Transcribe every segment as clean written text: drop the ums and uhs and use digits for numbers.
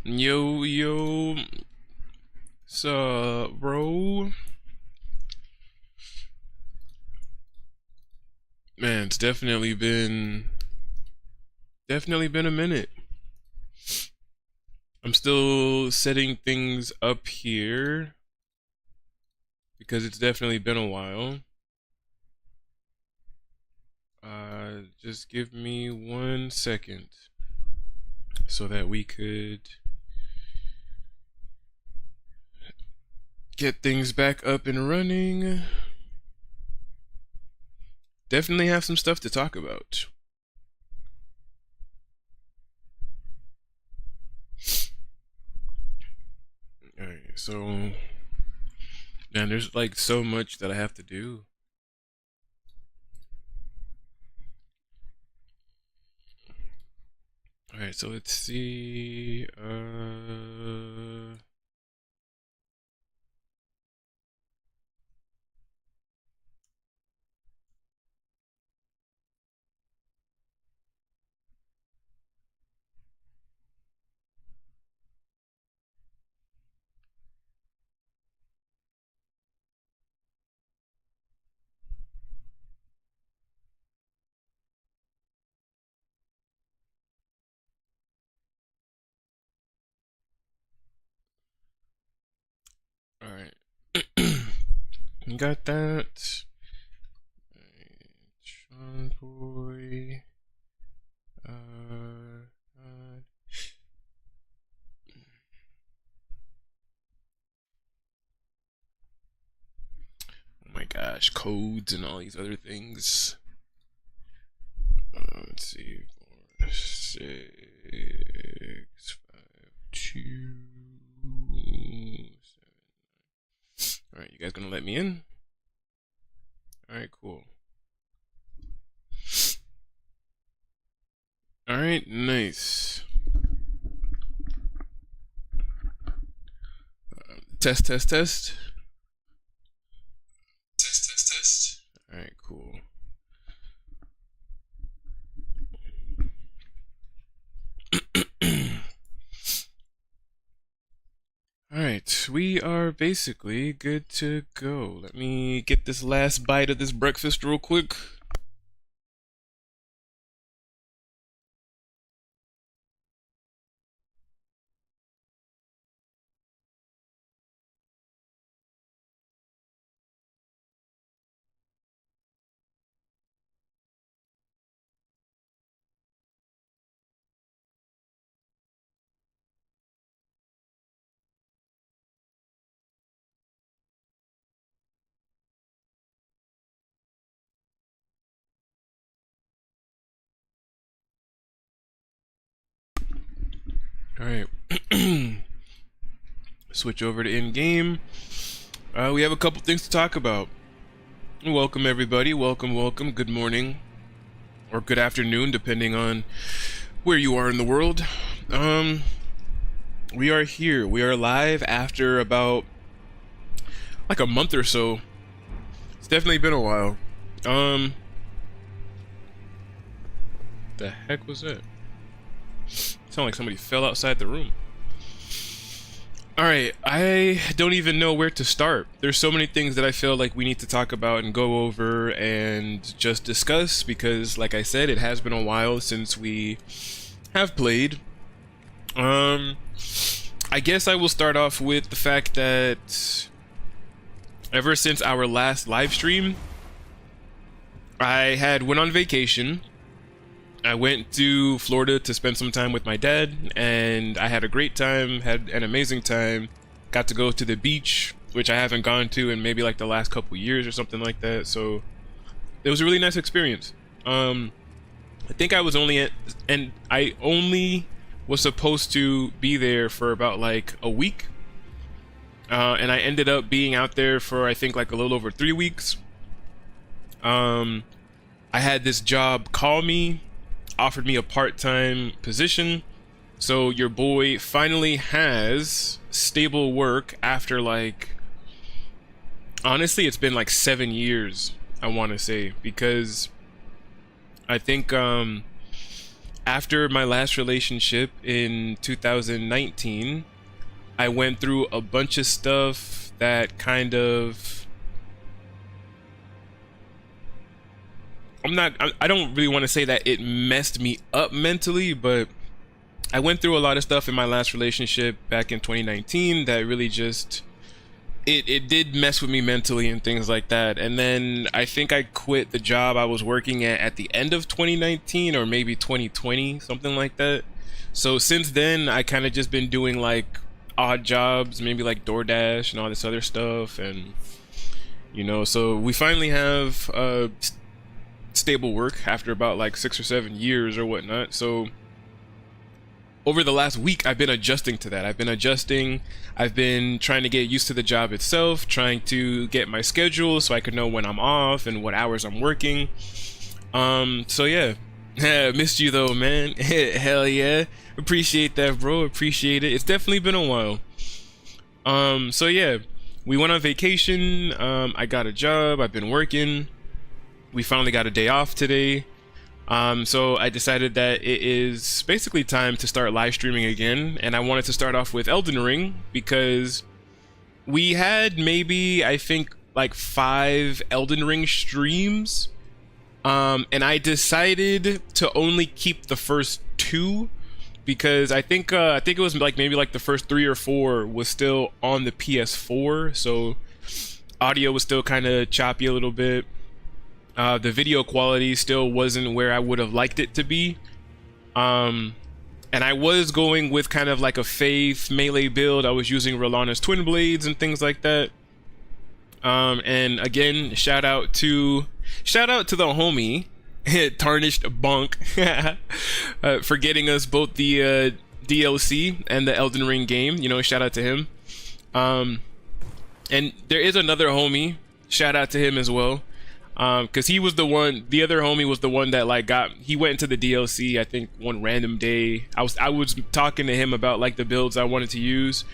Yo, yo. So, bro. Man, it's definitely been a minute. I'm still setting things up here because it's definitely been a while. Just give me 1 second so that we could get things back up and running. Definitely have some stuff to talk about. Alright, so man, there's like so much that I have to do. Alright, so let's see. Alright. Got that. Sean Boy. Uh, oh my gosh, codes and all these other things. Let's see. 4, 6, 5, 2, 7. Alright, you guys gonna let me in? Alright, cool. Alright, nice. Test, test, test. Test, test, test. Alright, cool. Alright, we are basically good to go. Let me get this last bite of this breakfast real quick. Alright. Switch over to in-game. We have a couple things to talk about. Welcome everybody, welcome, welcome, good morning. Or good afternoon, depending on where you are in the world. We are here, we are live after about like a month or so. It's definitely been a while. The heck was that? Sound like somebody fell outside the room. Alright, I don't even know where to start. There's so many things that I feel like we need to talk about and go over and just discuss because, like I said, it has been a while since we have played. I guess I will start off with the fact that ever since our last live stream, I had went on vacation. I went to Florida to spend some time with my dad, and I had a great time, had an amazing time. Got to go to the beach, which I haven't gone to in maybe like the last couple years or something like that. So it was a really nice experience. I think I was only and I only was supposed to be there for about like a week. And I ended up being out there for I think like a little over 3 weeks. I had this job call me, offered me a part-time position, so your boy finally has stable work after like, honestly it's been like 7 years, I want to say, because I think after my last relationship in 2019, I went through a bunch of stuff that kind of, I don't really want to say that it messed me up mentally, but I went through a lot of stuff in my last relationship back in 2019 that really just, it did mess with me mentally and things like that. And then I think I quit the job I was working at the end of 2019 or maybe 2020, something like that. So since then, I kind of just been doing like odd jobs, maybe like DoorDash and all this other stuff. And, you know, so we finally have stable work after about like 6 or 7 years or whatnot. So over the last week, I've been adjusting to that. I've been trying to get used to the job itself, trying to get my schedule so I could know when I'm off and what hours I'm working. So yeah, missed you though, man. Hell yeah, appreciate that, bro. Appreciate it. It's definitely been a while. So yeah, we went on vacation. I got a job. I've been working. We finally got a day off today. So I decided that it is basically time to start live streaming again, and I wanted to start off with Elden Ring because we had maybe, I think, like 5 Elden Ring streams, and I decided to only keep the first 2 because I think it was like maybe like the first 3 or 4 was still on the PS4, so audio was still kind of choppy a little bit. The video quality still wasn't where I would have liked it to be. And I was going with kind of like a Faith melee build. I was using Rolana's Twin Blades and things like that. And again, shout out to the homie, Tarnished Bunk, for getting us both the DLC and the Elden Ring game. You know, shout out to him. And there is another homie, shout out to him as well. Cause he was the other homie was the one that like he went into the DLC, I think one random day. I was talking to him about like the builds I wanted to use.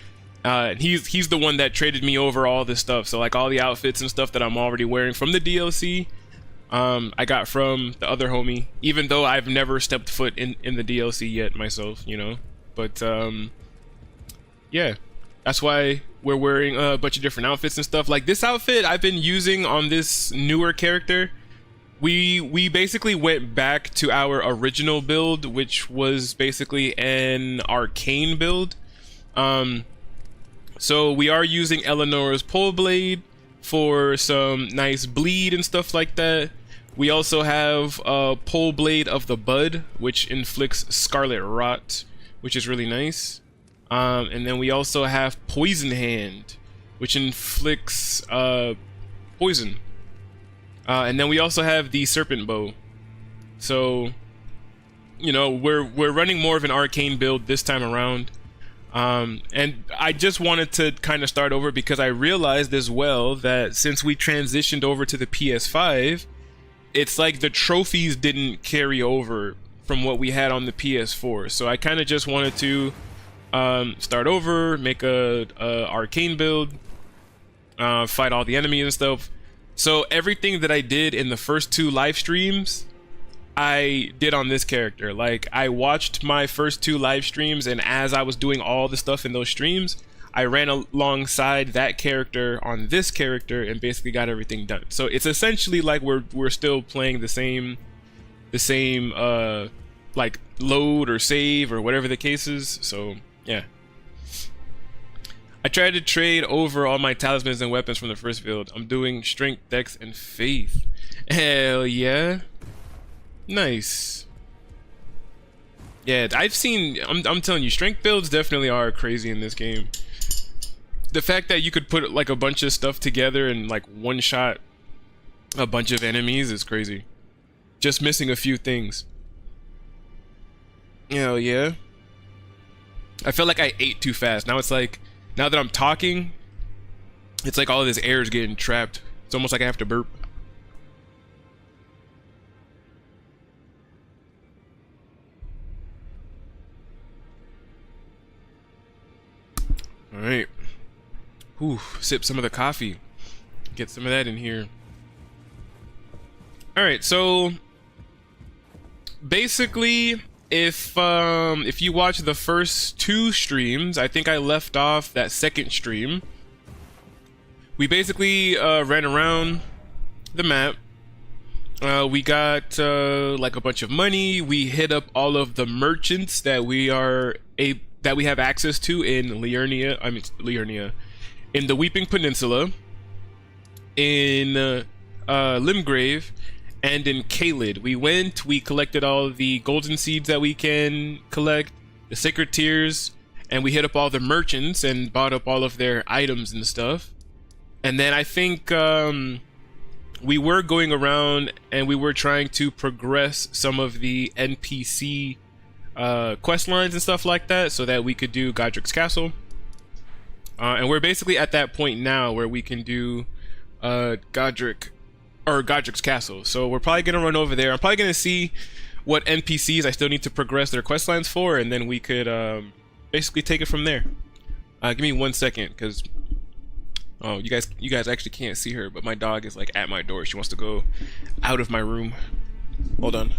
He's the one that traded me over all this stuff. So like all the outfits and stuff that I'm already wearing from the DLC, I got from the other homie, even though I've never stepped foot in the DLC yet myself, you know, but, yeah, that's why we're wearing a bunch of different outfits and stuff. Like this outfit I've been using on this newer character. We basically went back to our original build, which was basically an arcane build. So we are using Eleanor's pole blade for some nice bleed and stuff like that. We also have a pole blade of the Bud, which inflicts scarlet rot, which is really nice. And then we also have Poison Hand, which inflicts poison. And then we also have the Serpent Bow. So, you know, we're running more of an arcane build this time around. And I just wanted to kind of start over because I realized as well that since we transitioned over to the PS5, it's like the trophies didn't carry over from what we had on the PS4. So I kind of just wanted to start over, make a arcane build, fight all the enemies and stuff. So everything that I did in the first 2 live streams, I did on this character. Like I watched my first 2 live streams, and as I was doing all the stuff in those streams, I ran alongside that character on this character and basically got everything done. So it's essentially like we're still playing the same like load or save or whatever the case is. So yeah, I tried to trade over all my talismans and weapons from the first build. I'm doing strength, dex, and faith. Hell yeah, nice. Yeah, I've seen. I'm telling you, strength builds definitely are crazy in this game. The fact that you could put like a bunch of stuff together and like one shot a bunch of enemies is crazy. Just missing a few things. Hell yeah. I feel like I ate too fast. Now it's like, now that I'm talking, it's like all of this air is getting trapped. It's almost like I have to burp. All right. Ooh, sip some of the coffee. Get some of that in here. All right, so basically if you watch the first 2 streams, I think I left off that second stream. We basically ran around the map. We got like a bunch of money. We hit up all of the merchants that we have access to in Liurnia, in the Weeping Peninsula, in Limgrave, and in Caelid. We collected all the golden seeds that we can collect, the sacred tears, and we hit up all the merchants and bought up all of their items and stuff. And then I think we were going around and we were trying to progress some of the NPC quest lines and stuff like that so that we could do Godric's Castle. And we're basically at that point now where we can do Godric's Castle. So we're probably gonna run over there. I'm probably gonna see what NPCs I still need to progress their quest lines for, and then we could basically take it from there. Give me 1 second, because you guys actually can't see her, but my dog is like at my door. She wants to go out of my room. Hold on.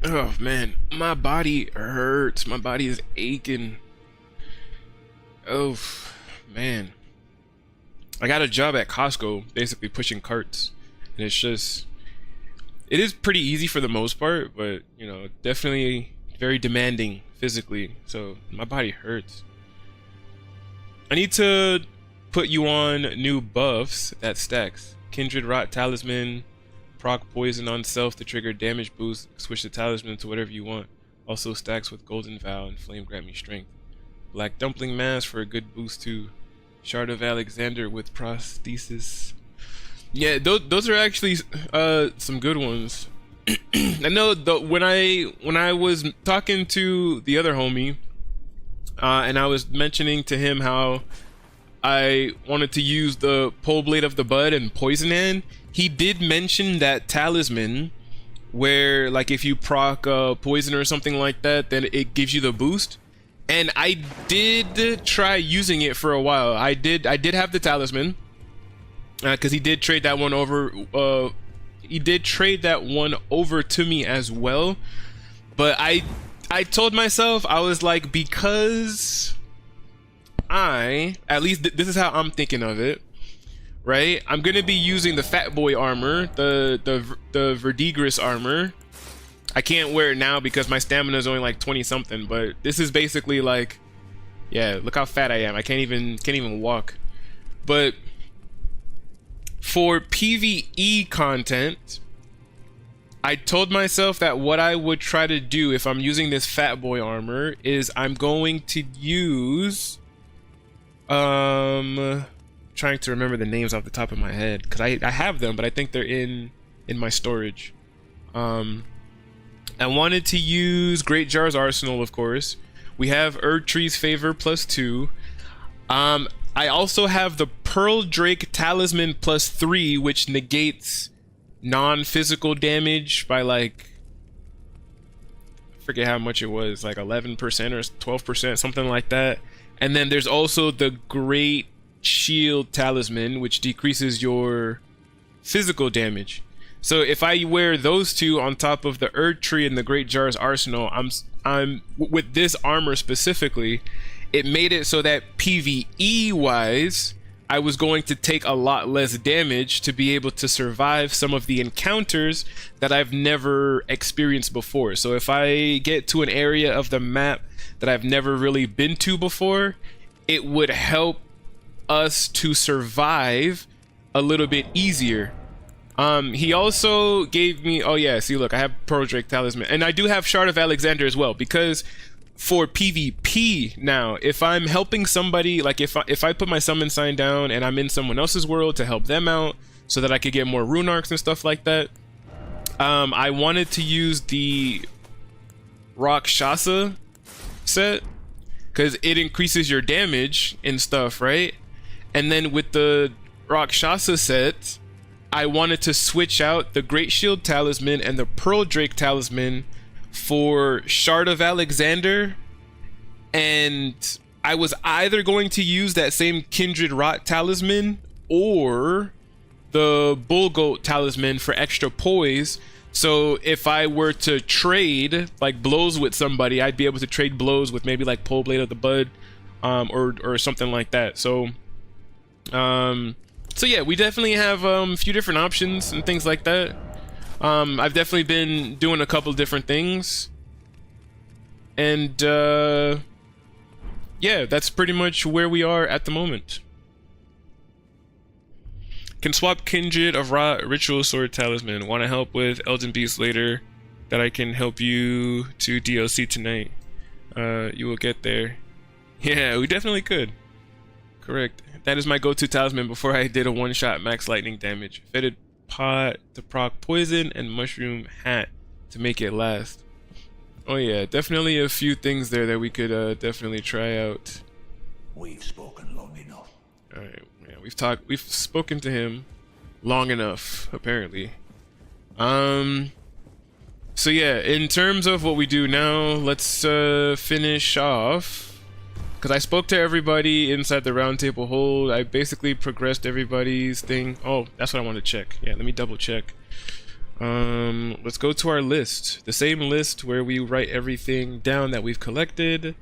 Oh man, my body hurts. My body is aching. Oh man. I got a job at Costco, basically pushing carts, and it is pretty easy for the most part, but you know, definitely very demanding physically, so my body hurts. I need to put you on new buffs that stacks. Kindred Rot Talisman, proc poison on self to trigger damage boost, switch the talisman to whatever you want. Also stacks with Golden Vow and Flame grant me strength. Black Dumpling Mask for a good boost too. Shard of Alexander with prosthesis. Yeah, those are actually some good ones. I know when I was talking to the other homie, and I was mentioning to him how I wanted to use the Pole Blade of the Bud and Poison Hand, he did mention that talisman where like if you proc poison or something like that, then it gives you the boost. And I did try using it for a while. I did have the talisman because he did trade that one over. He did trade that one over to me as well. But I told myself, I was like, because at least this is how I'm thinking of it, right? I'm gonna be using the Fat Boy armor, the Verdigris armor. I can't wear it now because my stamina is only like 20 something, but this is basically like, yeah, look how fat I am. I can't even walk. But for PvE content, I told myself that what I would try to do if I'm using this Fat Boy armor is I'm going to use trying to remember the names off the top of my head because I have them, but I think they're in my storage. I wanted to use Great Jar's Arsenal, of course. We have Erdtree's Favor +2. I also have the Pearl Drake Talisman +3, which negates non-physical damage by like, I forget how much it was, like 11% or 12%, something like that. And then there's also the Great Shield Talisman, which decreases your physical damage. So if I wear those two on top of the Erdtree and the Great Jar's Arsenal, I'm with this armor specifically, it made it so that PvE wise, I was going to take a lot less damage to be able to survive some of the encounters that I've never experienced before. So if I get to an area of the map that I've never really been to before, it would help us to survive a little bit easier. He also gave me, oh yeah, see look, I have Pearl Drake Talisman, and I do have Shard of Alexander as well, because for PvP now, if I'm helping somebody, like if I put my summon sign down and I'm in someone else's world to help them out so that I could get more rune arcs and stuff like that, I wanted to use the Rakshasa set because it increases your damage and stuff, right? And then with the Rakshasa set, I wanted to switch out the Great Shield Talisman and the Pearl Drake Talisman for Shard of Alexander And I was either going to use that same Kindred Rot talisman or the Bull Goat talisman for extra poise. So if I were to trade like blows with somebody, I'd be able to trade blows with maybe like Pole Blade of the Bud, or something like that. So yeah, we definitely have a few different options and things like that. I've definitely been doing a couple different things, and yeah, that's pretty much where we are at the moment. Can swap Kindred of Rot Ritual Sword Talisman. Want to help with Elden Beast later? That I can help you to DLC tonight. You will get there. Yeah, we definitely could. Correct. That is my go-to talisman before I did a one-shot max lightning damage. Fetid Pot to proc poison and Mushroom Hat to make it last. Oh yeah, definitely a few things there that we could definitely try out. We've spoken long enough. All right. We've spoken to him long enough, apparently. So yeah, in terms of what we do now, let's finish off, because I spoke to everybody inside the roundtable hold. I basically progressed everybody's thing. Oh, that's what I want to check. Yeah, let me double check. Let's go to our list, the same list where we write everything down that we've collected.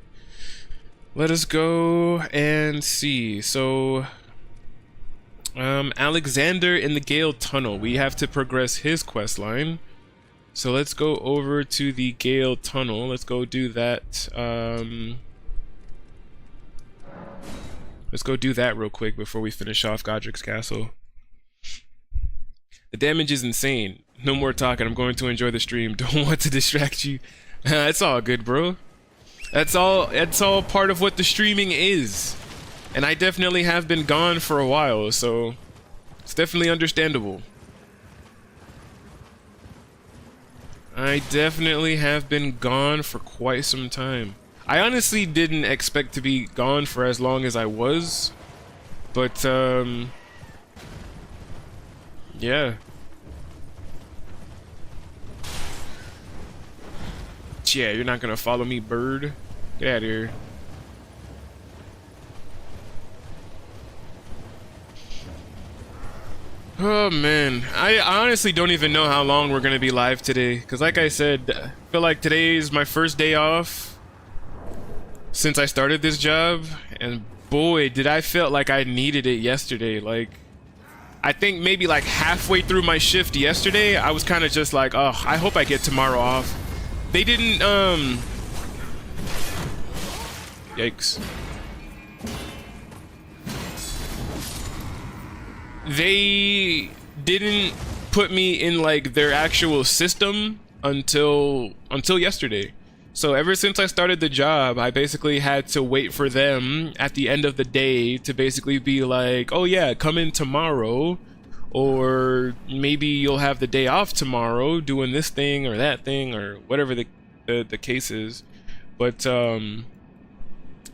Let us go and see. So Alexander in the Gale Tunnel, we have to progress his quest line. So let's go over to the Gale Tunnel. Let's go do that. Let's go do that real quick before we finish off Godric's Castle. The damage is insane. No more talking. I'm going to enjoy the stream. Don't want to distract you. It's all good, bro. That's all part of what the streaming is. And I definitely have been gone for a while, so it's definitely understandable. I definitely have been gone for quite some time. I honestly didn't expect to be gone for as long as I was, but yeah. Yeah, you're not gonna follow me, bird. Get out of here. Oh man, I honestly don't even know how long we're gonna be live today, because like I said, I feel like today is my first day off since I started this job, and boy did I feel like I needed it yesterday. Like, I think maybe like halfway through my shift yesterday, I was kind of just like, oh, I hope I get tomorrow off. They didn't yikes. They didn't put me in like their actual system until yesterday. So ever since I started the job, I basically had to wait for them at the end of the day to basically be like, oh yeah, come in tomorrow, or maybe you'll have the day off tomorrow doing this thing or that thing or whatever the case is. But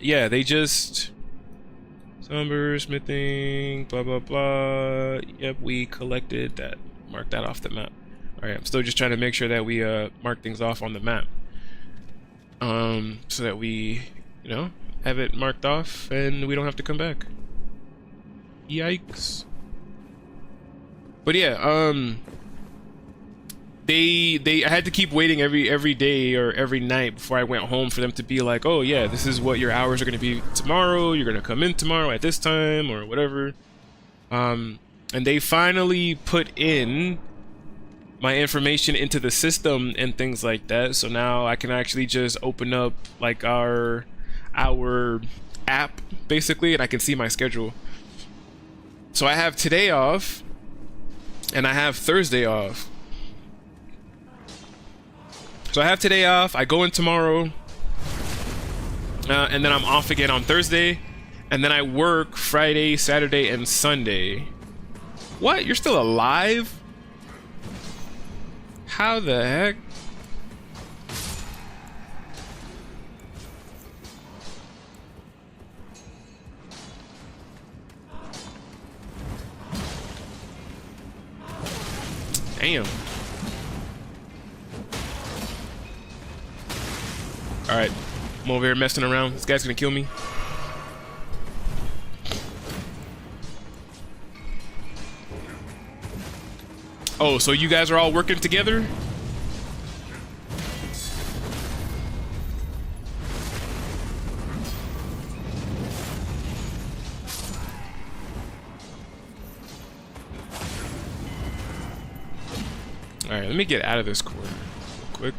yeah, they just Somber, smithing, blah blah blah. Yep, we collected that. Mark that off the map. Alright, I'm still just trying to make sure that we mark things off on the map. So that we, you know, have it marked off and we don't have to come back. Yikes. But yeah, I had to keep waiting every day or every night before I went home for them to be like, oh yeah, this is what your hours are going to be tomorrow. You're going to come in tomorrow at this time or whatever. And they finally put in my information into the system and things like that. So now I can actually just open up like our app basically, and I can see my schedule. So I have today off and I have Thursday off. So I have today off, I go in tomorrow, and then I'm off again on Thursday, and then I work Friday, Saturday, and Sunday. What? You're still alive? How the heck? Damn. Alright. I'm over here messing around. This guy's gonna kill me. Oh, so you guys are all working together? Alright, let me get out of this corner real quick.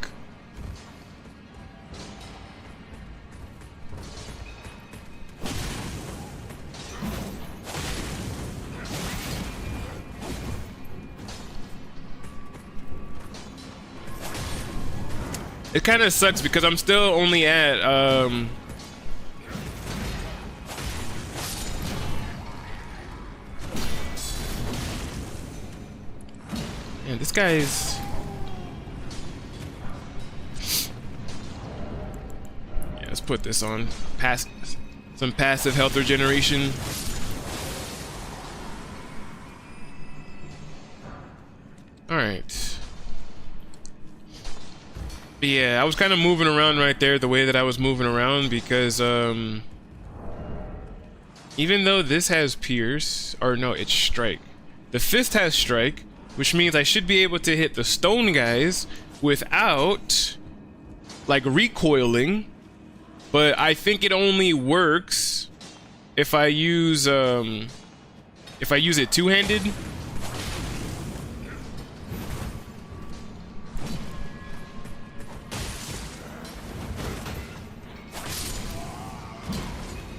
It kind of sucks because I'm still only at man, this guy's yeah, let's put this on some passive health regeneration. All right. But yeah, I was kind of moving around right there the way that I was moving around because even though this has pierce, or no, it's strike. The fist has strike, which means I should be able to hit the stone guys without like recoiling, but I think it only works if I use it two-handed.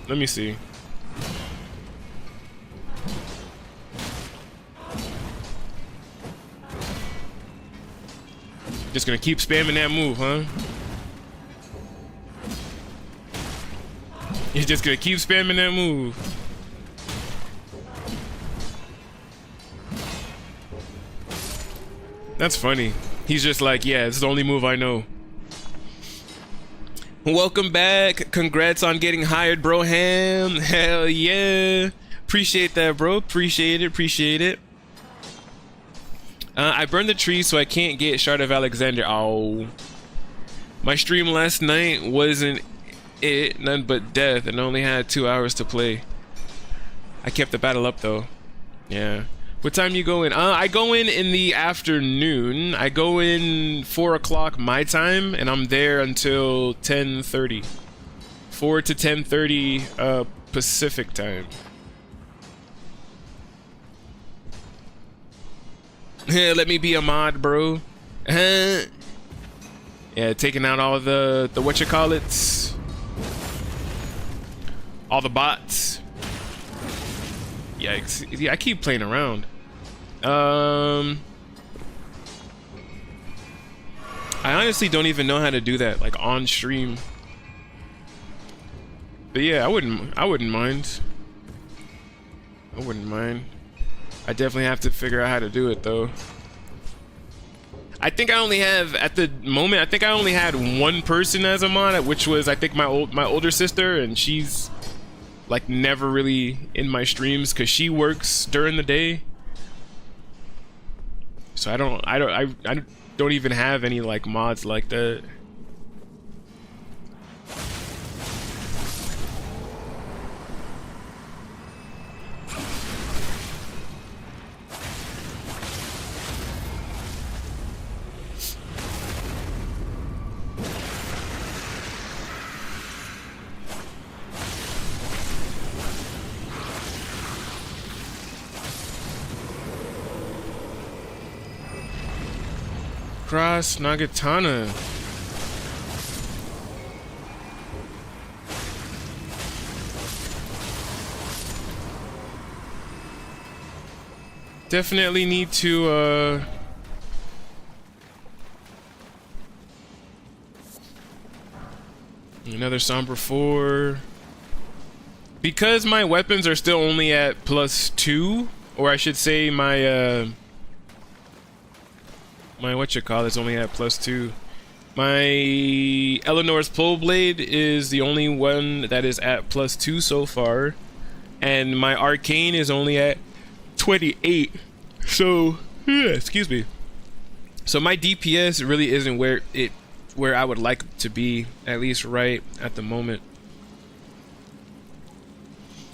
Let me see. Just gonna keep spamming that move, huh? You're just gonna keep spamming that move. That's funny. He's just like, yeah, this is the only move I know. Welcome back. Congrats on getting hired, bro. Ham. Hell yeah. Appreciate that, bro. Appreciate it. I burned the tree, so I can't get Shard of Alexander. Oh. My stream last night wasn't it, none but death, and only had 2 hours to play. I kept the battle up, though. Yeah. What time you go in? I go in the afternoon. I go in 4 o'clock my time, and I'm there until 10:30. 4 to 10:30 Pacific time. Let me be a mod, bro. Yeah, taking out all the whatchamacallits. All the bots. Yikes. Yeah, I keep playing around. I honestly don't even know how to do that, like on stream. But yeah, I wouldn't mind. I wouldn't mind. I definitely have to figure out how to do it though. I think I only have, at the moment, I think I only had one person as a mod, which was I think my older sister, and she's like never really in my streams because she works during the day. So I don't even have any like mods like that. Cross Nagatana. Definitely need to another Somber 4. Because my weapons are still only at +2, or I should say my my whatchamacallit's only at +2. My Eleanor's Pole Blade is the only one that is at +2 so far, and my Arcane is only at 28. So, yeah, excuse me. So my DPS really isn't where it where I would like to be, at least right at the moment.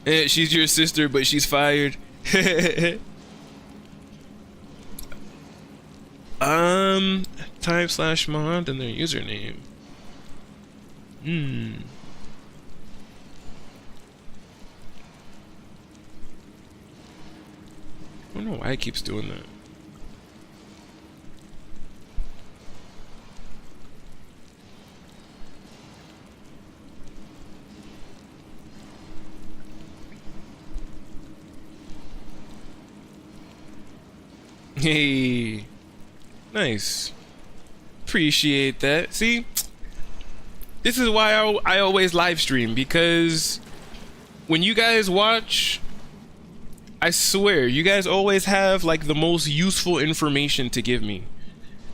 She's your sister, but she's fired. Time/mod and their username. I don't know why it keeps doing that. Hey, nice. Appreciate that. See, this is why I always live stream, because when you guys watch, I swear, you guys always have like the most useful information to give me,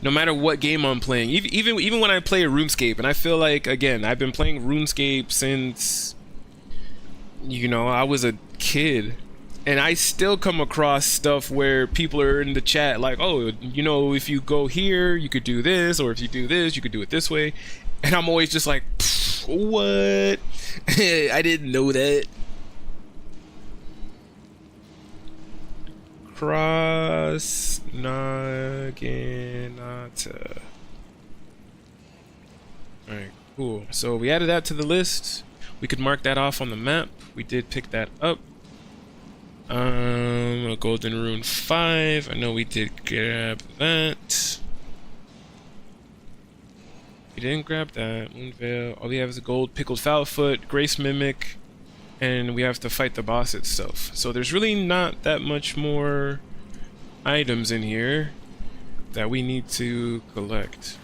no matter what game I'm playing. Even when I play RuneScape, and I feel like, again, I've been playing RuneScape since, you know, I was a kid. And I still come across stuff where people are in the chat like, oh, you know, if you go here, you could do this, or if you do this, you could do it this way. And I'm always just like, what? I didn't know that. Cross Naginata. Alright, cool. So we added that to the list. We could mark that off on the map. We did pick that up. A golden rune 5. I know we did grab that. We didn't grab that. Moonveil. All we have is a gold pickled foulfoot, grace mimic, and we have to fight the boss itself. So there's really not that much more items in here that we need to collect.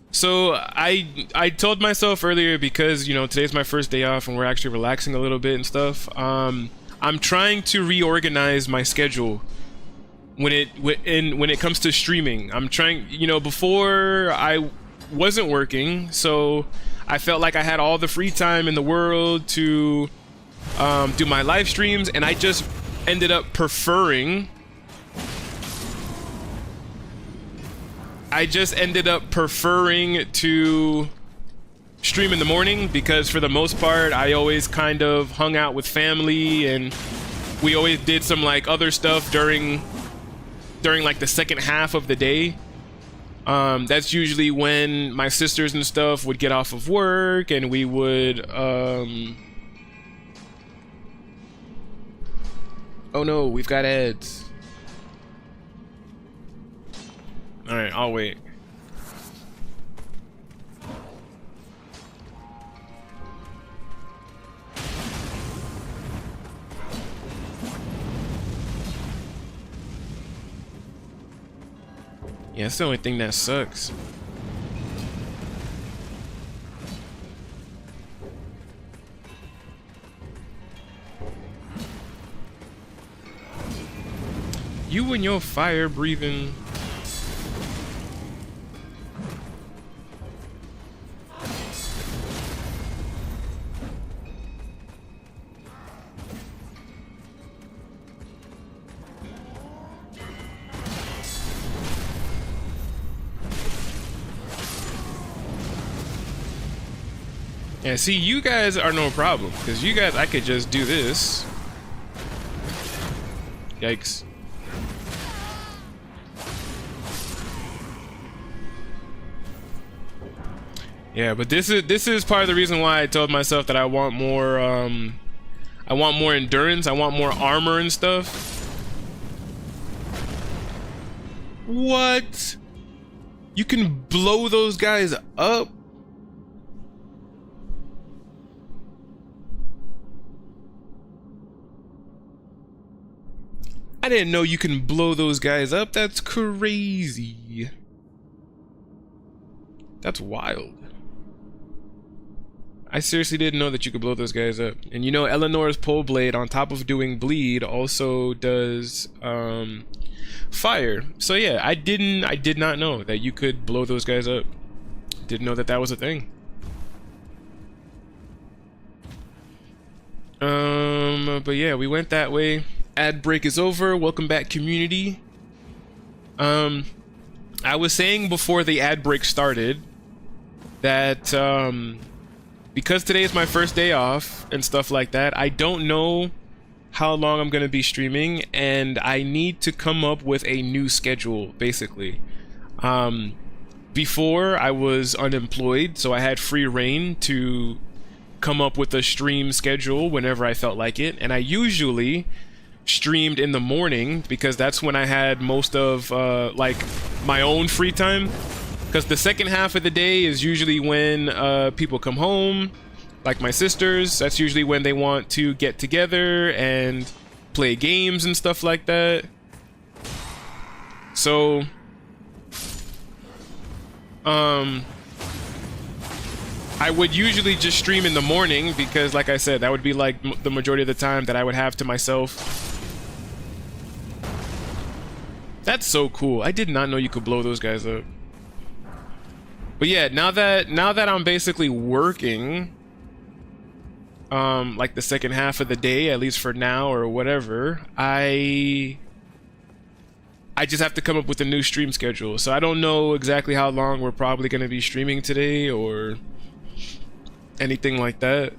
So I told myself earlier, because, you know, today's my first day off and we're actually relaxing a little bit and stuff. I'm trying to reorganize my schedule when it comes to streaming. I'm trying, you know, before I wasn't working, so I felt like I had all the free time in the world to do my live streams, and I just ended up preferring to stream in the morning, because for the most part I always kind of hung out with family, and we always did some like other stuff during like the second half of the day. That's usually when my sisters and stuff would get off of work, and we would oh no, we've got ads. Alright, I'll wait. Yeah, that's the only thing that sucks. You and your fire breathing. Yeah, see, you guys are no problem, because you guys, I could just do this. Yikes. Yeah, but this is part of the reason why I told myself that I want more endurance, I want more armor and stuff. What? You can blow those guys up? I didn't know you can blow those guys up. That's crazy. That's wild. I seriously didn't know that you could blow those guys up. And you know, Eleanor's pole blade, on top of doing bleed, also does fire. So yeah, I did not know that you could blow those guys up. Didn't know that that was a thing. But yeah, we went that way. Ad break is over. Welcome back, community. I was saying before the ad break started that because today is my first day off and stuff like that, I don't know how long I'm gonna be streaming, and I need to come up with a new schedule, basically. Before I was unemployed, so I had free reign to come up with a stream schedule whenever I felt like it, and I usually streamed in the morning because that's when I had most of like my own free time, because the second half of the day is usually when people come home, like my sisters. That's usually when they want to get together and play games and stuff like that. So I would usually just stream in the morning because, like I said, that would be like the majority of the time that I would have to myself. That's so cool. I did not know you could blow those guys up. But yeah, now that I'm basically working like the second half of the day, at least for now or whatever, I just have to come up with a new stream schedule. So I don't know exactly how long we're probably going to be streaming today or anything like that.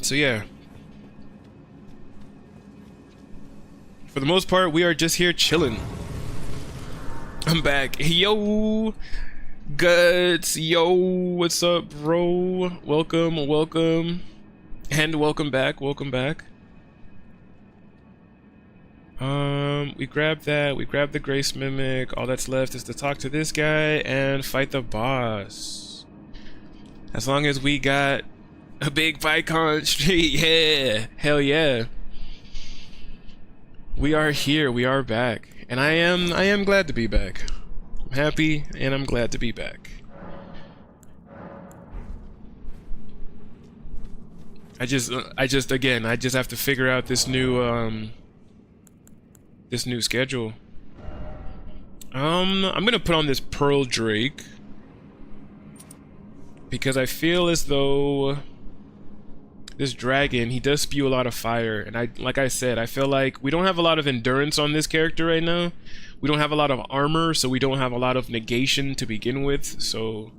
So yeah. For the most part, we are just here chilling. I'm back. Yo, Guts. Yo, what's up, bro? Welcome, and welcome back. We grabbed that. We grabbed the Grace Mimic. All that's left is to talk to this guy and fight the boss. As long as we got a big Pycaon street, yeah, hell yeah. We are here. We are back, and I am glad to be back. I'm happy, and I'm glad to be back. I just have to figure out this new schedule. I'm gonna put on this Pearl Drake because I feel as though this dragon, he does spew a lot of fire, and like I said, I feel like we don't have a lot of endurance on this character right now. We don't have a lot of armor, so we don't have a lot of negation to begin with. So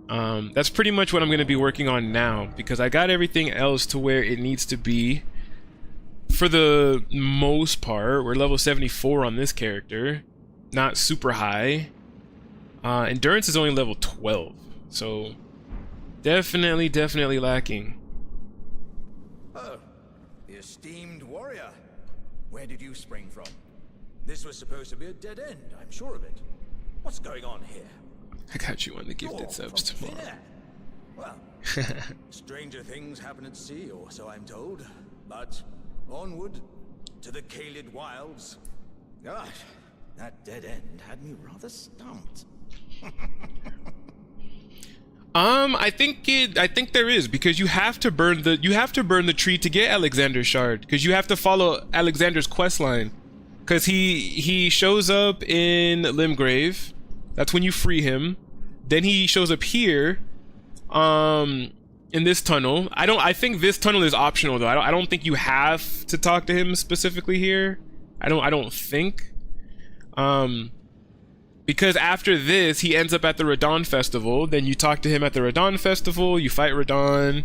that's pretty much what I'm going to be working on now, because I got everything else to where it needs to be. For the most part, we're level 74 on this character, not super high. Endurance is only level 12, so definitely lacking. Oh, the esteemed warrior. Where did you spring from? This was supposed to be a dead end, I'm sure of it. What's going on here? I got you on the gifted You're subs from tomorrow. thin air. Well, stranger things happen at sea, or so I'm told. But onward to the Kaled wilds. Gosh, that dead end had me rather stumped. I think there is, because you have to burn the tree to get Alexander's shard, because you have to follow Alexander's quest line, because he shows up in Limgrave. That's when you free him. Then he shows up here in this tunnel. I think this tunnel is optional though. I don't think you have to talk to him specifically here. I don't think. Because after this, he ends up at the Radon Festival. Then you talk to him at the Radon Festival. You fight Radon.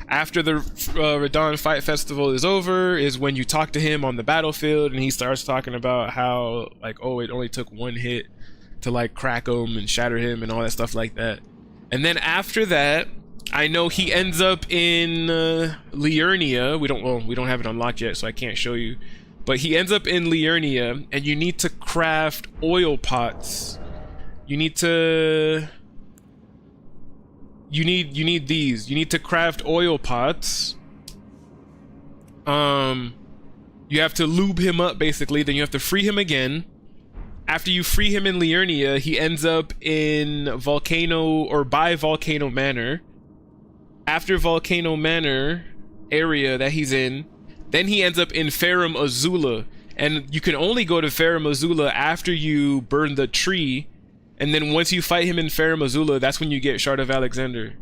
After the Radon Fight Festival is over, is when you talk to him on the battlefield, and he starts talking about how, like, oh, it only took one hit to, like, crack him and shatter him and all that stuff like that. And then after that, I know he ends up in Liurnia. We don't have it unlocked yet, so I can't show you. But he ends up in Liurnia, and you need to craft oil pots. You need these. You need to craft oil pots. You have to lube him up, basically. Then you have to free him again. After you free him in Liurnia, he ends up in by Volcano Manor. After Volcano Manor area that he's in, then he ends up in Ferrum Azula, and you can only go to Ferrum Azula after you burn the tree, and then once you fight him in Ferrum Azula, that's when you get Shard of Alexander.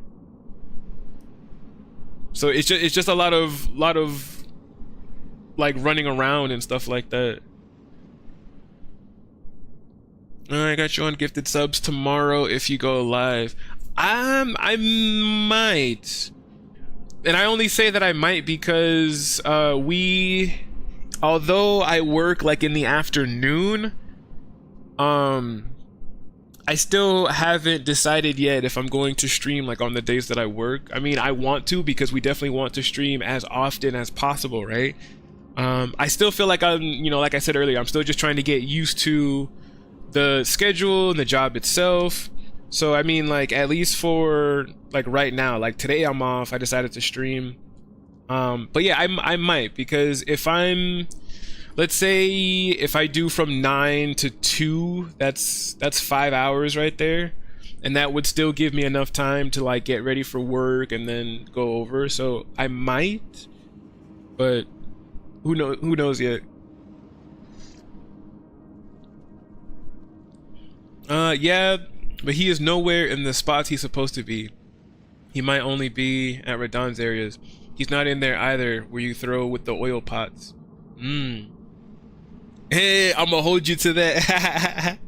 So it's just a lot of like running around and stuff like that. I got you on gifted subs tomorrow if you go live. I might. And I only say that I might because although I work like in the afternoon, I still haven't decided yet if I'm going to stream like on the days that I work. I mean, I want to because we definitely want to stream as often as possible, right? I still feel like I'm, like I said earlier, I'm still just trying to get used to the schedule and the job itself. So I mean, like, at least for like right now, like today I'm off, I decided to stream. But yeah, I might, because if I'm, let's say if I do from 9 to 2, that's 5 hours right there, and that would still give me enough time to like get ready for work and then go over. So I might, but who knows yet. Yeah, but he is nowhere in the spots he's supposed to be. He might only be at Radon's areas. He's not in there either, where you throw with the oil pots. Hey, I'm gonna hold you to that.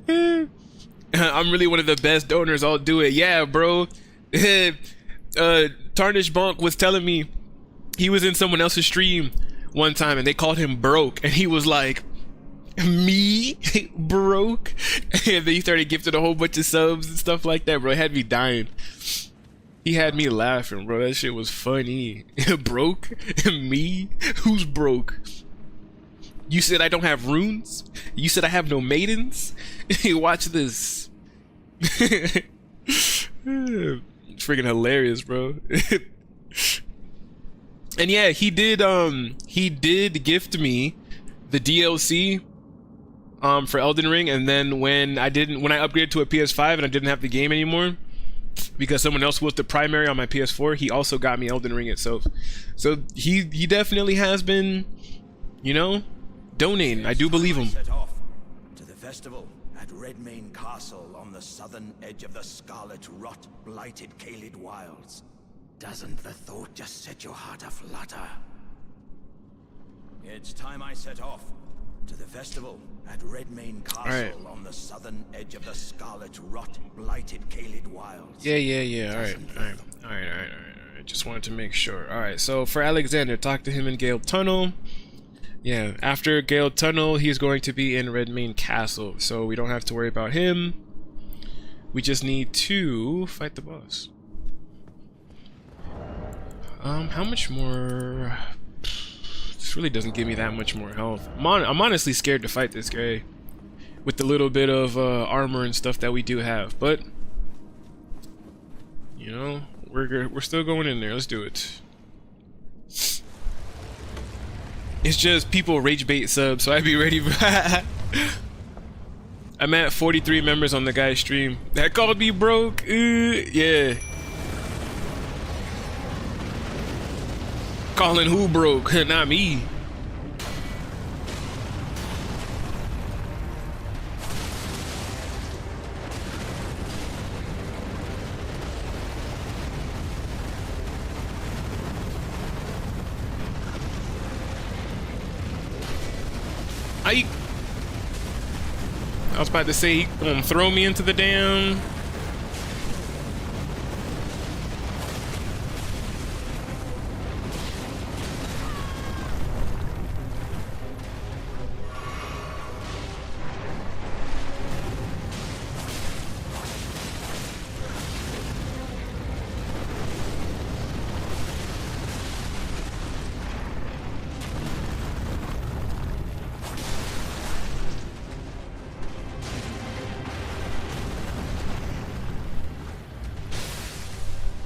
I'm really one of the best donors. I'll do it. Yeah, bro. Tarnish Bonk was telling me he was in someone else's stream one time and they called him broke, and he was like, me broke? And then he started gifting a whole bunch of subs and stuff like that, bro. It had me dying. He had me laughing, bro. That shit was funny. Broke? Me? Who's broke? You said I don't have runes? You said I have no maidens? Watch this. Freaking hilarious, bro. And yeah, he did gift me the DLC for Elden Ring, and then when I upgraded to a PS5 and I didn't have the game anymore because someone else was the primary on my PS4, he also got me Elden Ring itself. So he definitely has been, donating. I do believe him. Set off to the festival at Redmane Castle on the southern edge of the scarlet rot blighted Caelid Wilds. Doesn't the thought just set your heart aflutter? It's time I set off to the festival at Redmane Castle on the southern edge of the scarlet rot blighted Caelid Wilds. Yeah. All right. Just wanted to make sure. All right. So for Alexander, talk to him in Gale Tunnel. Yeah. After Gale Tunnel, he's going to be in Redmane Castle, so we don't have to worry about him. We just need to fight the boss. How much more? This really doesn't give me that much more health. I'm honestly scared to fight this guy with the little bit of armor and stuff that we do have, but we're still going in there. Let's do it. It's just people rage bait subs, so I'd be ready. I'm at 43 members on the guy's stream. That called me broke. Yeah. Calling who broke? Not me. I was about to say he gonna throw me into the damn.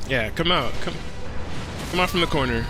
Yeah, come out. Come out from the corner.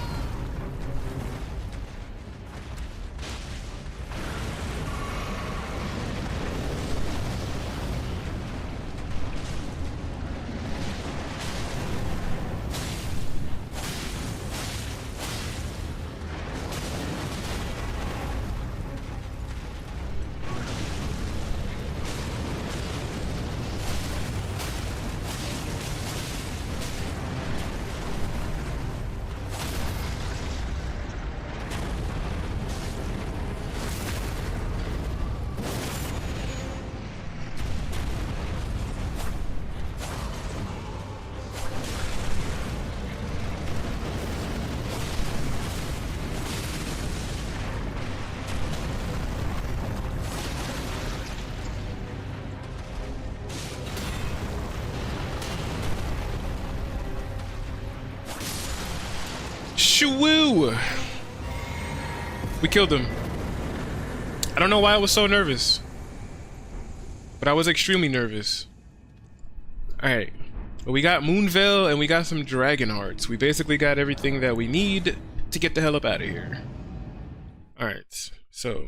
Shoo-woo! We killed him. I don't know why I was so nervous, but I was extremely nervous. Alright, well, we got Moonveil and we got some Dragon Hearts. We basically got everything that we need to get the hell up out of here. Alright, so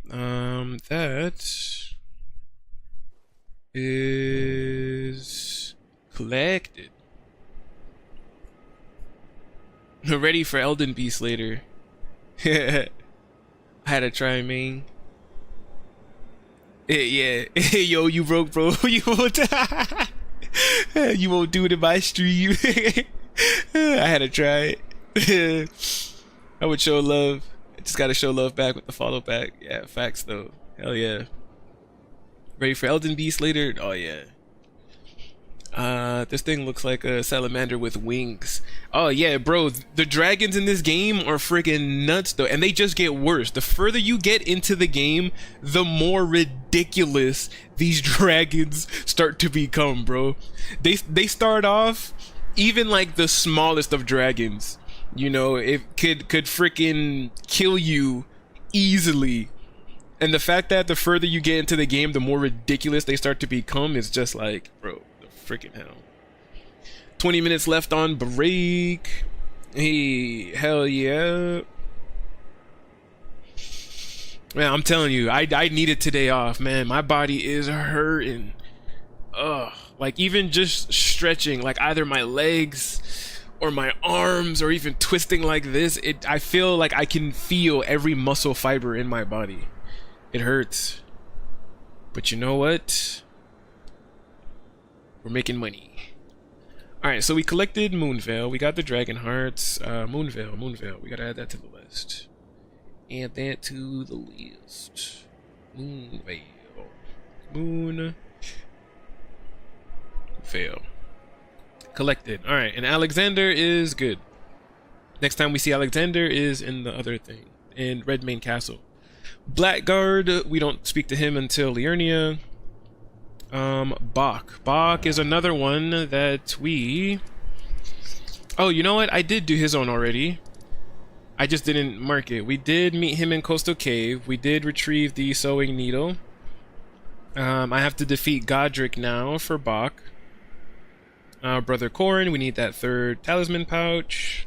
that is collected. Ready for Elden Beast later. I had to try, man. Yeah. Yo, you broke, bro. You won't you won't do it in my stream. I had to try it. I would show love. I just gotta show love back with the follow back. Yeah, facts though. Hell yeah. Ready for Elden Beast later? Oh yeah. This thing looks like a salamander with wings. Oh yeah, bro, the dragons in this game are freaking nuts though, and they just get worse. The further you get into the game, the more ridiculous these dragons start to become, bro. They start off, even like the smallest of dragons, you know, it could freaking kill you easily. And the fact that the further you get into the game, the more ridiculous they start to become is just like, bro, the freaking hell. 20 minutes left on break. Hey, hell yeah. Man, I'm telling you, I needed today off, man. My body is hurting. Ugh. Like even just stretching, like either my legs or my arms or even twisting like this, I feel like I can feel every muscle fiber in my body. It hurts. But you know what? We're making money. Alright, so we collected Moonveil. We got the Dragon Hearts. Moonveil. We gotta add that to the list. Add that to the list. Moonveil. Moonveil. Collected. Alright, and Alexander is good. Next time we see Alexander is in the other thing. In Redmane Castle. Blackguard, we don't speak to him until Liurnia. Bach is another one that we... Oh, you know what? I did do his own already. I just didn't mark it. We did meet him in Coastal Cave. We did retrieve the sewing needle. I have to defeat Godric now for Bach. Brother Corrin, we need that third talisman pouch.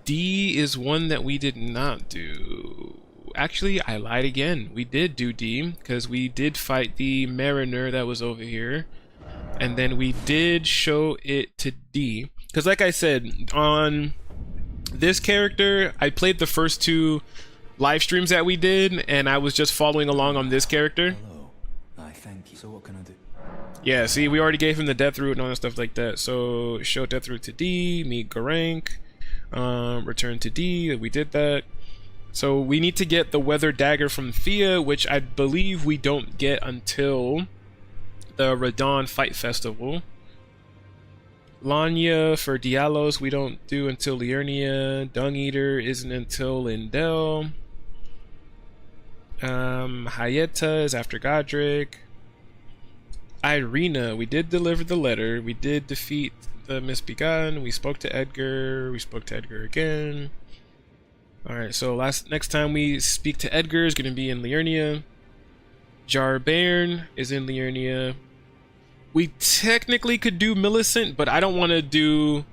D is one that we did not do. Actually, I lied again. We did do D, because we did fight the Mariner that was over here. And then we did show it to D. Because like I said, on this character, I played the first two live streams that we did, and I was just following along on this character. Hello. I thank you. So what can I do? Yeah, see, we already gave him the death root and all that stuff like that. So, show death root to D, meet Garank, return to D, we did that. So we need to get the Weather Dagger from Thea, which I believe we don't get until the Radon Fight Festival. Lanya for Dialos we don't do until Liurnia. Dung Eater isn't until Lindell. Hayeta is after Godric. Irina, we did deliver the letter. We did defeat the Misbegotten. We spoke to Edgar. We spoke to Edgar again. Alright, so next time we speak to Edgar is going to be in Liurnia. Jarbairn is in Liurnia. We technically could do Millicent, but I don't want to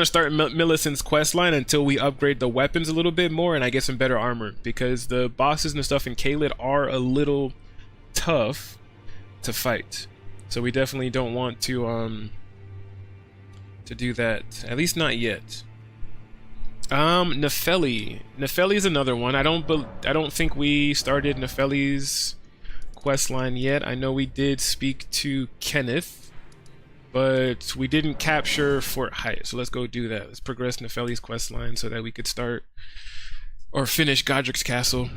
start Millicent's questline until we upgrade the weapons a little bit more and I get some better armor, because the bosses and stuff in Caelid are a little tough to fight. So we definitely don't want to do that. At least not yet. Nefeli is another one. I don't think we started Nefeli's questline yet. I know we did speak to Kenneth, but we didn't capture Fort Hyatt. So let's go do that. Let's progress Nefeli's questline so that we could start or finish Godric's castle.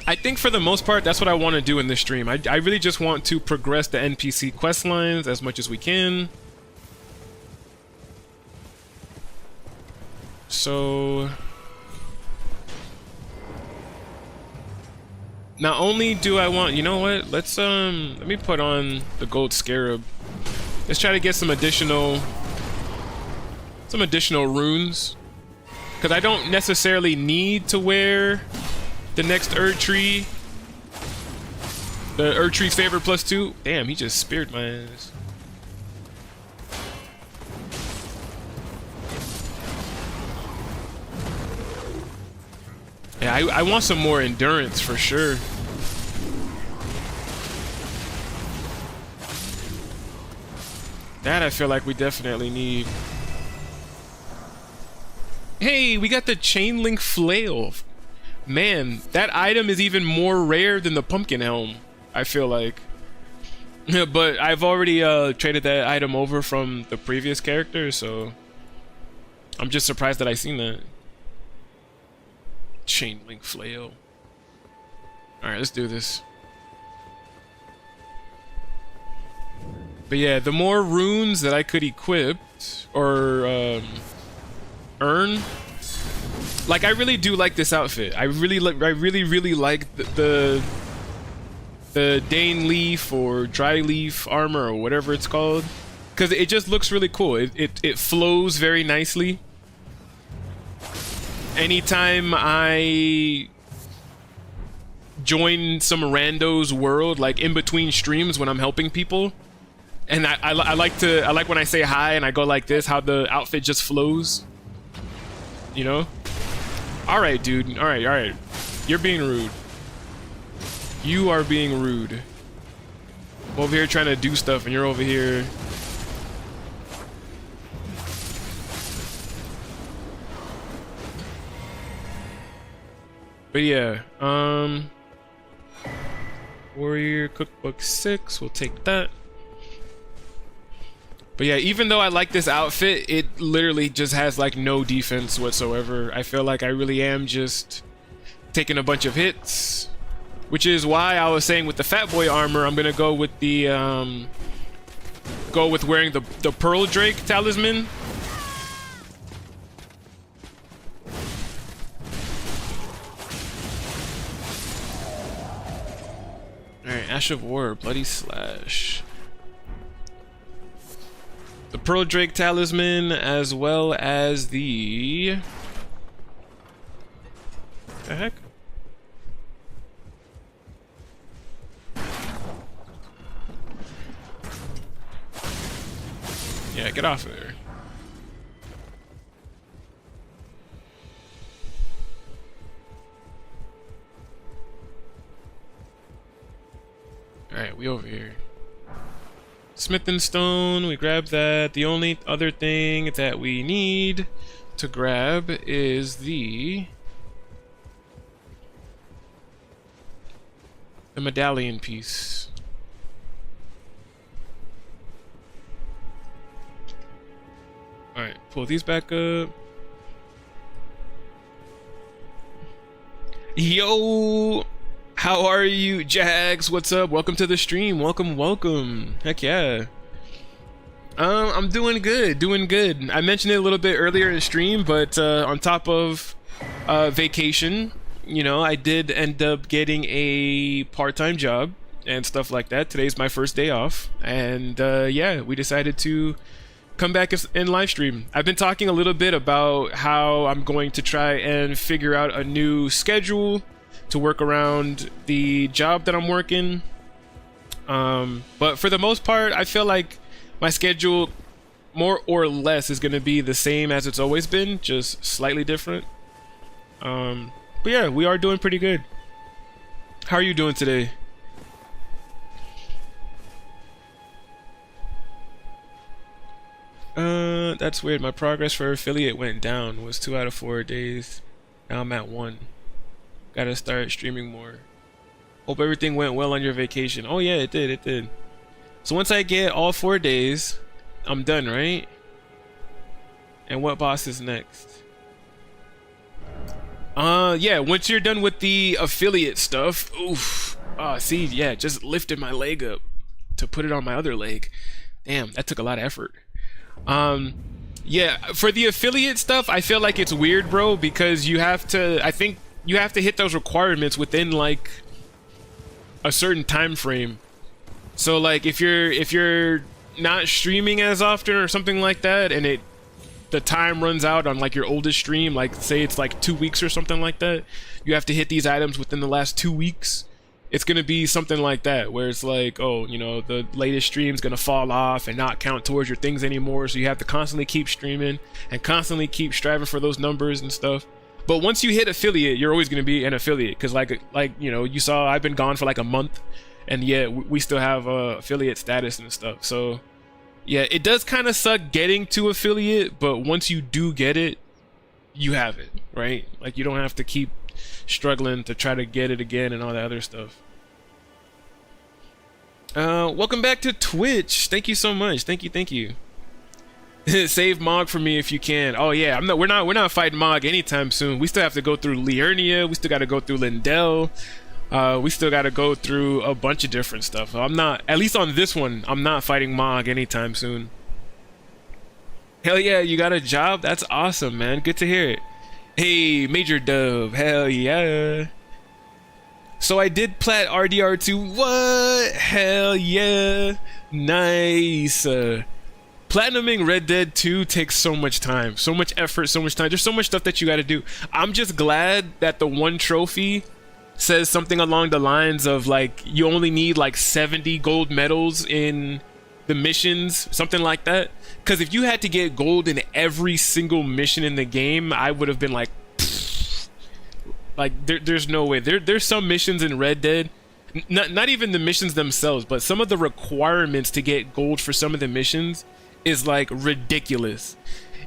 I think for the most part that's what I want to do in this stream. I really just want to progress the NPC questlines as much as we can. So not only do I want, you know what, let's let me put on the gold scarab Let's try to get some additional runes, because I don't necessarily need to wear the next Erdtree. The Erdtree favor +2. Damn, he just speared my ass. Yeah, I want some more endurance for sure. That I feel like we definitely need. Hey, we got the chain link flail. Man, that item is even more rare than the pumpkin helm, I feel like. But I've already traded that item over from the previous character, so I'm just surprised that I seen that. Chain link flail. Alright, let's do this. But yeah, the more runes that I could equip or earn, like I really do like this outfit. I really like the Dane leaf or dry leaf armor or whatever it's called, because it just looks really cool. It flows very nicely. Anytime I join some rando's world, like in between streams when I'm helping people, and I like when I say hi and I go like this, how the outfit just flows, you know? All right, dude. All right. You're being rude. You are being rude. I'm over here trying to do stuff and you're over here. But yeah, Warrior Cookbook 6, we'll take that. But yeah, even though I like this outfit, it literally just has like no defense whatsoever. I feel like I really am just taking a bunch of hits, which is why I was saying with the Fat Boy armor, I'm gonna go with the wearing the Pearl Drake talisman. Alright, Ash of War, Bloody Slash. The Pearl Drake talisman, as well as the... What the heck? Yeah, get off of there. Alright, we over here. Smith and Stone, we grab that. The only other thing that we need to grab is the medallion piece. Alright, pull these back up. Yo! How are you, Jags? What's up? Welcome to the stream. Welcome. Heck yeah. I'm doing good, I mentioned it a little bit earlier in the stream, but on top of vacation, you know, I did end up getting a part-time job and stuff like that. Today's my first day off, and yeah, we decided to come back and live stream. I've been talking a little bit about how I'm going to try and figure out a new schedule to work around the job that I'm working. But for the most part, I feel like my schedule more or less is going to be the same as it's always been, just slightly different. But yeah, we are doing pretty good. How are you doing today? That's weird. My progress for affiliate went down. It was 2 out of 4 days. Now I'm at 1. Gotta start streaming more. Hope everything went well on your vacation. Oh yeah, it did. So once I get all 4 days, I'm done, right? And what boss is next? Yeah, once you're done with the affiliate stuff, oof. See, yeah, just lifted my leg up to put it on my other leg. Damn, that took a lot of effort. Yeah, for the affiliate stuff, I feel like it's weird, bro, because you have to, I think you have to hit those requirements within like a certain time frame. So like if you're not streaming as often or something like that, and the time runs out on like your oldest stream, like say it's like 2 weeks or something like that, you have to hit these items within the last 2 weeks. It's gonna be something like that, where it's like, oh, you know, the latest stream's gonna fall off and not count towards your things anymore, so you have to constantly keep streaming and constantly keep striving for those numbers and stuff. But once you hit affiliate, you're always gonna be an affiliate, because like you know, you saw I've been gone for like a month, and yet we still have affiliate status and stuff. So yeah, it does kind of suck getting to affiliate, but once you do get it, you have it, right? Like, you don't have to keep struggling to try to get it again and all that other stuff. Welcome back to Twitch. Thank you so much. Thank you. Save Mog for me if you can. Oh yeah, we're not fighting Mog anytime soon. We still have to go through Liurnia. We still got to go through Lindell. We still got to go through a bunch of different stuff. I'm not, at least on this one, I'm not fighting Mog anytime soon. Hell yeah, you got a job? That's awesome, man. Good to hear it. Hey, Major Dove. Hell yeah. So I did plat RDR2. What? Hell yeah. Nice. Platinuming Red Dead 2 takes so much time, so much effort, so much time. There's so much stuff that you got to do. I'm just glad that the one trophy says something along the lines of like, you only need like 70 gold medals in the missions, something like that. Because if you had to get gold in every single mission in the game, I would have been like, pfft. Like there's no way. There's some missions in Red Dead, not even the missions themselves, but some of the requirements to get gold for some of the missions is like ridiculous.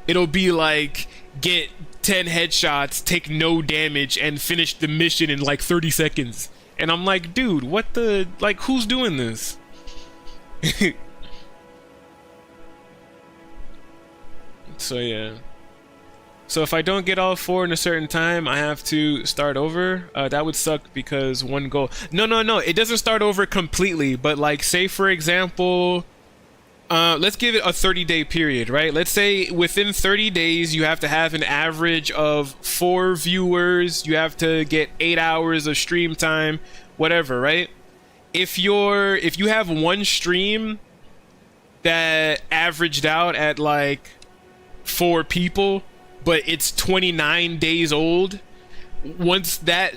It'll be like, get 10 headshots, take no damage, and finish the mission in like 30 seconds. And I'm like, dude, what the, like, who's doing this? So yeah. So if I don't get all 4 in a certain time, I have to start over. That would suck, because one goal. No, it doesn't start over completely, but like, say for example, let's give it a 30-day period, right? Let's say within 30 days you have to have an average of 4 viewers, you have to get 8 hours of stream time, whatever, right? If you have one stream that averaged out at like 4 people, but it's 29 days old, once that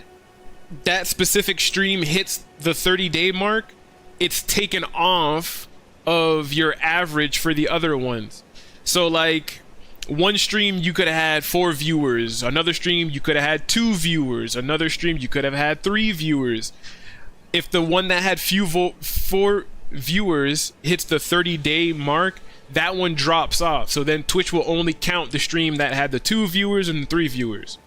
specific stream hits the 30-day mark, it's taken off of your average for the other ones. So like, one stream you could have had 4 viewers, another stream you could have had 2 viewers, another stream you could have had 3 viewers. If the one that had 4 viewers hits the 30-day mark, that one drops off. So then Twitch will only count the stream that had the 2 viewers and the 3 viewers,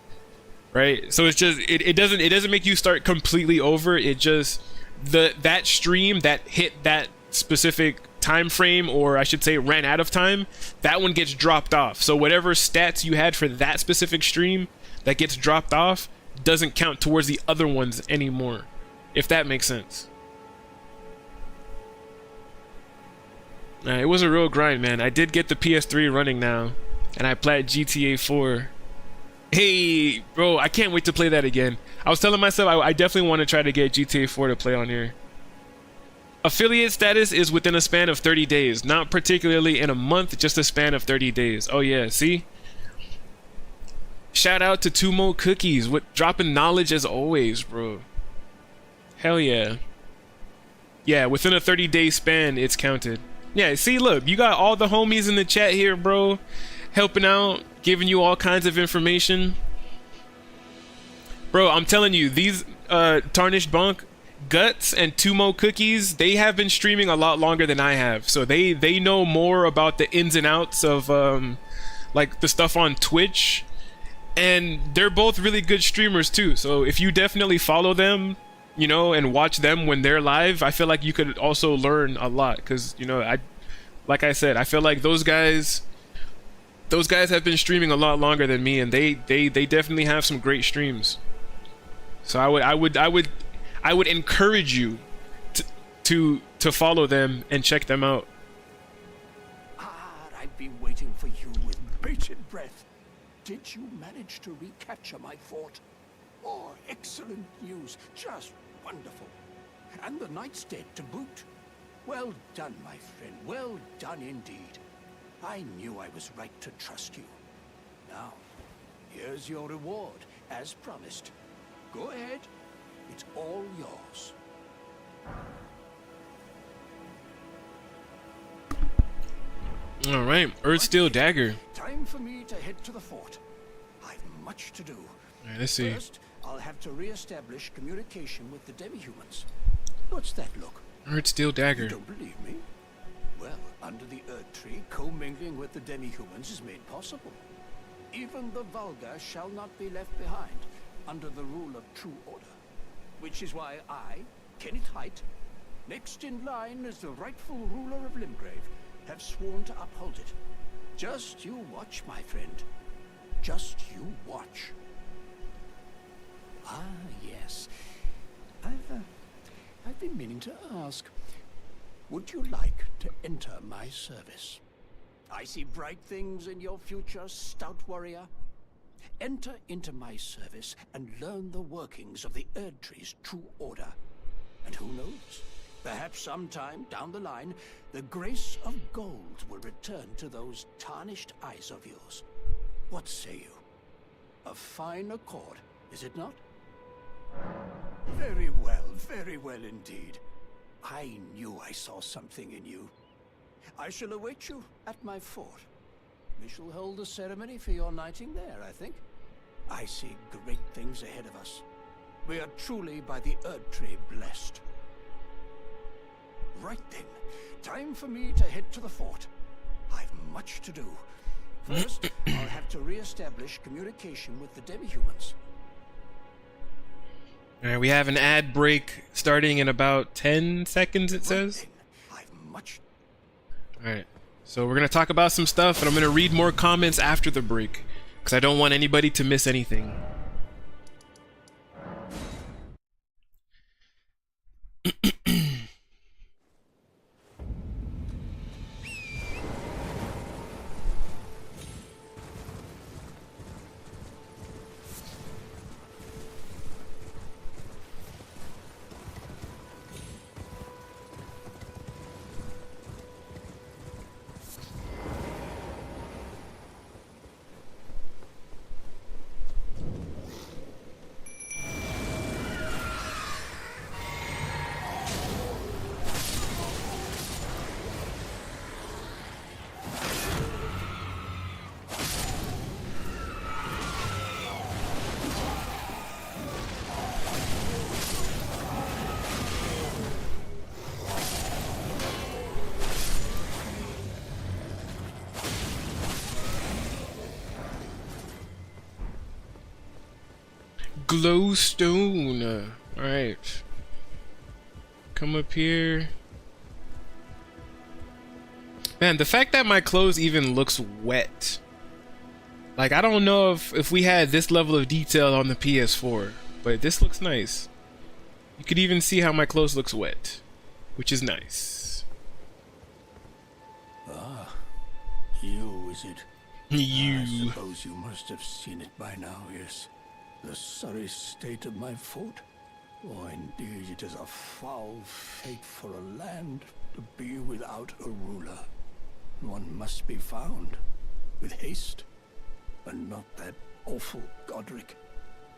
right? So it's just, it doesn't make you start completely over. It just, that stream that hit that specific time frame, or I should say ran out of time, that one gets dropped off. So whatever stats you had for that specific stream that gets dropped off doesn't count towards the other ones anymore, if that makes sense. It was a real grind, man. I did get the PS3 running now, and I played GTA 4. Hey, bro, I can't wait to play that again. I was telling myself I definitely want to try to get GTA 4 to play on here. Affiliate status is within a span of 30 days, not particularly in a month, just a span of 30 days. Oh yeah, see? Shout out to Tumo Cookies with dropping knowledge as always, bro. Hell yeah. Yeah, within a 30-day span, it's counted. Yeah, see, look, you got all the homies in the chat here, bro, helping out, giving you all kinds of information. Bro, I'm telling you, these Tarnished Bunk, Guts, and Tumo Cookies, they have been streaming a lot longer than I have. So they know more about the ins and outs of like the stuff on Twitch. And they're both really good streamers too. So if you definitely follow them, you know, and watch them when they're live, I feel like you could also learn a lot. Because, you know, like I said, I feel like those guys have been streaming a lot longer than me, and they definitely have some great streams. So I would encourage you to follow them and check them out. I've been waiting for you with bated breath. Did you manage to recapture my fort? Oh, excellent news. Just wonderful. And the Knight's dead to boot. Well done, my friend. Well done indeed. I knew I was right to trust you. Now, here's your reward, as promised. Go ahead. It's all yours. All right, Earthsteel dagger. Time for me to head to the fort. I've much to do. All right, let's see. First, I'll have to re-establish communication with the demi-humans. What's that look? Earthsteel You dagger. don't believe me? Well, under the Earth Tree, commingling with the demi-humans is made possible. Even the vulgar shall not be left behind, under the rule of true order. Which is why I, Kenneth Height, next in line as the rightful ruler of Limgrave, have sworn to uphold it. Just you watch, my friend. Just you watch. Ah, yes. I've been meaning to ask. Would you like to enter my service? I see bright things in your future, stout warrior. Enter into my service and learn the workings of the Erd Tree's true order. And who knows? Perhaps sometime down the line, the grace of gold will return to those tarnished eyes of yours. What say you? A fine accord, is it not? Very well indeed. I knew I saw something in you. I shall await you at my fort. We shall hold a ceremony for your knighting there, I think. I see great things ahead of us. We are truly by the Erd Tree blessed. Right then, time for me to head to the fort. I've much to do. First, I'll have to re-establish communication with the demi-humans. All right, we have an ad break starting in about 10 seconds, it says. All right, so we're gonna talk about some stuff, and I'm gonna read more comments after the break, because I don't want anybody to miss anything. Glowstone. Alright. Come up here. Man, the fact that my clothes even looks wet. Like, I don't know if we had this level of detail on the PS4, but this looks nice. You could even see how my clothes looks wet, which is nice. Ah, you, is it? You. I suppose you must have seen it by now, yes. The sorry state of my fort? Oh, indeed, it is a foul fate for a land to be without a ruler. One must be found, with haste, and not that awful Godric,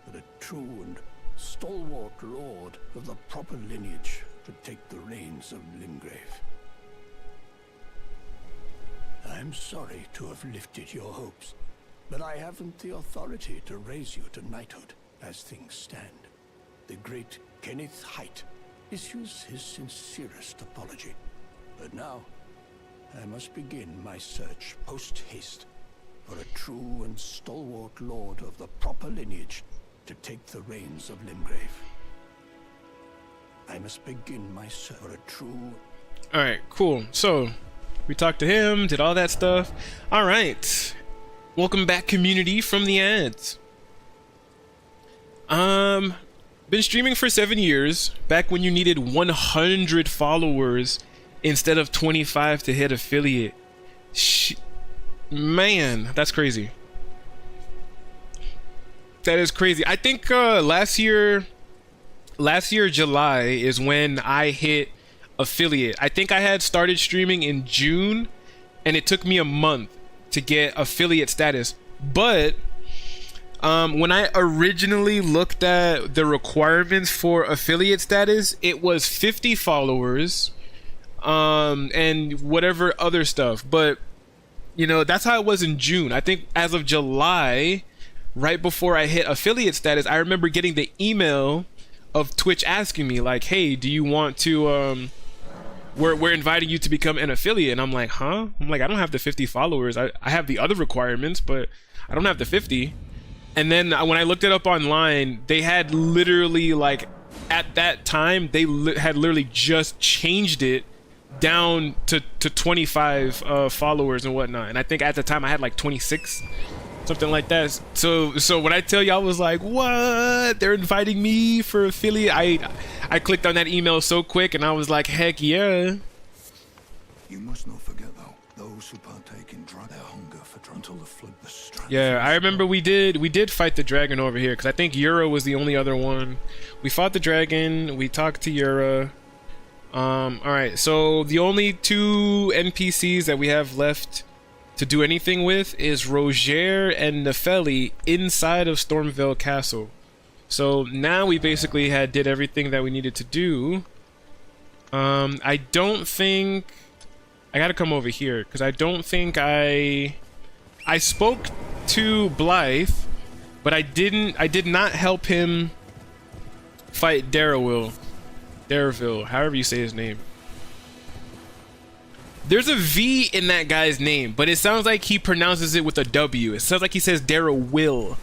but a true and stalwart lord of the proper lineage to take the reins of Limgrave. I'm sorry to have lifted your hopes, but I haven't the authority to raise you to knighthood as things stand. The great Kenneth Height issues his sincerest apology. But now, I must begin my search post-haste for a true and stalwart lord of the proper lineage to take the reins of Limgrave. I must begin my search for a true... Alright, cool. So, we talked to him, did all that stuff. Alright. Welcome back, community, from the ads. Been streaming for 7 years, back when you needed 100 followers instead of 25 to hit affiliate. Man, that's crazy. That is crazy. I think last year July is when I hit affiliate. I think I had started streaming in June, and it took me a month to get affiliate status. But when I originally looked at the requirements for affiliate status, it was 50 followers, and whatever other stuff. But you know, that's how it was in June. I think as of July, right before I hit affiliate status, I remember getting the email of Twitch asking me like, hey, do you want to we're inviting you to become an affiliate. And I'm like, huh? I'm like, I don't have the 50 followers. I have the other requirements, but I don't have the 50. And then when I looked it up online, they had literally, like, at that time, they had literally just changed it down to 25 followers and whatnot. And I think at the time I had like 26, something like that. So when I tell you, I was like, what? They're inviting me for affiliate? I clicked on that email so quick, and I was like, heck yeah. You must not forget, though, those who partake in drug, their hunger for drug until the flood the strand. Yeah, I remember we did fight the dragon over here, because I think Yura was the only other one. We fought the dragon, we talked to Yura. Alright, so the only two NPCs that we have left to do anything with is Roger and Nefeli inside of Stormvale Castle. So now we basically did everything that we needed to do. I don't think I gotta come over here, because I don't think I spoke to Blythe, but I did not help him fight Darrowville, however you say his name. There's a V in that guy's name, but it sounds like he pronounces it with a W. It sounds like he says Darrowville.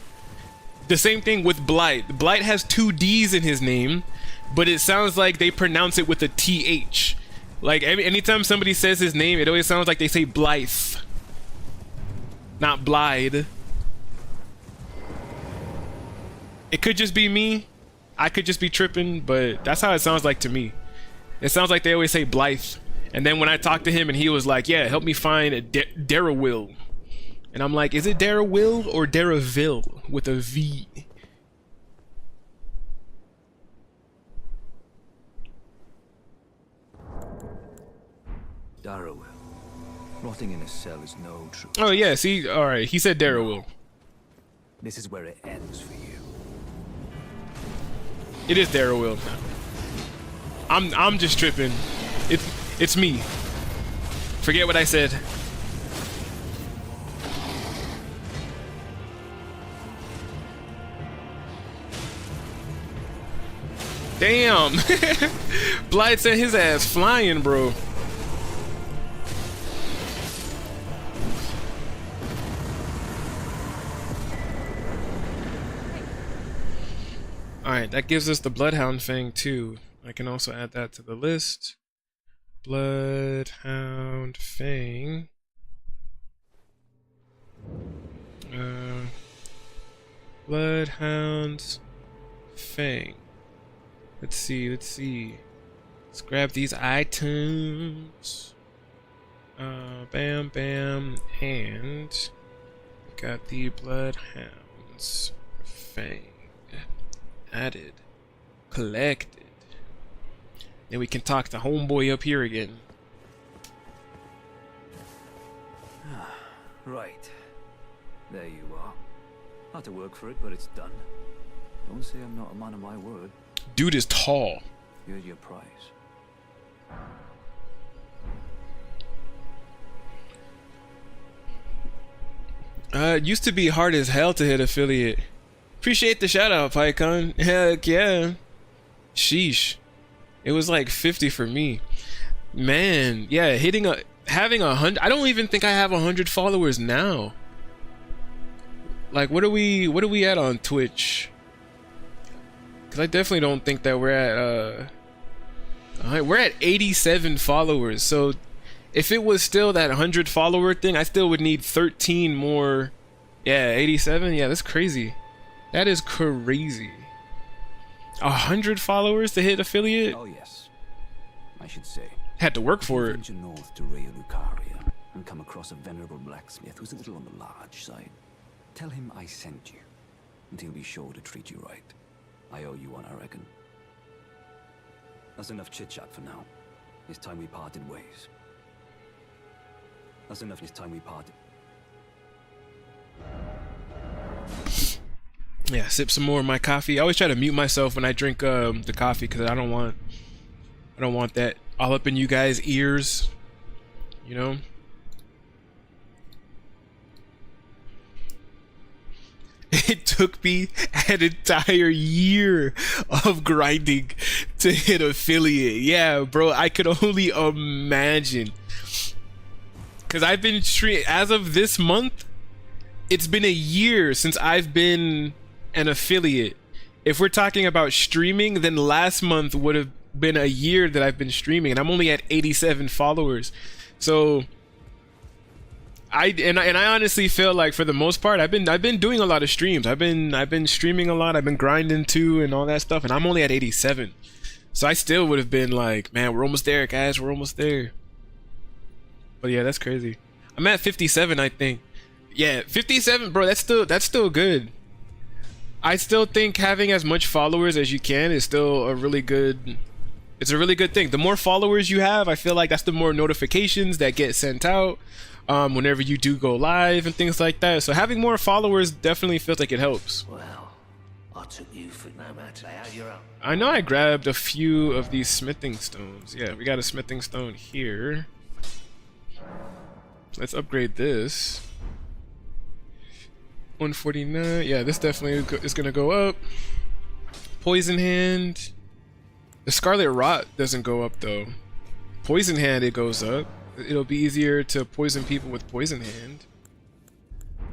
The same thing with Blight. Blight has two D's in his name, but it sounds like they pronounce it with a TH. Like, anytime somebody says his name, it always sounds like they say Blythe, not Blythe. It could just be me. I could just be tripping, but that's how it sounds like to me. It sounds like they always say Blythe. And then when I talked to him and he was like, yeah, help me find a Darrowville. And I'm like, is it Darrowville or Darrowville with a V? Darrowville. Rotting in a cell is no truth. Oh yeah, see, alright, he said Darrowville. This is where it ends for you. It is Darrowville. I'm just tripping. It's me. Forget what I said. Damn. Blight sent his ass flying, bro. Alright, that gives us the Bloodhound Fang too. I can also add that to the list. Bloodhound Fang. Bloodhound's Fang. Let's see. Let's grab these items. Bam, bam, and got the Bloodhound's Fang added, collected. Then we can talk to homeboy up here again. Right. There you are. Had to work for it, but it's done. Don't say I'm not a man of my word. Dude is tall. Here's your prize. It used to be hard as hell to hit affiliate. Appreciate the shout out, Pycaon. Heck yeah. Sheesh. It was like 50 for me. Man, yeah, having 100. I don't even think I have 100 followers now. Like, what are we at on Twitch? Cause I definitely don't think that we're at 87 followers. So if it was still that 100 follower thing, I still would need 13 more. Yeah, 87. Yeah, that's crazy. That is crazy. 100 followers to hit affiliate? Oh yes, I should say. Had to work for it. Venture north to Raya Lucaria and come across a venerable blacksmith who's a little on the large side. Tell him I sent you, and he'll be sure to treat you right. I owe you one, I reckon. That's enough chit-chat for now. It's time we parted ways. That's enough. It's time we parted. Yeah, sip some more of my coffee. I always try to mute myself when I drink the coffee because I don't want that all up in you guys' ears, you know. It took me an entire year of grinding to hit affiliate. Yeah, bro, I could only imagine. Because I've been as of this month, it's been a year since I've been an affiliate. If we're talking about streaming, then last month would have been a year that I've been streaming, and I'm only at 87 followers. So I honestly feel like for the most part I've been doing a lot of streams. I've been streaming a lot. I've been grinding too and all that stuff, and I'm only at 87. So I still would have been like, man, we're almost there, guys. We're almost there. But yeah, that's crazy. I'm at 57, I think. Yeah, 57, bro. That's still good. I still think having as much followers as you can is still a really good. It's a really good thing. The more followers you have, I feel like that's the more notifications that get sent out whenever you do go live and things like that. So having more followers definitely feels like it helps. Well, I took you for no matter how you're up. I know I grabbed a few of these smithing stones. Yeah, we got a smithing stone here. Let's upgrade this. 149. Yeah, this definitely is gonna go up. Poison hand. The Scarlet Rot doesn't go up though. Poison hand, it goes up. It'll be easier to poison people with poison hand.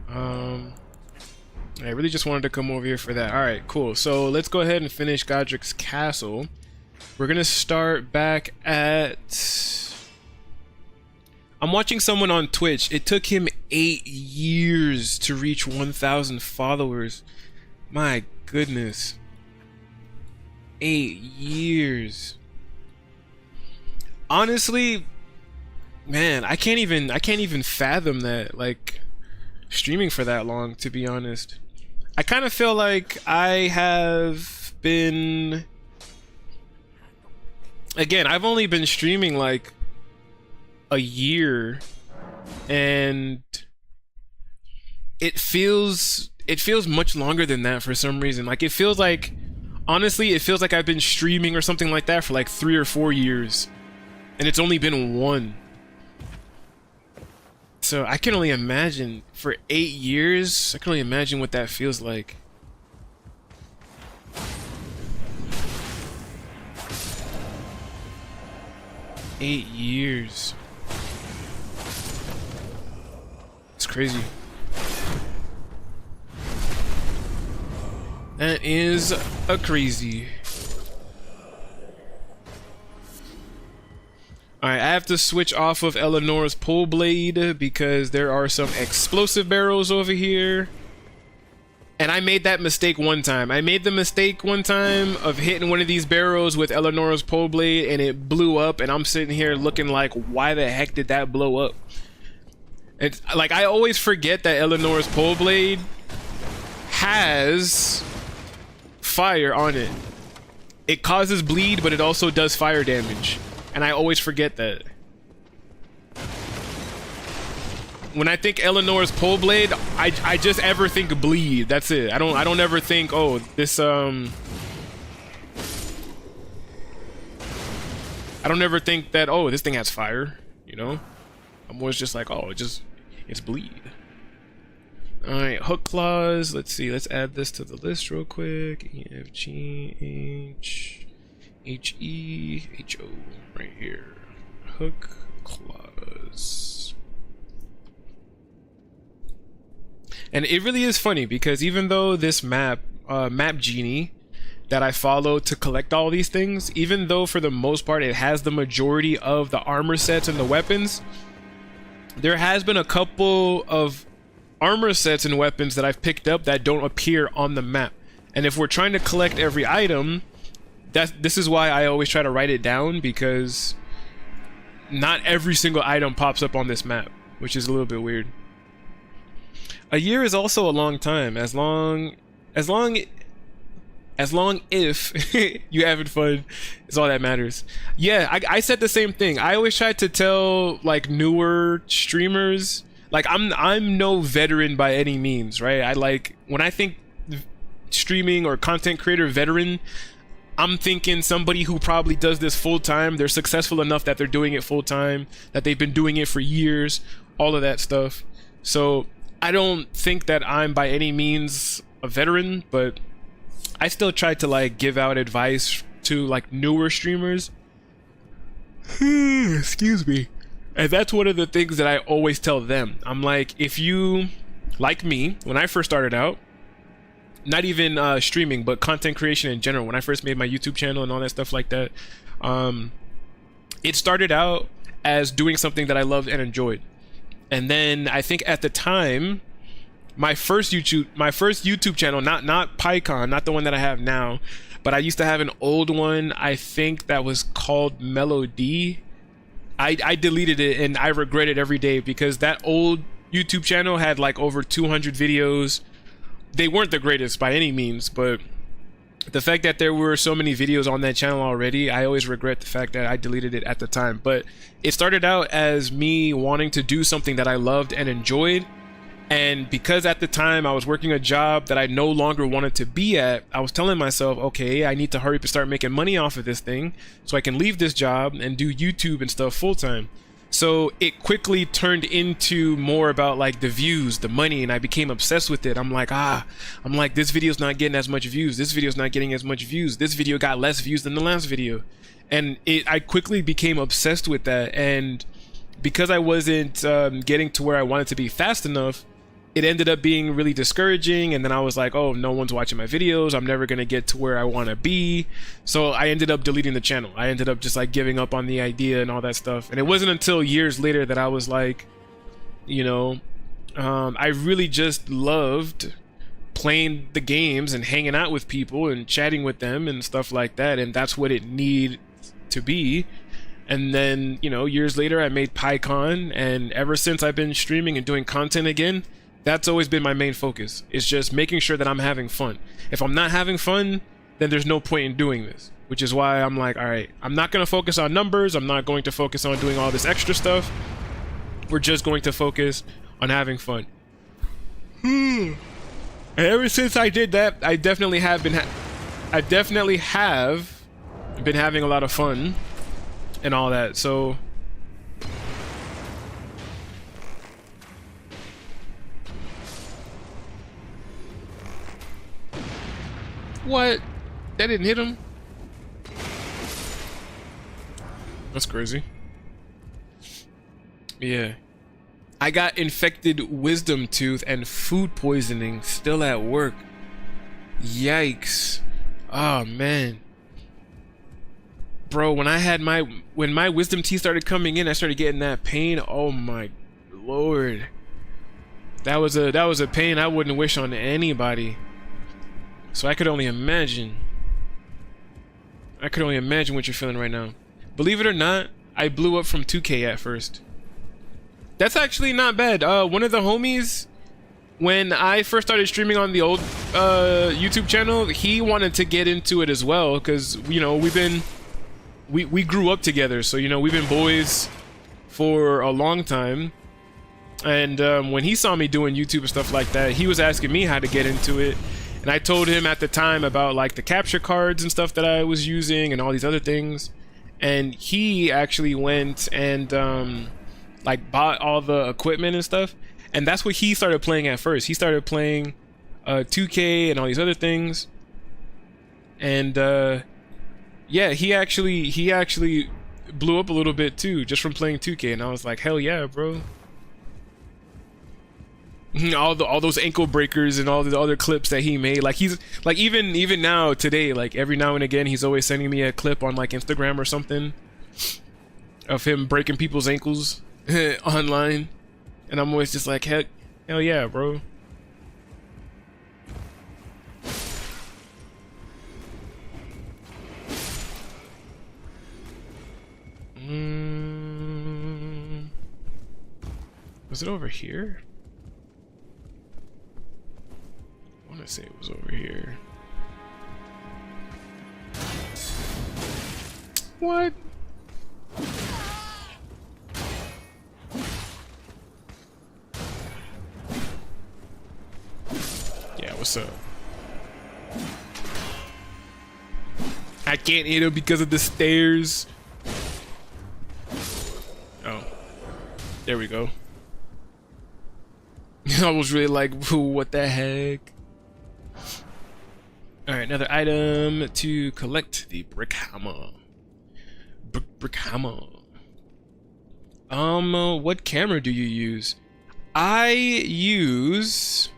I really just wanted to come over here for that. All right, cool. So let's go ahead and finish Godric's castle. We're gonna start back at. I'm watching someone on Twitch. It took him 8 years to reach 1,000 followers. My goodness. 8 years. Honestly, man, I can't even fathom that, like, streaming for that long, to be honest. I kind of feel like I have been, again, I've only been streaming like a year, and it feels much longer than that for some reason. Like, it feels like, honestly, it feels like I've been streaming or something like that for like 3 or 4 years, and it's only been 1. So I can only imagine for 8 years, I can only imagine what that feels like. Eight years. It's crazy. That is a crazy. Alright, I have to switch off of Eleanor's pole blade because there are some explosive barrels over here. And I made that mistake one time. I made the mistake one time of hitting one of these barrels with Eleanor's pole blade, and it blew up, and I'm sitting here looking like, why the heck did that blow up? It's like, I always forget that Eleanor's pole blade has fire on it. It causes bleed, but it also does fire damage. And I always forget that. When I think Eleanor's pole blade, I just ever think bleed. That's it. I don't ever think, oh, this I don't ever think that, oh, this thing has fire, you know? I'm always just like, oh, it's bleed. Alright, hook claws. Let's see, let's add this to the list real quick. E F G H H E H O right here. Hook claws. And it really is funny because even though this map Genie that I follow to collect all these things, even though for the most part it has the majority of the armor sets and the weapons, there has been a couple of armor sets and weapons that I've picked up that don't appear on the map. And if we're trying to collect every item, this is why I always try to write it down, because not every single item pops up on this map, which is a little bit weird. A year is also a long time. As long As long if you having fun is all that matters. Yeah, I said the same thing. I always try to tell like newer streamers, like I'm no veteran by any means, right? I like when I think streaming or content creator veteran, I'm thinking somebody who probably does this full time. They're successful enough that they're doing it full time, that they've been doing it for years, all of that stuff. So I don't think that I'm by any means a veteran, but I still try to like give out advice to like newer streamers. Excuse me. And that's one of the things that I always tell them. I'm like, if you, like me, when I first started out, not even streaming, but content creation in general, when I first made my YouTube channel and all that stuff like that, it started out as doing something that I loved and enjoyed. And then I think at the time, my first YouTube channel, not Pycaon, not the one that I have now, but I used to have an old one, I think that was called Melody. I deleted it and I regret it every day because that old YouTube channel had like over 200 videos. They weren't the greatest by any means, but the fact that there were so many videos on that channel already, I always regret the fact that I deleted it at the time. But it started out as me wanting to do something that I loved and enjoyed. And because at the time I was working a job that I no longer wanted to be at, I was telling myself, okay, I need to hurry up and start making money off of this thing so I can leave this job and do YouTube and stuff full time. So it quickly turned into more about like the views, the money, and I became obsessed with it. I'm like, this video's not getting as much views. This video's not getting as much views. This video got less views than the last video. And I quickly became obsessed with that. And because I wasn't getting to where I wanted to be fast enough, it ended up being really discouraging. And then I was like, oh, no one's watching my videos. I'm never going to get to where I want to be. So I ended up deleting the channel. I ended up just like giving up on the idea and all that stuff. And it wasn't until years later that I was like, you know, I really just loved playing the games and hanging out with people and chatting with them and stuff like that. And that's what it needed to be. And then, you know, years later, I made Pycaon. And ever since I've been streaming and doing content again, that's always been my main focus. It's just making sure that I'm having fun. If I'm not having fun, then there's no point in doing this, which is why I'm like, all right, I'm not going to focus on numbers. I'm not going to focus on doing all this extra stuff. We're just going to focus on having fun. And ever since I did that, I definitely have been having a lot of fun and all that. So what? That didn't hit him? That's crazy. Yeah. I got infected wisdom tooth and food poisoning still at work. Yikes. Oh man. Bro, when my wisdom teeth started coming in, I started getting that pain. Oh my lord. That was a pain I wouldn't wish on anybody. So I could only imagine. I could only imagine what you're feeling right now. Believe it or not, I blew up from 2K at first. That's actually not bad. One of the homies, when I first started streaming on the old YouTube channel, he wanted to get into it as well because, you know, we grew up together. So, you know, we've been boys for a long time. And when he saw me doing YouTube and stuff like that, he was asking me how to get into it. And I told him at the time about like the capture cards and stuff that I was using and all these other things. And he actually went and like bought all the equipment and stuff. And that's what he started playing at first. He started playing 2K and all these other things. And yeah, he actually blew up a little bit too, just from playing 2K. And I was like, hell yeah, bro. all those ankle breakers and all the other clips that he made, like he's like even now today, like every now and again he's always sending me a clip on like Instagram or something of him breaking people's ankles online, and I'm always just like, hell yeah, bro. Was it over here? I want to say it was over here. What? Yeah, what's up? I can't hit him because of the stairs. Oh. There we go. I was really like, what the heck? Alright, another item to collect, the brick hammer. Brick hammer. What camera do you use? I use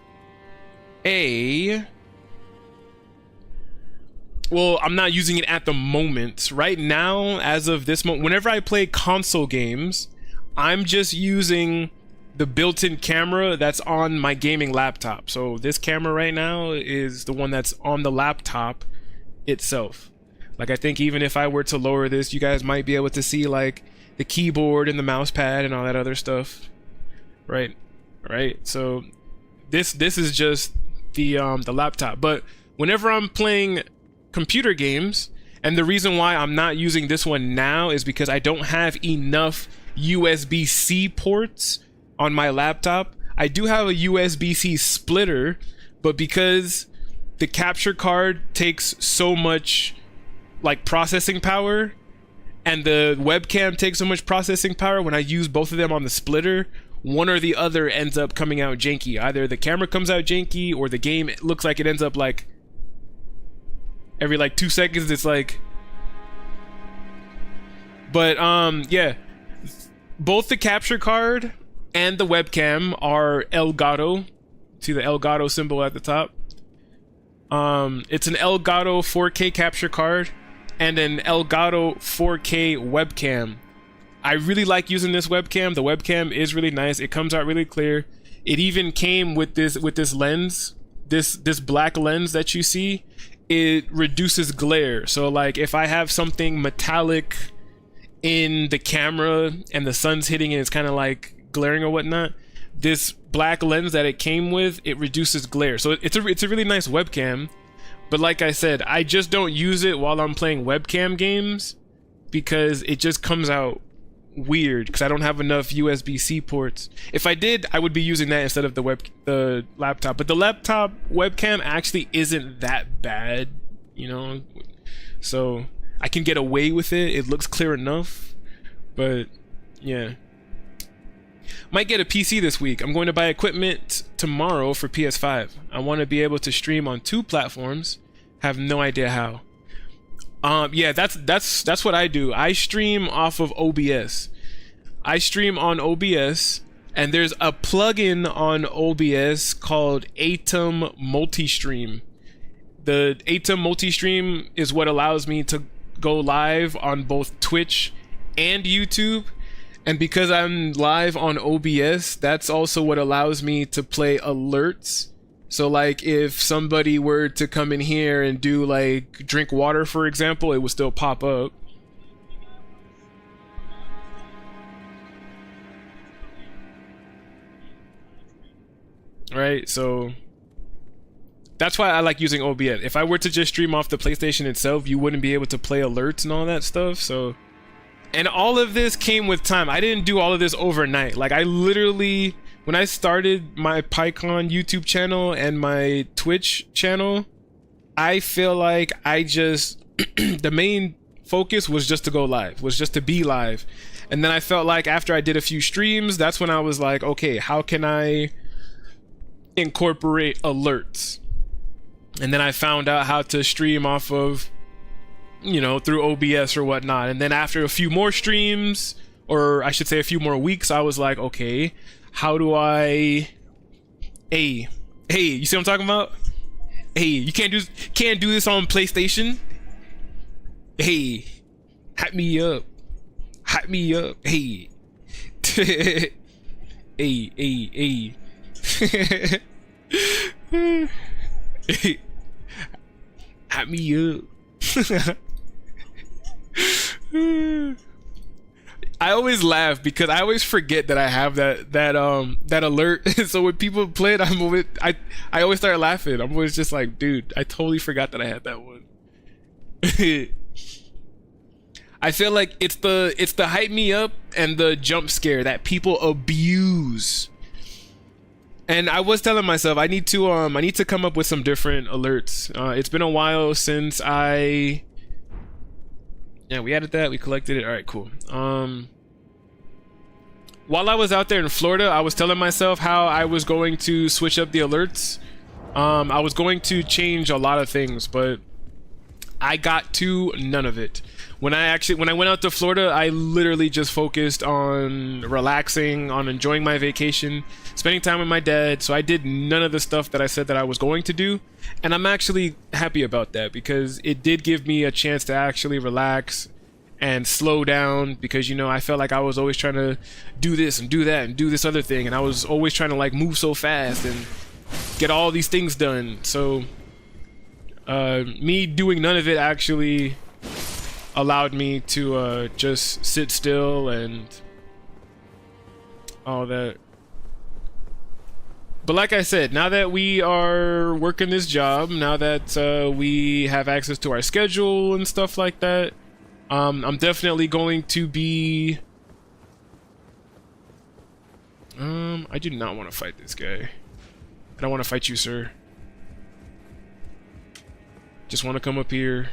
well, I'm not using it at the moment. Right now, as of this moment, whenever I play console games, I'm just using the built-in camera that's on my gaming laptop. So this camera right now is the one that's on the laptop itself. Like, I think even if I were to lower this, you guys might be able to see like the keyboard and the mouse pad and all that other stuff. Right? So this is just the laptop. But whenever I'm playing computer games, and the reason why I'm not using this one now is because I don't have enough USB-C ports on my laptop. I do have a USB-C splitter, but because the capture card takes so much like processing power and the webcam takes so much processing power, when I use both of them on the splitter, one or the other ends up coming out janky. Either the camera comes out janky or the game looks like it ends up like every like 2 seconds it's like. But yeah, both the capture card and the webcam are Elgato. See the Elgato symbol at the top? It's an Elgato 4K capture card and an Elgato 4K webcam. I really like using this webcam. The webcam is really nice. It comes out really clear. It even came with this lens, this black lens that you see. It reduces glare. So like if I have something metallic in the camera and the sun's hitting and it's kind of like glaring or whatnot, this black lens that it came with, it reduces glare. So it's a really nice webcam. But like I said, I just don't use it while I'm playing webcam games because it just comes out weird because I don't have enough USB-C ports. If I did, I would be using that instead of the laptop. But the laptop webcam actually isn't that bad, you know? So I can get away with it. It looks clear enough. But yeah. Might get a PC this week. I'm going to buy equipment tomorrow for PS5. I want to be able to stream on 2 platforms. Have no idea how. Yeah, that's what I do. I stream off of OBS. I stream on OBS, and there's a plugin on OBS called Atom Multistream. The Atom Multistream is what allows me to go live on both Twitch and YouTube. And because I'm live on OBS, that's also what allows me to play alerts. So like if somebody were to come in here and do like drink water, for example, it would still pop up. Right, so that's why I like using OBS. If I were to just stream off the PlayStation itself, you wouldn't be able to play alerts and all that stuff. So, and all of this came with time. I didn't do all of this overnight. Like I literally, when I started my Pycaon YouTube channel and my Twitch channel, I feel like I just, the main focus was just to go live, was just to be live. And then I felt like after I did a few streams, that's when I was like, okay, how can I incorporate alerts? And then I found out how to stream off of, you know, through OBS or whatnot. And then after a few more streams, or I should say a few more weeks, I was like, okay, how do I, hey, you see what I'm talking about? Hey, you can't do this on PlayStation. Hey, hype me up, hey. hey. Hype me up. I always laugh because I always forget that I have that alert. So when people play it, I always start laughing. I'm always just like, dude, I totally forgot that I had that one. I feel like it's the hype me up and the jump scare that people abuse. And I was telling myself I need to come up with some different alerts. It's been a while since yeah, we added that, we collected it. All right, cool. While I was out there in Florida, I was telling myself how I was going to switch up the alerts. I was going to change a lot of things, but I got to none of it. When I went out to Florida, I literally just focused on relaxing, on enjoying my vacation, spending time with my dad. So I did none of the stuff that I said that I was going to do. And I'm actually happy about that because it did give me a chance to actually relax and slow down, because, you know, I felt like I was always trying to do this and do that and do this other thing. And I was always trying to like move so fast and get all these things done. So me doing none of it actually allowed me to just sit still and all that. But like I said, now that we are working this job, now that we have access to our schedule and stuff like that, I'm definitely going to be I do not want to fight this guy. I don't want to fight you, sir. Just want to come up here.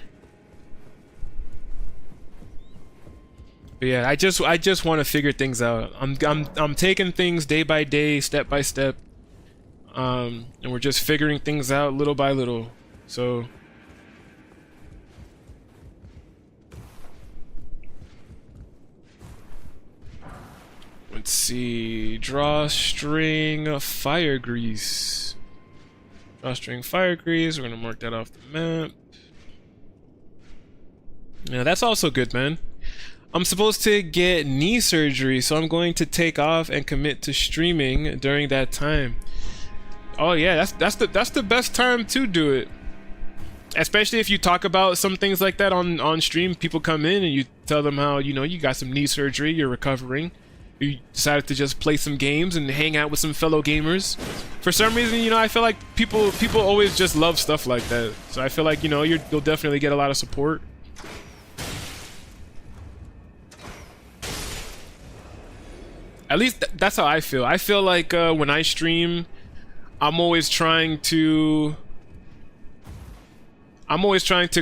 But yeah, I just want to figure things out. I'm taking things day by day, step by step. And we're just figuring things out little by little. So let's see. Drawstring fire grease. Drawstring fire grease. We're gonna mark that off the map. Yeah, that's also good, man. I'm supposed to get knee surgery, so I'm going to take off and commit to streaming during that time. Oh yeah, that's the best time to do it. Especially if you talk about some things like that on stream. People come in and you tell them how, you know, you got some knee surgery, you're recovering. You decided to just play some games and hang out with some fellow gamers. For some reason, you know, I feel like people always just love stuff like that. So I feel like, you know, you'll definitely get a lot of support. At least that's how I feel. I feel like when I stream, I'm always trying to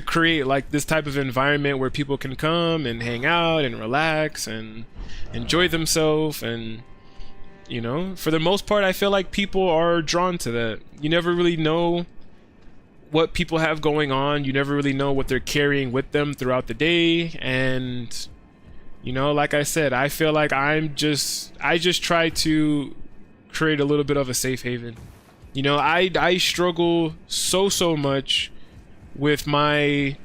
create like this type of environment where people can come and hang out and relax and enjoy themselves. And, you know, for the most part, I feel like people are drawn to that. You never really know what people have going on. You never really know what they're carrying with them throughout the day. And, you know, like I said, I feel like I just try to create a little bit of a safe haven. You know, I struggle so much with my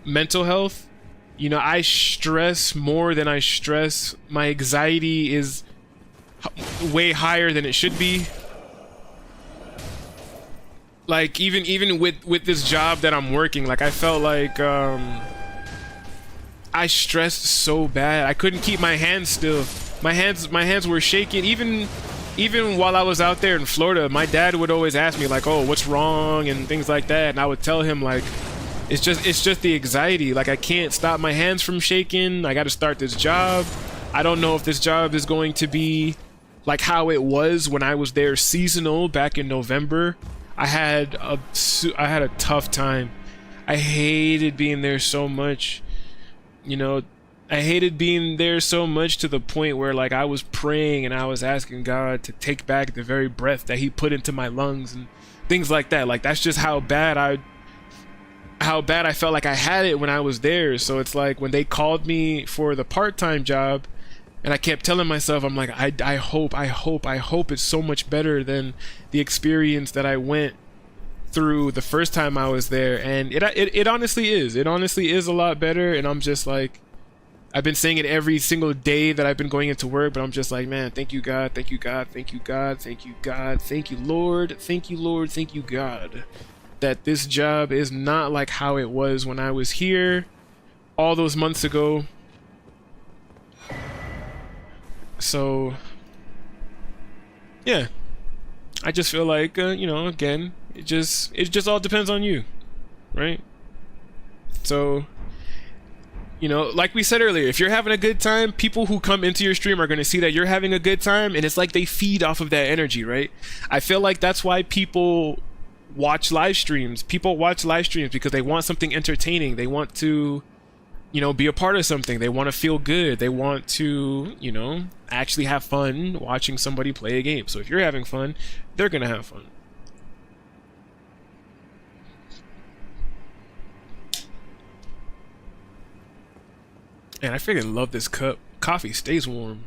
mental health. You know, I stress more than I stress. My anxiety is way higher than it should be. Like even with this job that I'm working, like I felt like I stressed so bad. I couldn't keep my hands still. My hands were shaking. Even while I was out there in Florida, my dad would always ask me like, "Oh, what's wrong?" and things like that. And I would tell him like, it's just the anxiety. Like I can't stop my hands from shaking. I got to start this job. I don't know if this job is going to be like how it was when I was there seasonal back in November. I had a tough time. I hated being there so much. You know, I hated being there so much to the point where like I was praying and I was asking God to take back the very breath that he put into my lungs and things like that. Like that's just how bad I felt like I had it when I was there. So it's like when they called me for the part-time job and I kept telling myself, I'm like, I hope it's so much better than the experience that I went through the first time I was there. And it honestly is. It honestly is a lot better. And I'm just like, I've been saying it every single day that I've been going into work, but I'm just like, man, thank you, God. Thank you, God. Thank you, God. Thank you, God. Thank you, Lord. Thank you, Lord. Thank you, God. That this job is not like how it was when I was here all those months ago. So, yeah. I just feel like, you know, again, it just all depends on you, right? So, You know, like we said earlier, if you're having a good time, people who come into your stream are going to see that you're having a good time, and it's like they feed off of that energy, right? I feel like that's why people watch live streams. People watch live streams because they want something entertaining. They want to, you know, be a part of something. They want to feel good. They want to, you know, actually have fun watching somebody play a game. So if you're having fun, they're going to have fun. Man, I freaking love this cup. Coffee stays warm.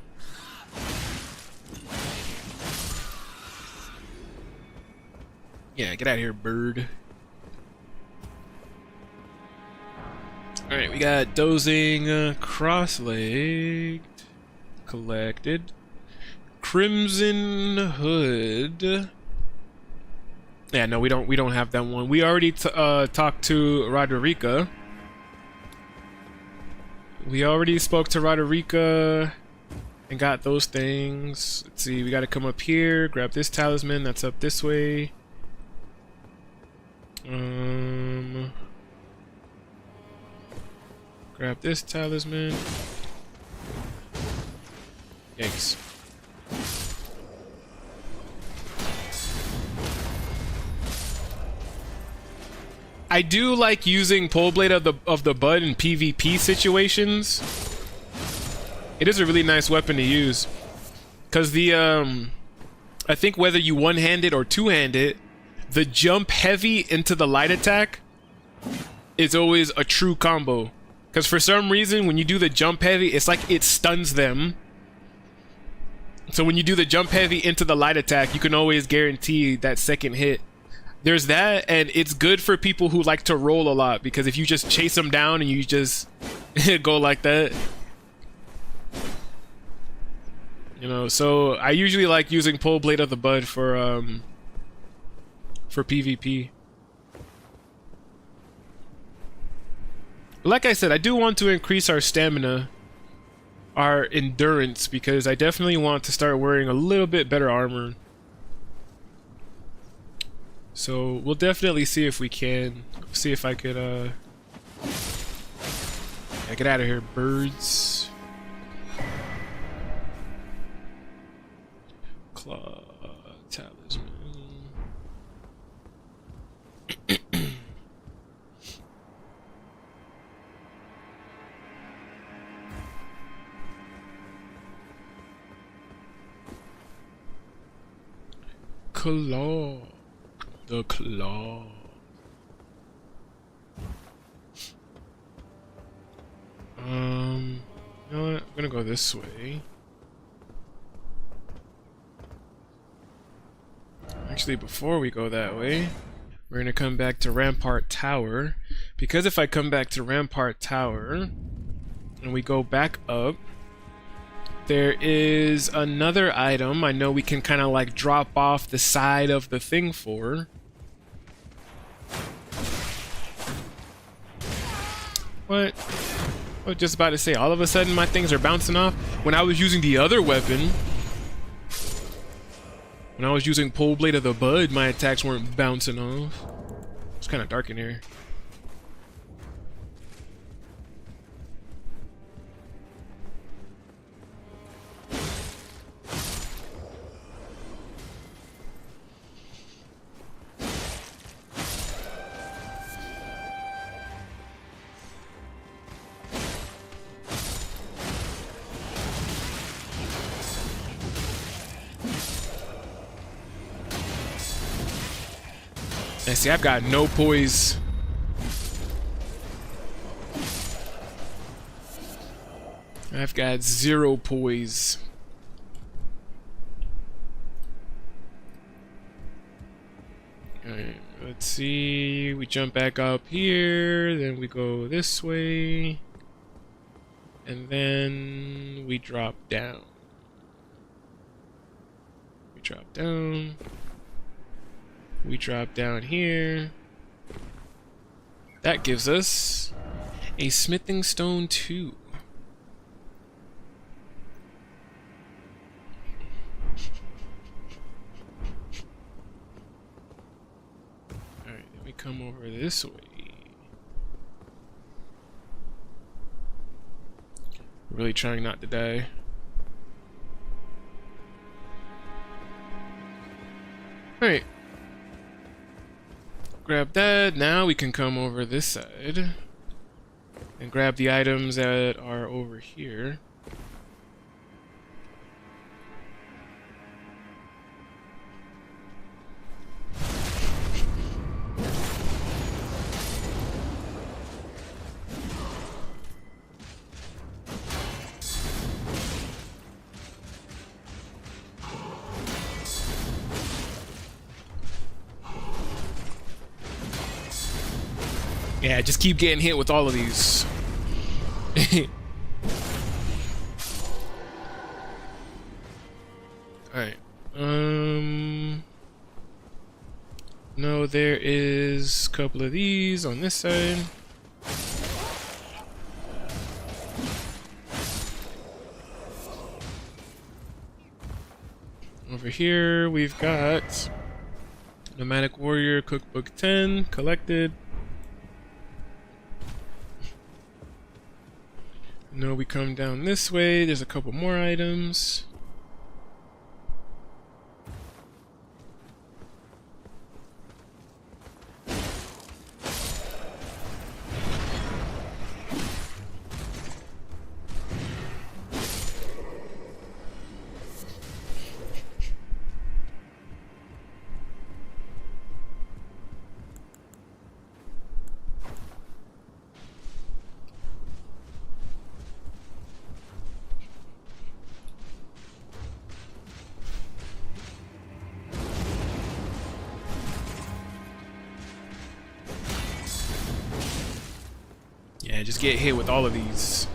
Yeah, get out of here, bird. Alright, we got dozing, cross-legged, collected, crimson hood. Yeah, no, we don't have that one. We already talked to Roderica. We already spoke to Roderica and got those things. Let's see, we gotta come up here, grab this talisman that's up this way. Grab this talisman. Yikes. I do like using Pole Blade of the Bud in PvP situations. It is a really nice weapon to use. Cause the I think whether you one-hand it or two-hand it, the jump heavy into the light attack is always a true combo. Cause for some reason when you do the jump heavy, it's like it stuns them. So when you do the jump heavy into the light attack, you can always guarantee that second hit. There's that, and it's good for people who like to roll a lot, because if you just chase them down and you just go like that, you know. So I usually like using Pole Blade of the Bud for PvP. Like I said, I do want to increase our stamina, our endurance, because I definitely want to start wearing a little bit better armor. So we'll definitely see if we can. See if I could yeah, get out of here, birds. Claw talisman. Claw. The claw. You know what? I'm gonna go this way. Actually, before we go that way, we're gonna come back to Rampart Tower. Because if I come back to Rampart Tower and we go back up, there is another item I know we can kind of like drop off the side of the thing for. What? I was just about to say, all of a sudden my things are bouncing off. When I was using the other weapon, when I was using Pole Blade of the Bud, my attacks weren't bouncing off. It's kind of dark in here. And see, I've got no poise. I've got zero poise. Alright, let's see. We jump back up here, then we go this way. And then we drop down. We drop down. We drop down here. That gives us a smithing stone 2. Alright, then we come over this way. Really trying not to die. Alright. Grab that. Now we can come over this side and grab the items that are over here. Yeah, just keep getting hit with all of these. Alright. No, there is a couple of these on this side. Over here, we've got Nomadic Warrior Cookbook 10 collected. No, we come down this way. There's a couple more items. Yeah, just get hit with all of these.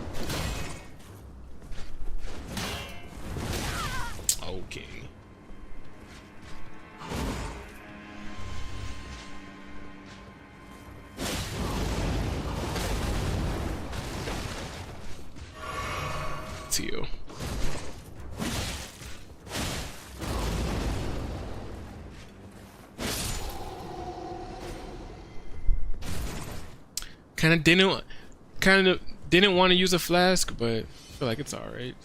Okay. It's you. Kind of didn't want to use a flask, but I feel like it's all right.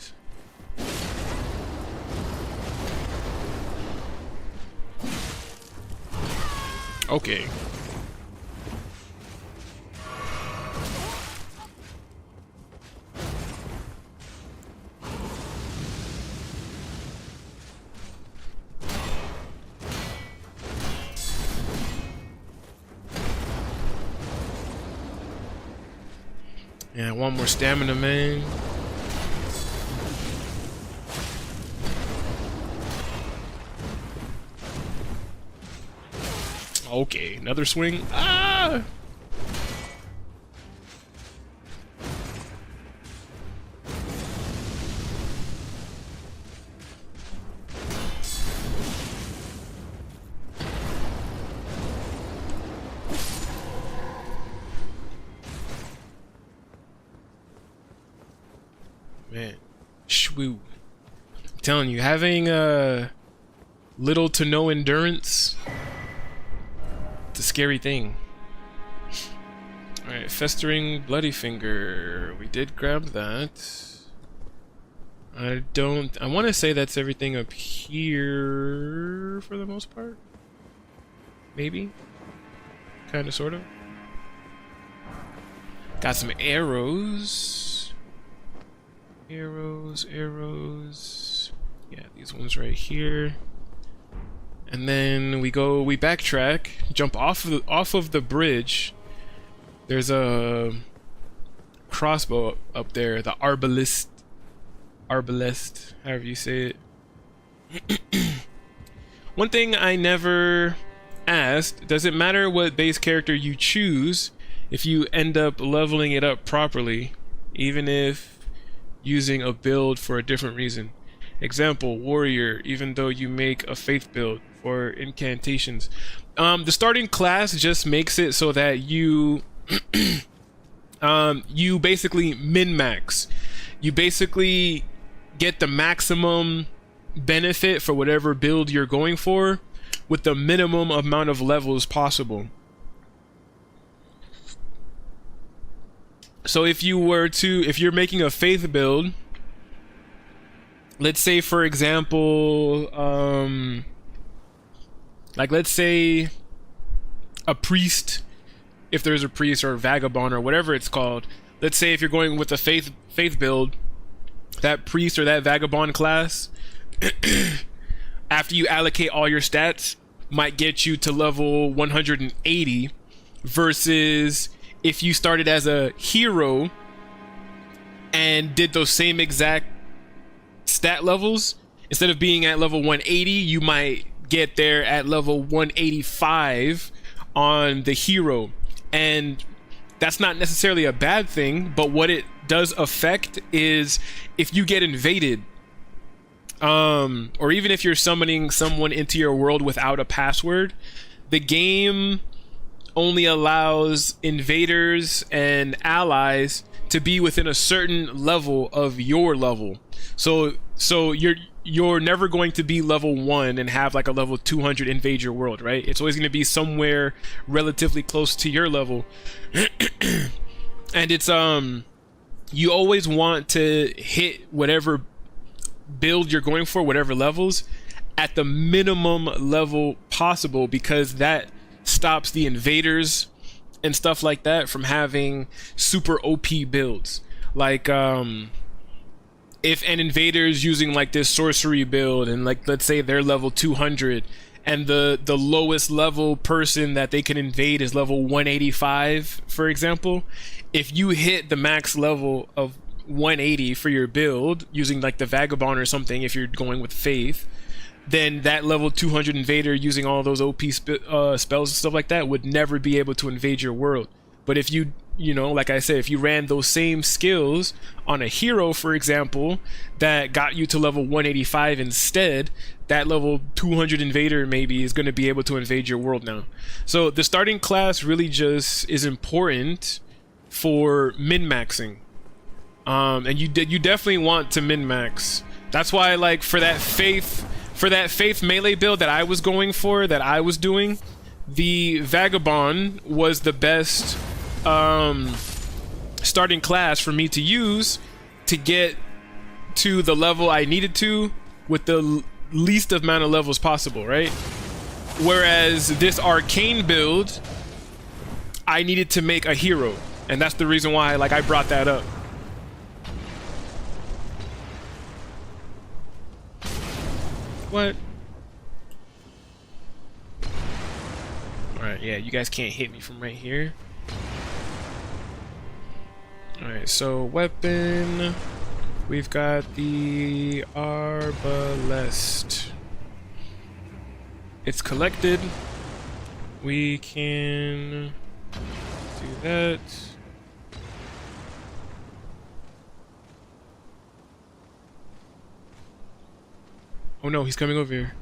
Okay. Yeah, one more stamina, man. Okay, another swing. Ah! Man, shwoo. I'm telling you, having little to no endurance, it's a scary thing. Alright, festering bloody finger. We did grab that. I want to say that's everything up here for the most part. Maybe. Kind of, sort of. Got some arrows. Arrows. Yeah, these ones right here. And then we backtrack, jump off of the bridge. There's a crossbow up there, the arbalest, however you say it. One thing I never asked, does it matter what base character you choose if you end up leveling it up properly, even if using a build for a different reason? Example, warrior, even though you make a faith build for incantations. The starting class just makes it so that you you basically min-max. You basically get the maximum benefit for whatever build you're going for with the minimum amount of levels possible. So if you're making a faith build, let's say for example, like let's say a priest, if there's a priest or a vagabond or whatever it's called, let's say if you're going with a faith build, that priest or that vagabond class, after you allocate all your stats, might get you to level 180, versus if you started as a hero and did those same exact stat levels, instead of being at level 180, you might get there at level 185 on the hero. And that's not necessarily a bad thing, but what it does affect is if you get invaded, or even if you're summoning someone into your world without a password, the game only allows invaders and allies to be within a certain level of your level. So you're never going to be level 1 and have like a level 200 invade your world, right? It's always going to be somewhere relatively close to your level. And it's you always want to hit whatever build you're going for, whatever levels, at the minimum level possible, because that stops the invaders and stuff like that from having super OP builds. Like if an invader is using like this sorcery build, and like let's say they're level 200 and the lowest level person that they can invade is level 185, for example, if you hit the max level of 180 for your build using like the vagabond or something, if you're going with faith, then that level 200 invader using all those OP spells and stuff like that would never be able to invade your world. But if you know, like I said, if you ran those same skills on a hero, for example, that got you to level 185 instead, that level 200 invader maybe is going to be able to invade your world now. So the starting class really just is important for min-maxing. And you definitely want to min-max. That's why, like, for that faith melee build that I was going for, that I was doing, the vagabond was the best starting class for me to use to get to the level I needed to with the least amount of levels possible, right? Whereas this arcane build, I needed to make a hero, and that's the reason why, like, I brought that up. What? Alright, yeah, you guys can't hit me from right here. Alright, so weapon. We've got the arbalest. It's collected. We can do that. Oh no, he's coming over here.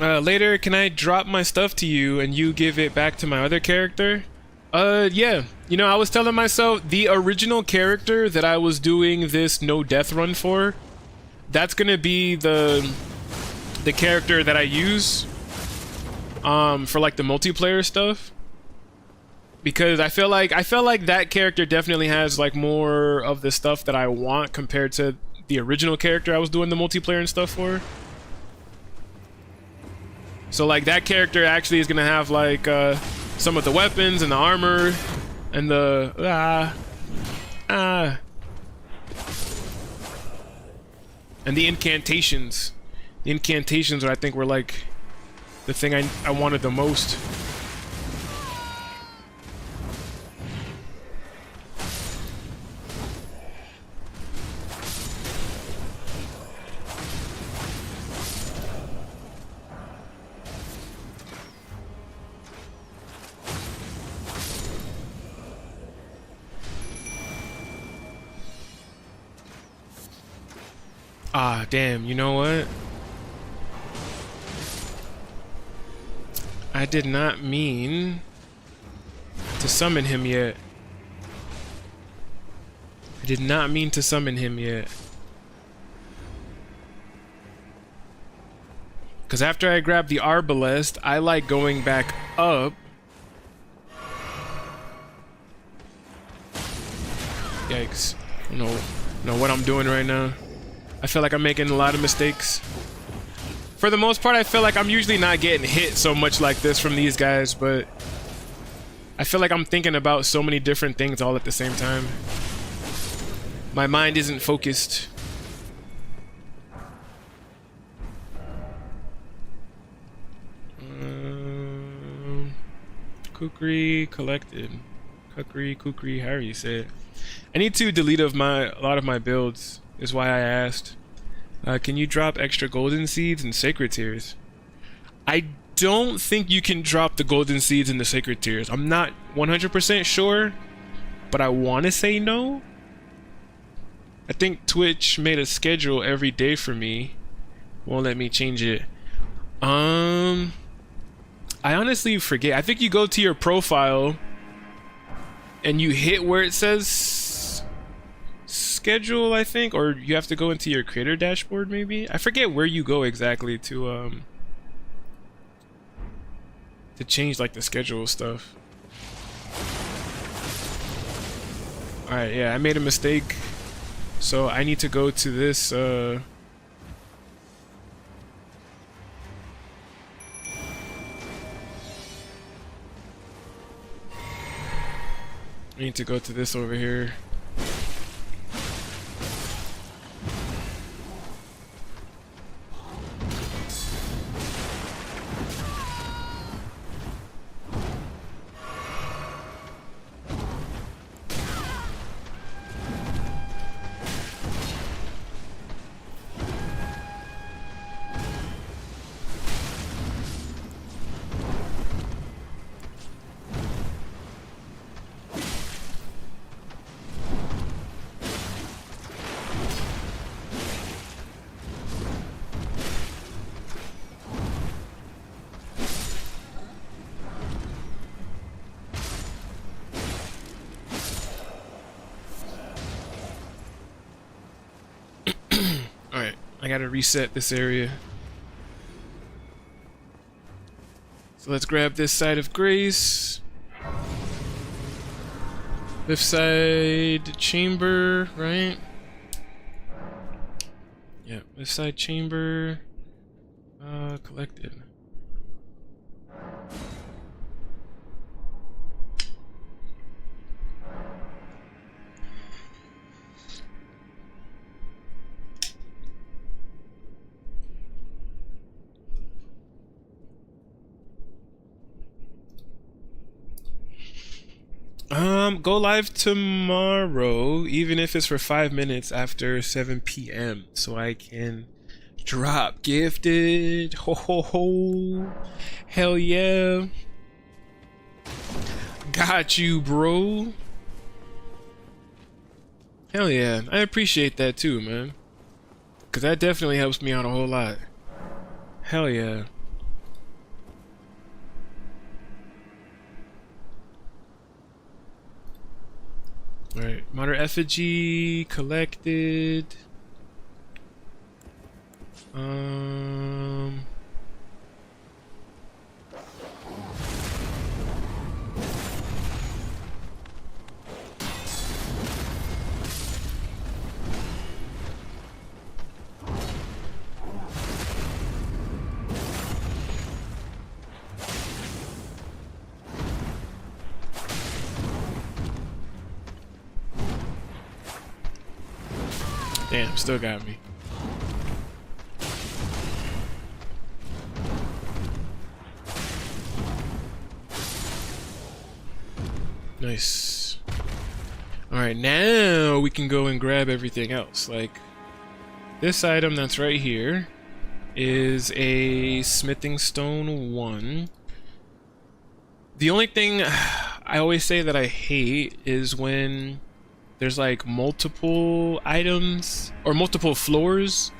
Later, can I drop my stuff to you and you give it back to my other character? Yeah. You know, I was telling myself the original character that I was doing this no death run for, that's gonna be the character that I use for like the multiplayer stuff, because I feel like that character definitely has like more of the stuff that I want compared to the original character I was doing the multiplayer and stuff for. So like that character actually is gonna have like some of the weapons and the armor and the and the incantations. The incantations, I think, were like the thing I wanted the most. Ah, damn, you know what? I did not mean to summon him yet. I did not mean to summon him yet. Because after I grab the arbalest, I like going back up. Yikes. I don't know what I'm doing right now. I feel like I'm making a lot of mistakes. For the most part, I feel like I'm usually not getting hit so much like this from these guys, but I feel like I'm thinking about so many different things all at the same time. My mind isn't focused. Kukri collected. Kukri, however you say it. I need to delete a lot of my builds, is why I asked. Can you drop extra golden seeds and sacred tears? I don't think you can drop the golden seeds in the sacred tears. I'm not 100% sure, but I want to say no. I think Twitch made a schedule every day for me. Won't let me change it. I honestly forget. I think you go to your profile and you hit where it says schedule, I think, or you have to go into your creator dashboard maybe. I forget where you go exactly to change like the schedule stuff. All right, yeah, I made a mistake. So I need to go to this I need to go to this over here. Alright, I gotta reset this area. So let's grab this side of grace. Left side chamber, right? Yeah, left side chamber. Collected. Go live tomorrow, even if it's for 5 minutes after 7 p.m. so I can drop gifted. Ho ho ho. Hell yeah. Got you, bro. Hell yeah. I appreciate that too, man. Cause that definitely helps me out a whole lot. Hell yeah. Alright, modern effigy collected. Damn, still got me. Nice. Alright, now we can go and grab everything else. Like, this item that's right here is a smithing stone 1. The only thing I always say that I hate is when there's like multiple items or multiple floors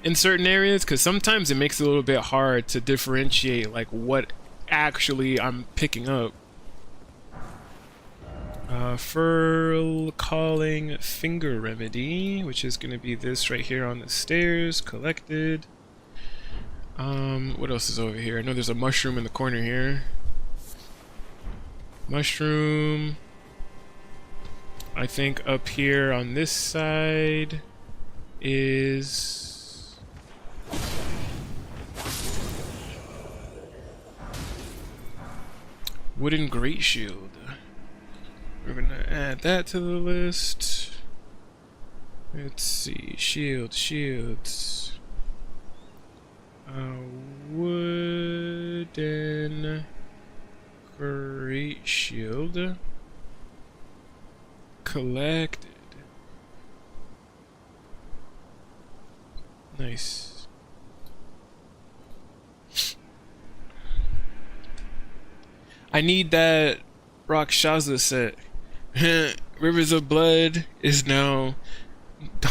in certain areas, because sometimes it makes it a little bit hard to differentiate like what actually I'm picking up. Furl calling finger remedy, which is going to be this right here on the stairs, collected. What else is over here? I know there's a mushroom in the corner here. Mushroom. I think up here on this side is wooden great shield. We're gonna add that to the list. Let's see, shields. Wooden great shield collected. Nice. I need that Rakshasa set. Rivers of Blood is now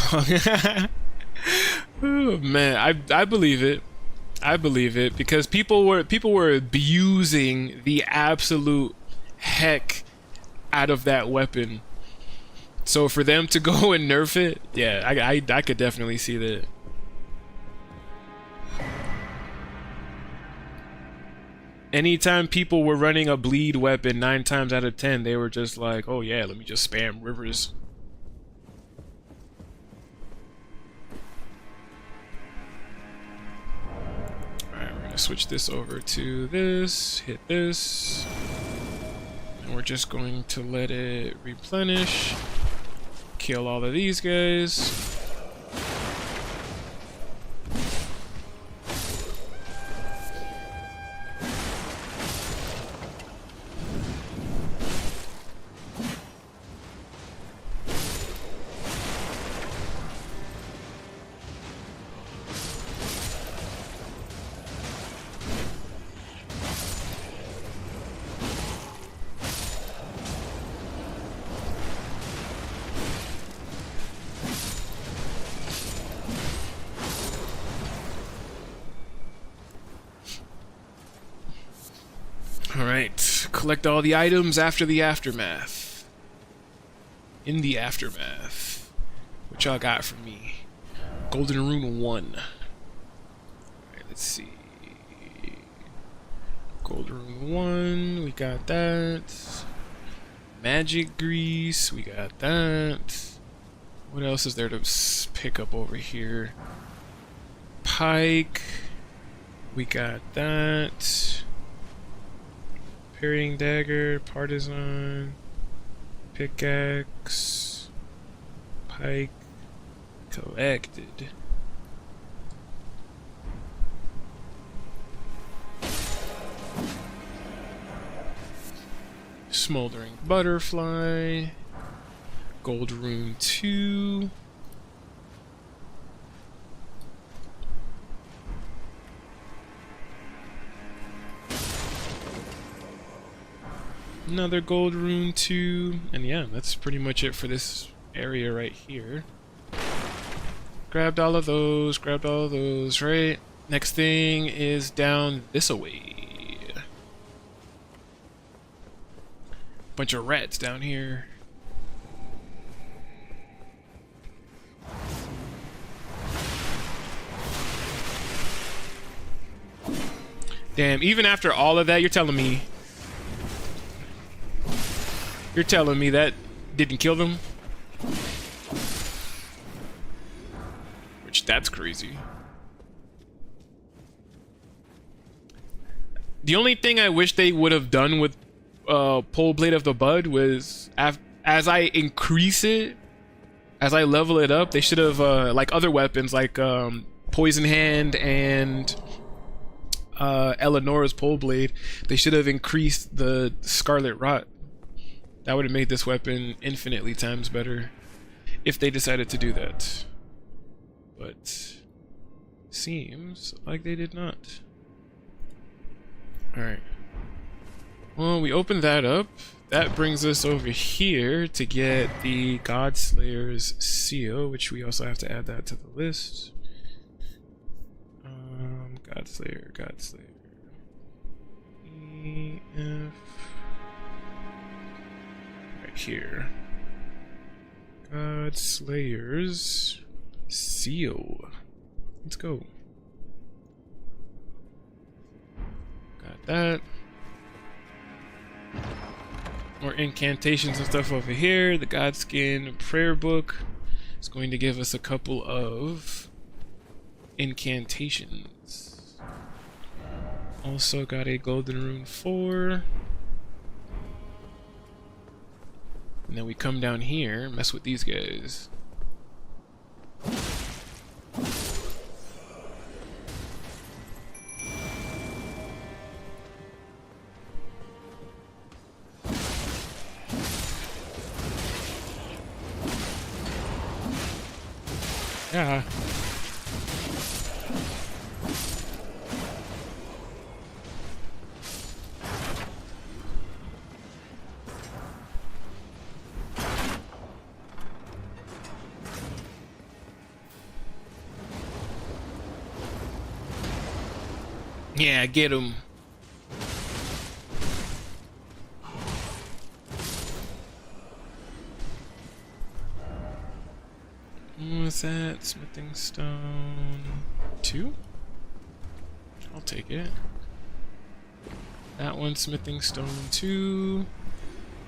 oh man, I believe it. I believe it because people were abusing the absolute heck out of that weapon. So for them to go and nerf it, yeah, I could definitely see that. Anytime people were running a bleed weapon, 9 times out of 10, they were just like, oh yeah, let me just spam rivers. Alright, we're gonna switch this over to this, hit this, and we're just going to let it replenish, kill all of these guys. Alright, collect all the items after the aftermath. In the aftermath. What y'all got for me? Golden Rune 1. Alright, let's see. Golden Rune 1, we got that. Magic Grease, we got that. What else is there to pick up over here? Pike, we got that. Parrying Dagger, Partisan, Pickaxe, Pike, collected. Smoldering Butterfly, Gold Rune 2. Another Gold Rune 2, and yeah, that's pretty much it for this area right here. Grabbed all of those, right? Next thing is down this way. Bunch of rats down here. Damn, even after all of that, you're telling me that didn't kill them? Which, that's crazy. The only thing I wish they would have done with Pole Blade of the Bud was as I increase it, as I level it up, they should have, like other weapons like Poison Hand and Eleonora's Pole Blade, they should have increased the Scarlet Rot. That would have made this weapon infinitely times better if they decided to do that. But seems like they did not. Alright. Well, we opened that up. That brings us over here to get the Godslayer's seal, which we also have to add that to the list. Godslayer. EF. Here. Godslayer's seal. Let's go. that. More incantations and stuff over here. The Godskin prayer book is going to give us a couple of incantations. Also got a golden rune 4. And then we come down here, mess with these guys. Yeah. Yeah, get him. What's that? Smithing stone 2? I'll take it. That one, smithing stone 2.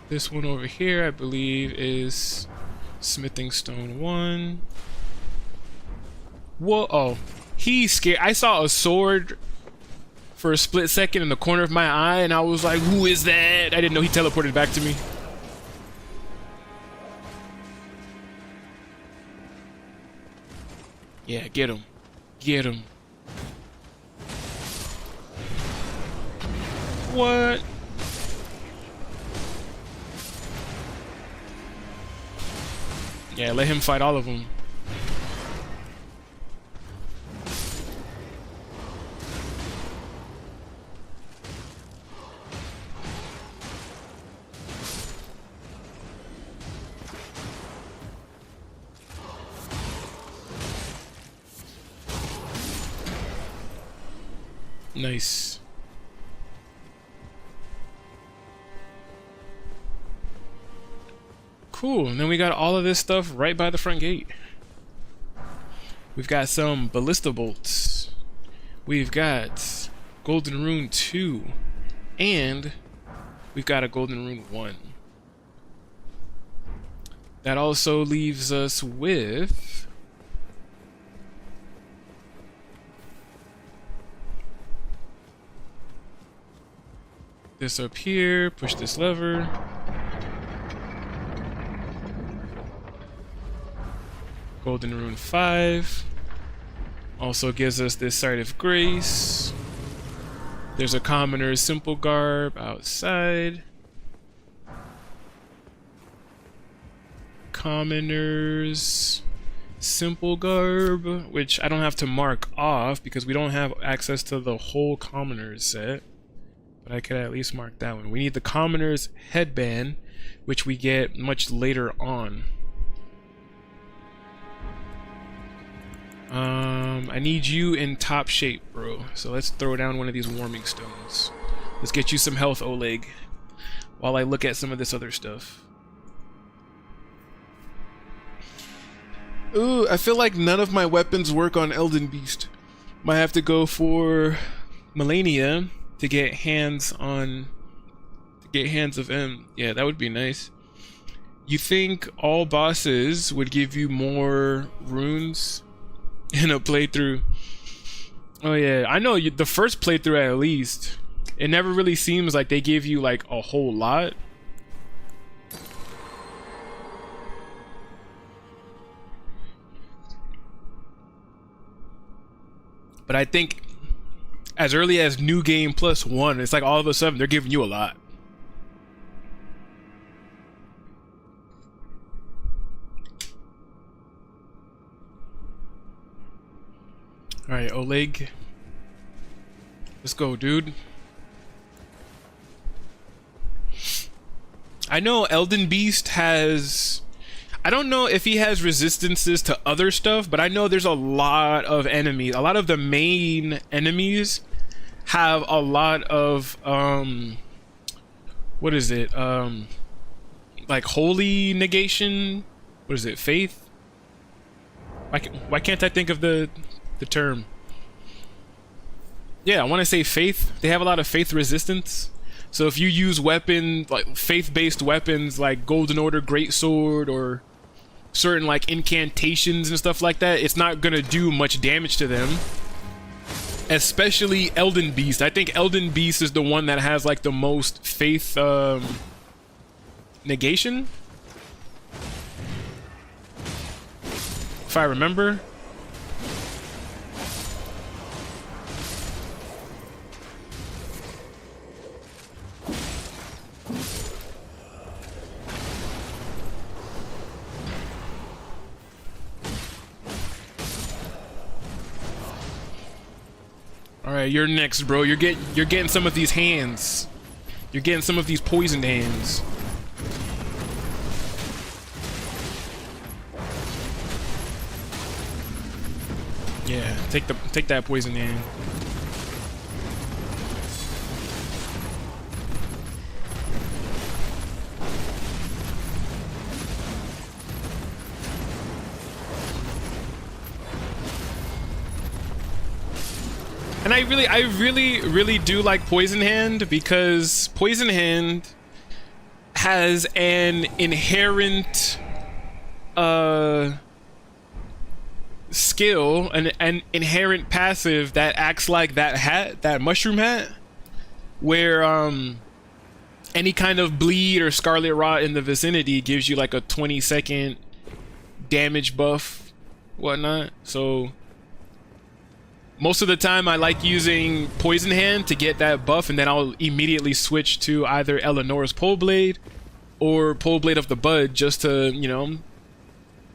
This one over here, I believe, is smithing stone 1. Whoa! Oh, he's scared. I saw a sword for a split second in the corner of my eye, and I was like, "Who is that?" I didn't know he teleported back to me. Yeah, get him. Get him. What? Yeah, let him fight all of them. Nice. Cool, and then we got all of this stuff right by the front gate. We've got some ballista bolts. We've got golden rune 2. And we've got a golden rune 1. That also leaves us with this up here. Push this lever. Golden rune 5 also gives us this Sight of Grace. There's a commoner's simple garb outside. Commoner's simple garb, which I don't have to mark off because we don't have access to the whole commoner's set. But I could at least mark that one. We need the commoner's headband, which we get much later on. I need you in top shape, bro. So let's throw down one of these warming stones. Let's get you some health, Oleg, while I look at some of this other stuff. Ooh, I feel like none of my weapons work on Elden Beast. Might have to go for Melania to get hands on... hands of M. Yeah, that would be nice. You think all bosses would give you more runes in a playthrough? Oh yeah, I know the first playthrough at least. It never really seems like they give you like a whole lot. But I think as early as New Game Plus 1, it's like all of a sudden they're giving you a lot. Alright, Oleg. Let's go, dude. I know Elden Beast has... I don't know if he has resistances to other stuff, but I know there's a lot of enemies. A lot of the main enemies have a lot of, what is it? Like holy negation? What is it? Faith? Why can't I think of the term? Yeah, I want to say faith. They have a lot of faith resistance. So if you use weapon like faith-based weapons like Golden Order Greatsword or certain like incantations and stuff like that, it's not gonna do much damage to them. Especially Elden Beast. I think Elden Beast is the one that has like the most faith negation, if I remember. All right, you're next, bro. You're getting some of these hands. You're getting some of these poisoned hands. Yeah, take that poison hand. And I really do like Poison Hand because Poison Hand has an inherent skill, an inherent passive that acts like that hat, that mushroom hat, where any kind of bleed or scarlet rot in the vicinity gives you like a 20-second damage buff, whatnot. So most of the time I like using Poison Hand to get that buff, and then I'll immediately switch to either Eleanor's Pole Blade or Pole Blade of the Bud just to, you know,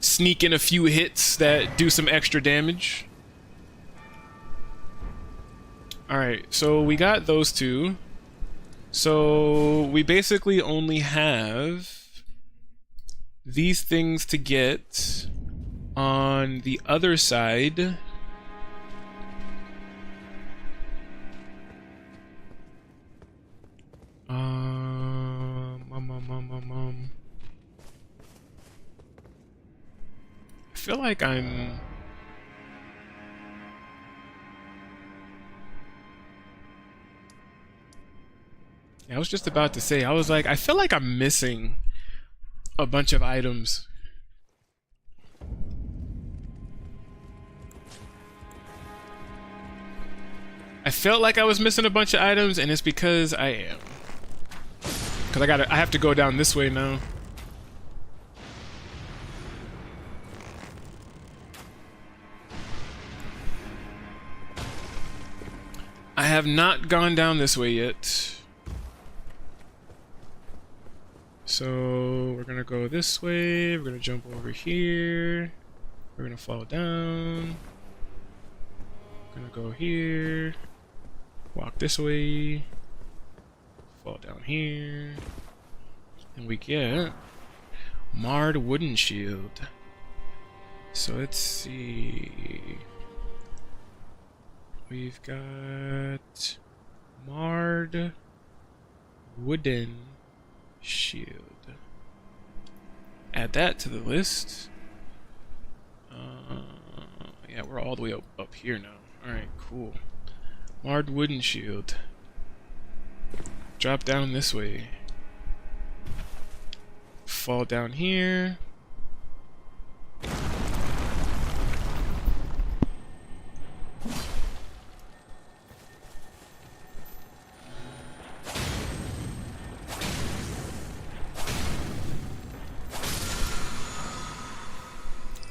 sneak in a few hits that do some extra damage. Alright, so we got those two. So we basically only have these things to get on the other side. I feel like I'm... I was just about to say, I was like, I feel like I'm missing a bunch of items. I felt like I was missing a bunch of items, and it's because I am. Because I have to go down this way now. I have not gone down this way yet. So we're gonna go this way, we're gonna jump over here, we're gonna fall down, we're gonna go here, walk this way, fall down here, and we get Marred Wooden Shield. So let's see. We've got Marred Wooden Shield. Add that to the list. Yeah, we're all the way up here now. Alright, cool. Marred Wooden Shield. Drop down this way. Fall down here.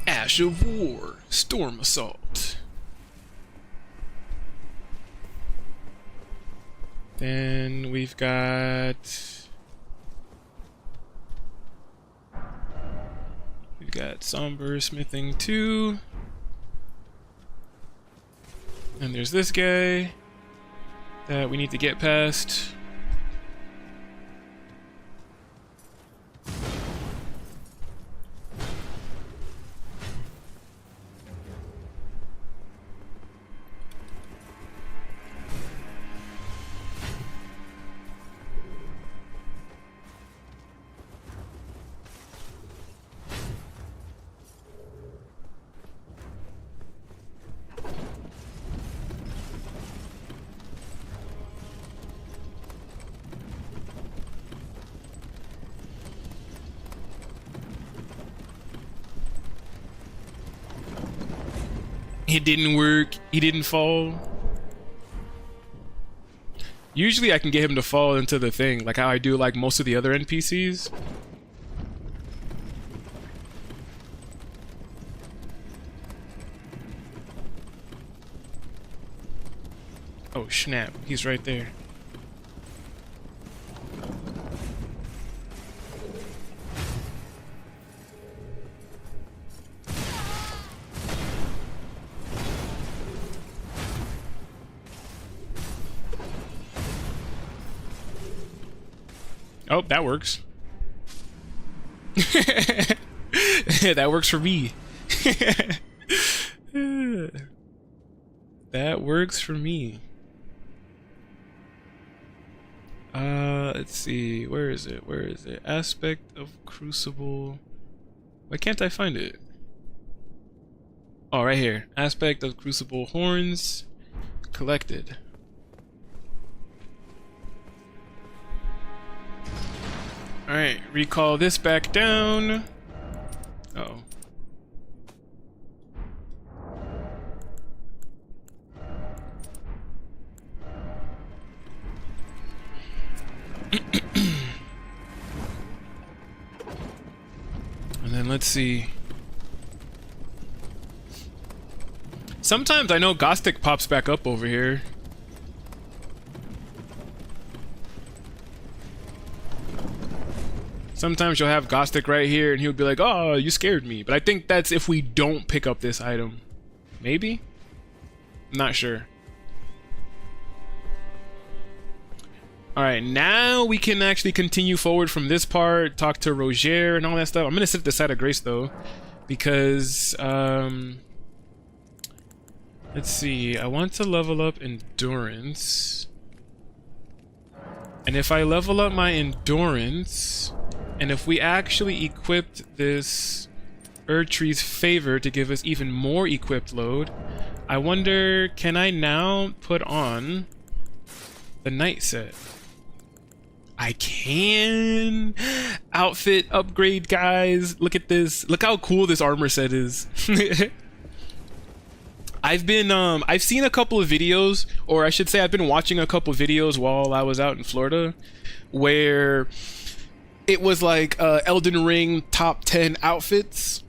Ash of War, Storm Assault. Then we've got Somber Smithing 2. And there's this guy that we need to get past. It didn't work. He didn't fall. Usually I can get him to fall into the thing, like how I do like most of the other NPCs. Oh snap, he's right there. Oh, that works. That works for me. That works for me. Let's see. Where is it? Where is it? Aspect of Crucible. Why can't I find it? Oh, right here. Aspect of Crucible Horns collected. Alright, recall this back down. Uh-oh. And then let's see. Sometimes I know Gothic pops back up over here. Sometimes you'll have Gothic right here and he'll be like, oh, you scared me. But I think that's if we don't pick up this item. Maybe? I'm not sure. Alright, now we can actually continue forward from this part, talk to Roger and all that stuff. I'm gonna sit at the side of Grace though, because, let's see, I want to level up Endurance. And if I level up my Endurance, and if we actually equipped this Erdtree's Favor to give us even more equipped load, I wonder, can I now put on the Knight set? I can! Outfit upgrade, guys! Look at this. Look how cool this armor set is. I've seen a couple of videos, or I should say I've been watching a couple of videos while I was out in Florida, where it was like Elden Ring top 10 outfits.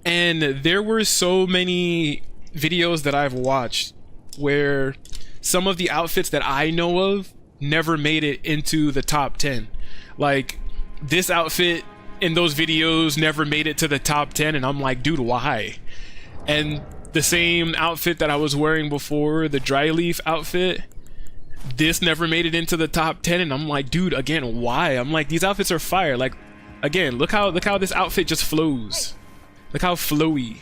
And there were so many videos that I've watched where some of the outfits that I know of never made it into the top 10. Like, this outfit in those videos never made it to the top 10, and I'm like, dude, why? And the same outfit that I was wearing before, the dry leaf outfit, this never made it into the top 10, and I'm like, dude, again, why? I'm like, these outfits are fire. Like, again, look how this outfit just flows. Look how flowy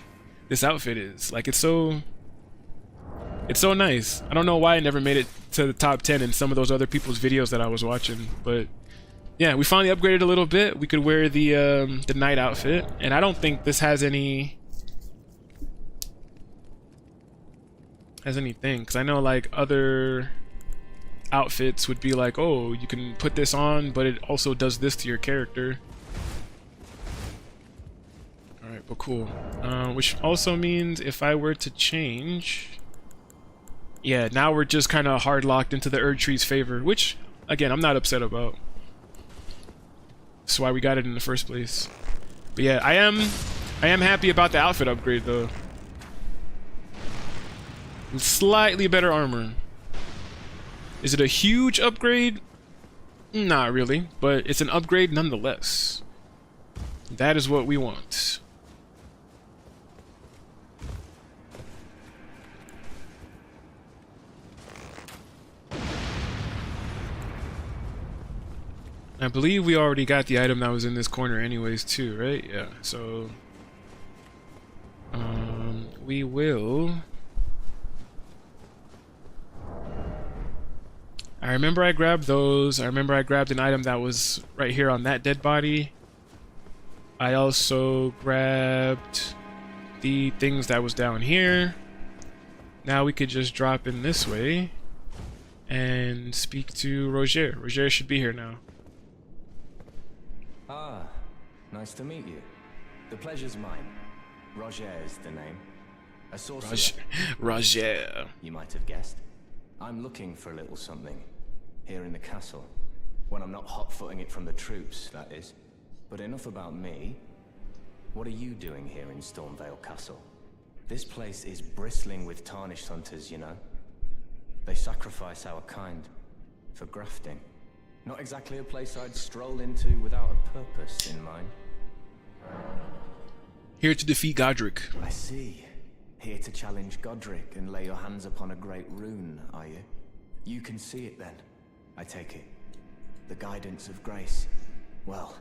this outfit is. Like, it's so nice. I don't know why it never made it to the top 10 in some of those other people's videos that I was watching, but yeah, we finally upgraded a little bit. We could wear the Knight outfit, and I don't think this has anything, because I know like other outfits would be like, oh, you can put this on, but it also does this to your character. Alright, but cool. Which also means if I were to change, yeah, now we're just kind of hard locked into the Erdtree's Favor, which, again, I'm not upset about. That's why we got it in the first place. But yeah, I am happy about the outfit upgrade though. Slightly better armor. Is it a huge upgrade? Not really, but it's an upgrade nonetheless. That is what we want. I believe we already got the item that was in this corner anyways too, right? Yeah, so we will. I remember I grabbed those. I remember I grabbed an item that was right here on that dead body. I also grabbed the things that was down here. Now we could just drop in this way and speak to Roger. Roger should be here now. Ah, nice to meet you. The pleasure's mine. Roger is the name. A sorcerer, Roger. you might have guessed. I'm looking for a little something here in the castle. When I'm not hot-footing it from the troops, that is. But enough about me. What are you doing here in Stormvale Castle? This place is bristling with tarnished hunters, you know. They sacrifice our kind for grafting. Not exactly a place I'd stroll into without a purpose in mind. Here to defeat Godric. I see. Here to challenge Godric and lay your hands upon a great rune, are you? You can see it then, I take it. The guidance of grace. Well,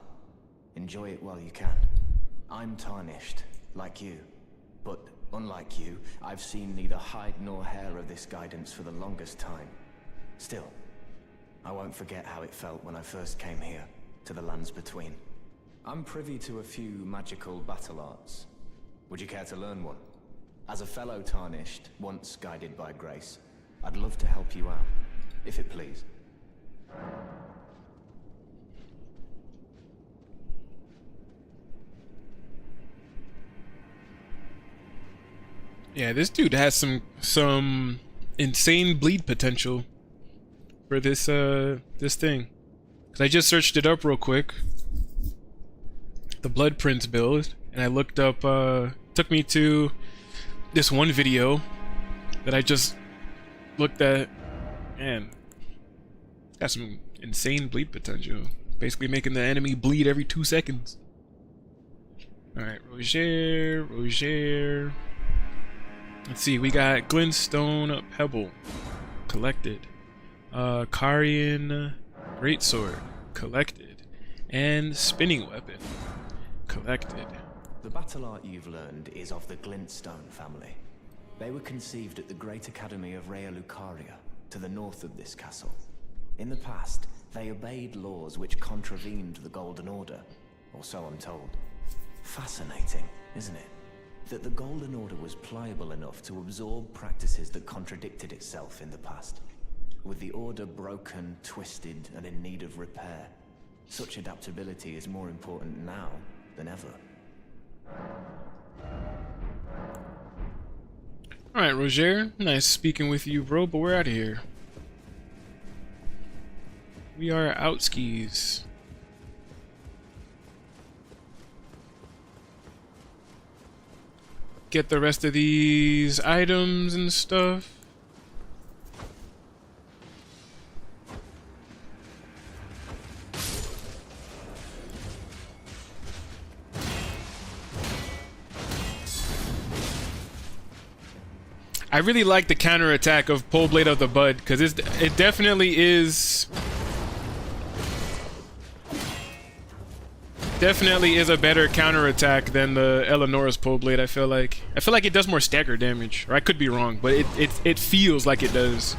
enjoy it while you can. I'm tarnished, like you. But unlike you, I've seen neither hide nor hair of this guidance for the longest time. Still, I won't forget how it felt when I first came here, to the lands between. I'm privy to a few magical battle arts. Would you care to learn one? As a fellow tarnished, once guided by grace, I'd love to help you out, if it please. Yeah, this dude has some insane bleed potential for this this thing. 'Cause I just searched it up real quick. The Blood Prince build, and I looked up took me to this one video that I just looked at, and got some insane bleed potential. Basically making the enemy bleed every 2 seconds. Alright, Roger. Let's see, we got Glintstone Pebble collected. Carian Greatsword collected. And Spinning Weapon collected. The battle art you've learned is of the Glintstone family. They were conceived at the Great Academy of Rea Lucaria, to the north of this castle. In the past, they obeyed laws which contravened the Golden Order, or so I'm told. Fascinating, isn't it? That the Golden Order was pliable enough to absorb practices that contradicted itself in the past. With the Order broken, twisted, and in need of repair, such adaptability is more important now than ever. Alright, Roger. Nice speaking with you, bro, but we're out of here. We are outskis. Get the rest of these items and stuff. I really like the counterattack of Pole Blade of the Bud, because it definitely is a better counterattack than the Eleanor's Pole Blade. I feel like it does more stagger damage, or I could be wrong, but it feels like it does.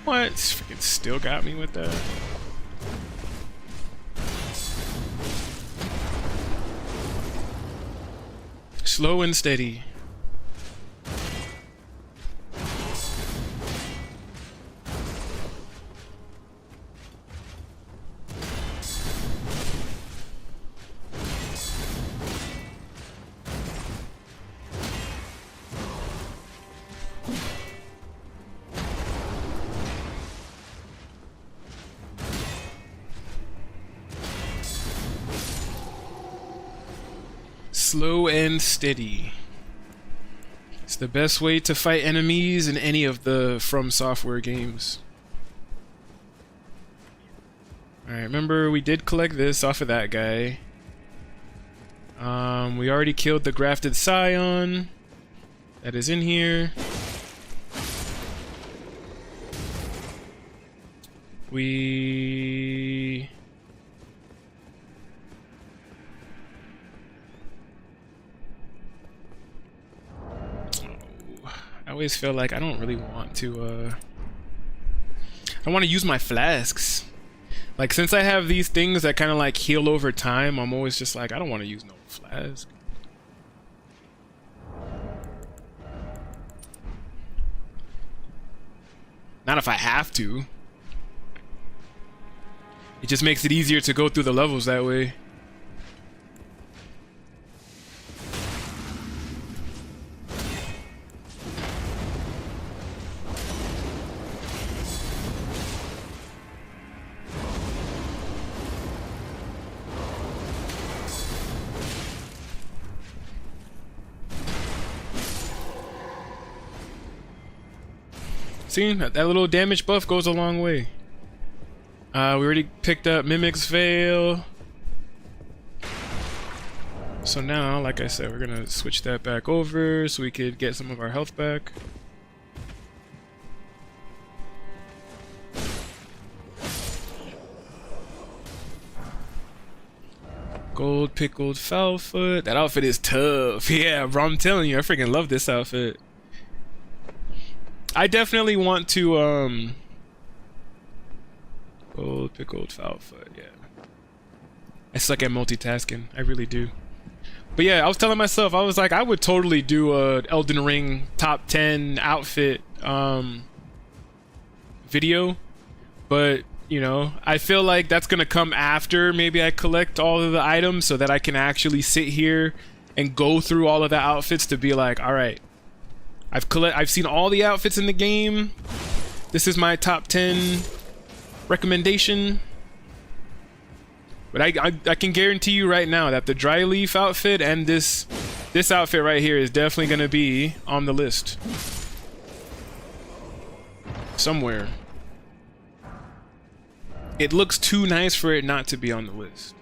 What? Freaking still got me with that. Slow and steady. Slow and steady. It's the best way to fight enemies in any of the From Software games. Alright, remember we did collect this off of that guy. We already killed the grafted scion. That is in here. We... I always feel like I don't really want to, I want to use my flasks. Like, since I have these things that kind of like heal over time, I'm always just like, I don't want to use no flask. Not if I have to. It just makes it easier to go through the levels that way. See, that little damage buff goes a long way. We already picked up Mimic's Veil. So now, like I said, we're gonna switch that back over so we could get some of our health back. Gold pickled foul foot. That outfit is tough. Yeah, bro, I'm telling you, I freaking love this outfit. I definitely want to gold pickled foul foot, yeah. I suck at multitasking, I really do. But yeah, I was telling myself, I was like, I would totally do a Elden Ring top 10 outfit video, but you know, I feel like that's gonna come after maybe I collect all of the items so that I can actually sit here and go through all of the outfits to be like, all right, I've seen all the outfits in the game. This is my top 10 recommendation. But I can guarantee you right now that the dry leaf outfit and this outfit right here is definitely gonna be on the list. Somewhere. It looks too nice for it not to be on the list.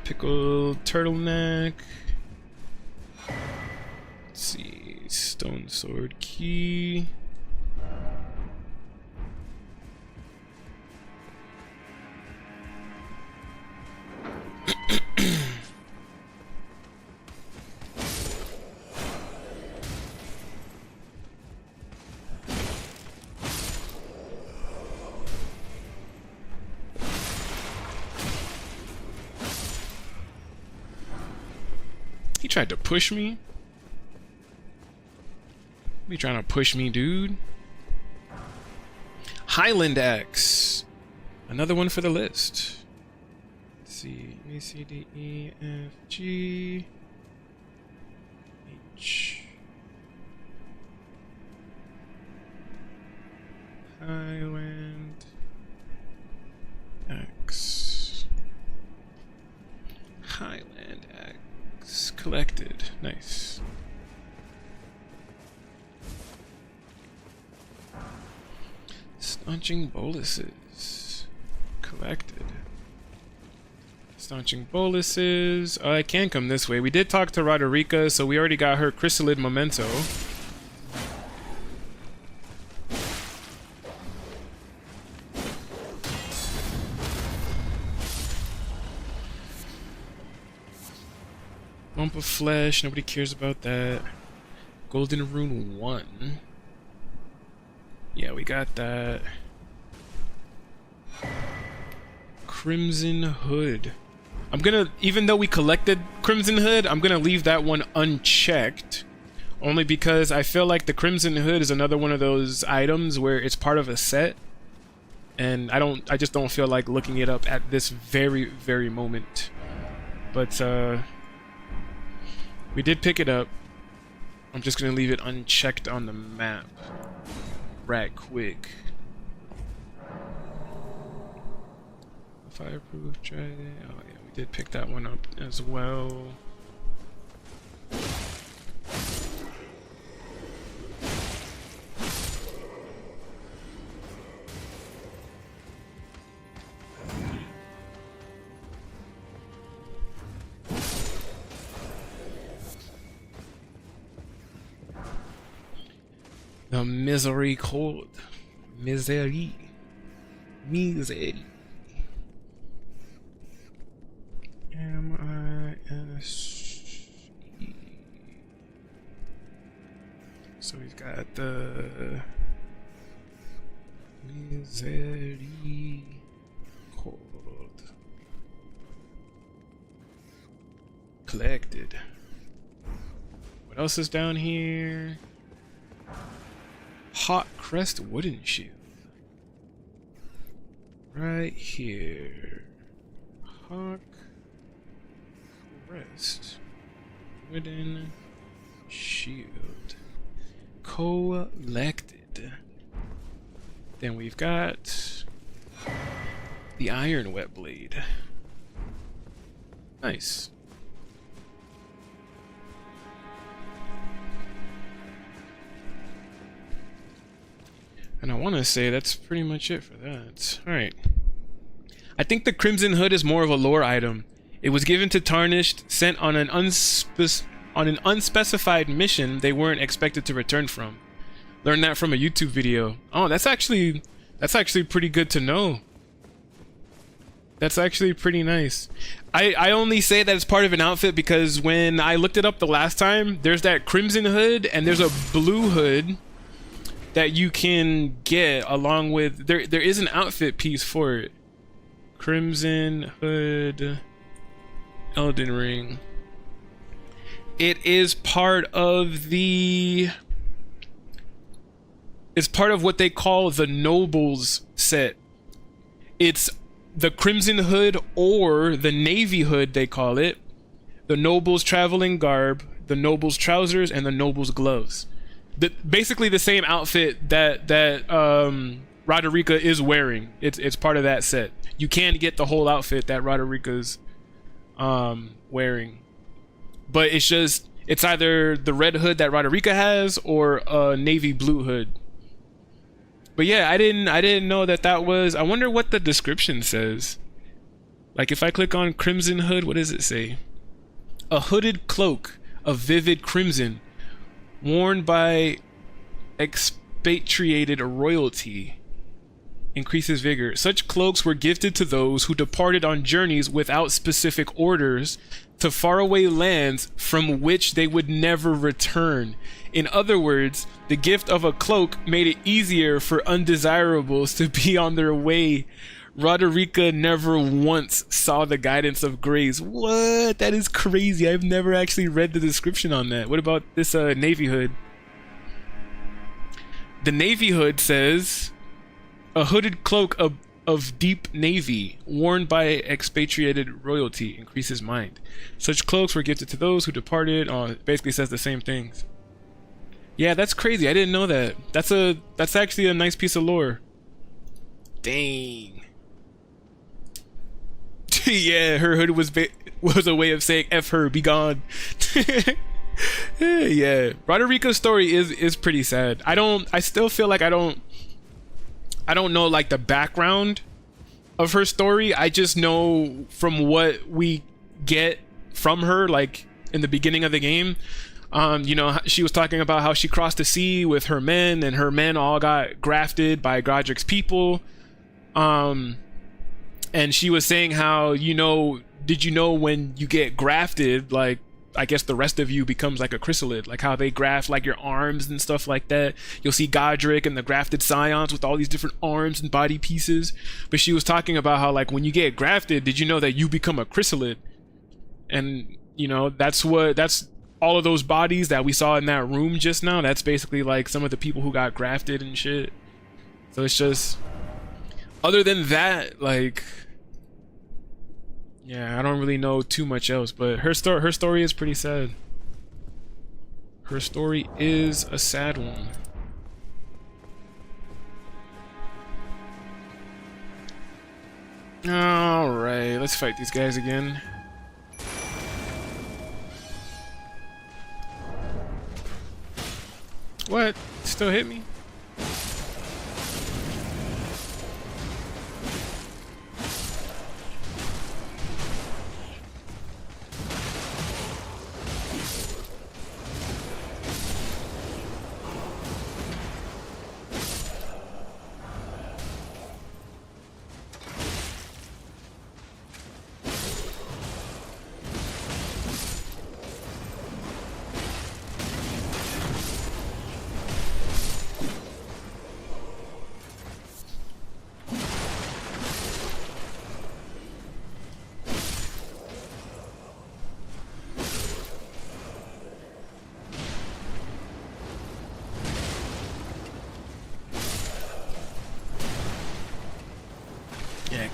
Pickled turtleneck. Let's see, stone sword key. He tried to push me. Be trying to push me, dude. Highland Axe. Another one for the list. Let's see. A, C, D, E, F, G, H. Highland Axe. Highland Axe. Collected. Nice. Staunching boluses. Collected. Staunching boluses. Oh, I can come this way. We did talk to Roderica, so we already got her Chrysalid Memento. Bump of flesh. Nobody cares about that. Golden Rune 1. Yeah, we got that. Crimson Hood. I'm gonna, even though we collected Crimson Hood, I'm gonna leave that one unchecked. Only because I feel like the Crimson Hood is another one of those items where it's part of a set. And I just don't feel like looking it up at this very moment. But, we did pick it up. I'm just gonna leave it unchecked on the map. Right quick. Fireproof trident. Oh yeah, we did pick that one up as well. The misery code. Misery. Misery. M-I-S-E. So he's got the misery code. Collected. What else is down here? Hawk Crest wooden shield. Right here. Hawk Crest wooden shield. Collected. Then we've got the Iron Wet Blade. Nice. And I want to say that's pretty much it for that. Alright. I think the Crimson Hood is more of a lore item. It was given to Tarnished, sent on an unspecified mission they weren't expected to return from. Learned that from a YouTube video. Oh, that's actually pretty good to know. That's actually pretty nice. I only say that it's part of an outfit because when I looked it up the last time, there's that Crimson Hood and there's a blue hood that you can get along with there is an outfit piece for it. Crimson Hood Elden Ring. It is part of it's part of what they call the Nobles set. It's the Crimson Hood or the Navy Hood they call it. The Nobles traveling garb, the Nobles trousers, and the Nobles gloves. Basically the same outfit that Roderica is wearing. It's part of that set. You can get the whole outfit that Roderica's wearing, but it's either the red hood that Roderica has or a navy blue hood. But yeah, I didn't know that was. I wonder what the description says. Like if I click on Crimson Hood, what does it say? A hooded cloak of vivid crimson, worn by expatriated royalty, increases vigor. Such cloaks were gifted to those who departed on journeys without specific orders to faraway lands from which they would never return. In other words, the gift of a cloak made it easier for undesirables to be on their way. Roderica never once saw the guidance of grace. What? That is crazy. I've never actually read the description on that. What about this Navy Hood? The Navy Hood says, a hooded cloak of deep navy, worn by expatriated royalty, increases mind. Such cloaks were gifted to those who departed. It basically says the same things. Yeah, that's crazy. I didn't know that. That's actually a nice piece of lore. Dang. Yeah, her hood was a way of saying F her, be gone. Yeah, Roderica's story is pretty sad. I still feel like I don't know like the background of her story. I just know from what we get from her, like in the beginning of the game. You know, she was talking about how she crossed the sea with her men, and her men all got grafted by Godric's people. And she was saying how, did you know when you get grafted, like, I guess the rest of you becomes like a chrysalid, like how they graft like your arms and stuff like that. You'll see Godric and the grafted scions with all these different arms and body pieces. But she was talking about how, like, when you get grafted, did you know that you become a chrysalid? And, that's all of those bodies that we saw in that room just now. That's basically like some of the people who got grafted and shit. So it's just, other than that, like, yeah, I don't really know too much else, but her story is pretty sad. Her story is a sad one. Alright, let's fight these guys again. What? Still hit me?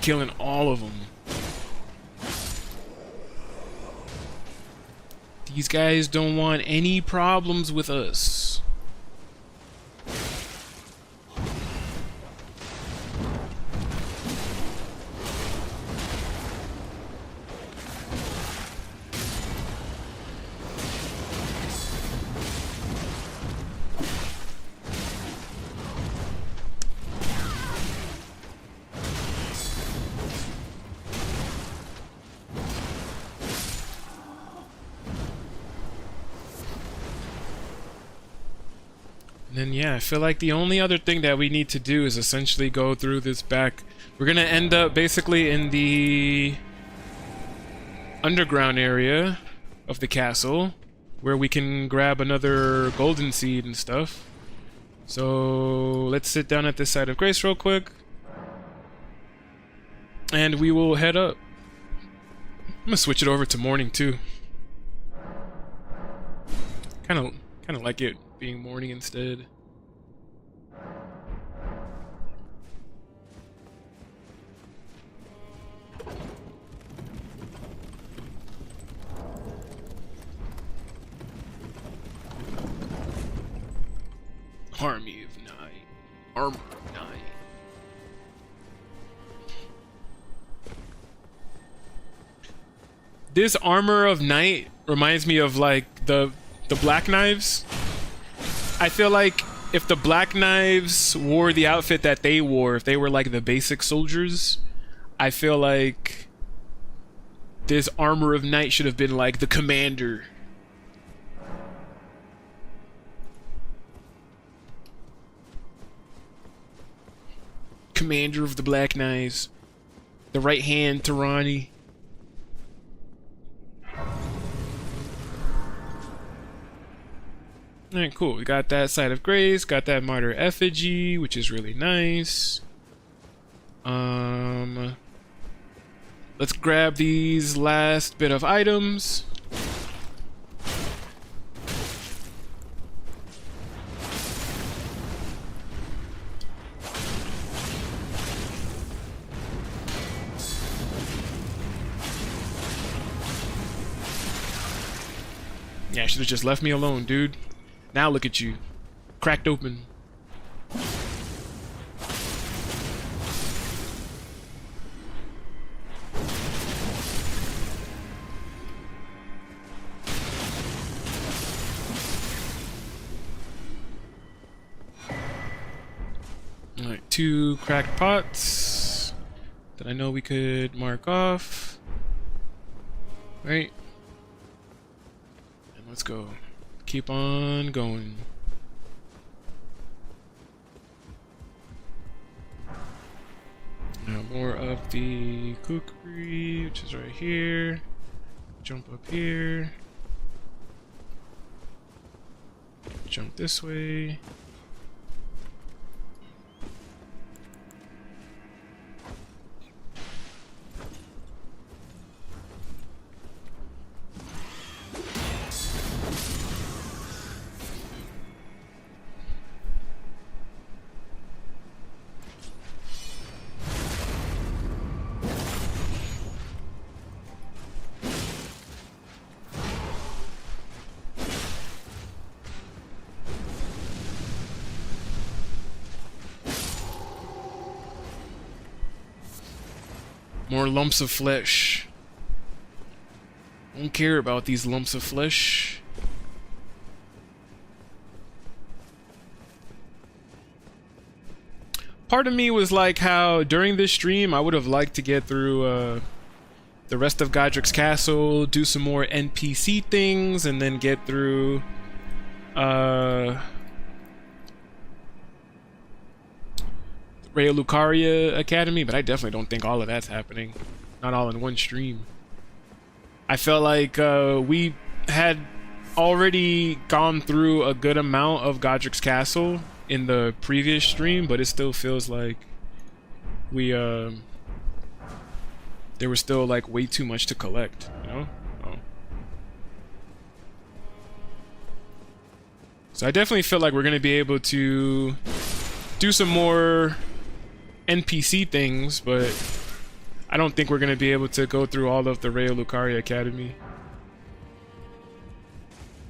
killing all of them. These guys don't want any problems with us. And then yeah, I feel like the only other thing that we need to do is essentially go through this back. We're gonna end up basically in the underground area of the castle, where we can grab another golden seed and stuff. So let's sit down at this side of Grace real quick, and we will head up. I'm gonna switch it over to morning too. Kind of like it being morning instead. Army of Night. Armor of Night. This Armor of Night reminds me of like the Black Knives. I feel like if the Black Knives wore the outfit that they wore, if they were like the basic soldiers, I feel like this Armor of Night should have been like the commander. Commander of the Black Knives. The right hand to Ronnie. Alright, cool. We got that Side of Grace, got that Martyr Effigy, which is really nice. Let's grab these last bit of items. Yeah, should have just left me alone, dude. Now look at you. Cracked open. Alright, 2 cracked pots that I know we could mark off. Right. And let's go. Keep on going. Now more of the kukri, which is right here. Jump up here. Jump this way. More lumps of flesh. Don't care about these lumps of flesh. Part of me was like how during this stream I would have liked to get through the rest of Godric's Castle, do some more NPC things, and then get through Raya Lucaria Academy, but I definitely don't think all of that's happening. Not all in one stream. I felt like we had already gone through a good amount of Godric's Castle in the previous stream, but it still feels like we there was still like way too much to collect, you know? Oh. So I definitely feel like we're gonna be able to do some more NPC things, but I don't think we're gonna be able to go through all of the Raya Lucaria Academy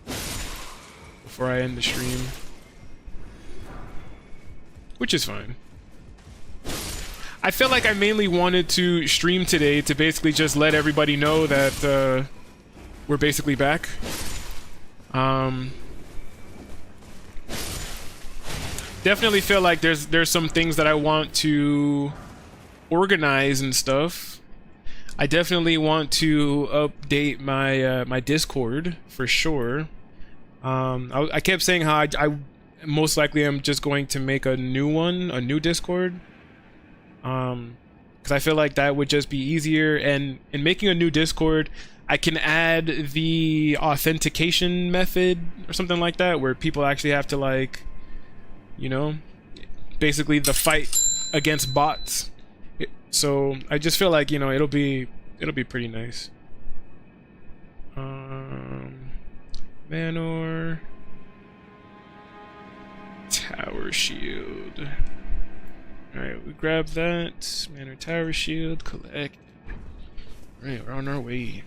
before I end the stream, which is fine. I feel like I mainly wanted to stream today to basically just let everybody know that we're basically back. Definitely feel like there's some things that I want to organize and stuff. I definitely want to update my my Discord for sure. I kept saying how I most likely am just going to make a new Discord. Because I feel like that would just be easier, and in making a new Discord, I can add the authentication method or something like that, where people actually have to, like, you know, basically the fight against bots. So I just feel like, you know, it'll be pretty nice. Manor, Tower Shield. Alright, we grab that. Manor, Tower Shield, collect. Alright, we're on our way.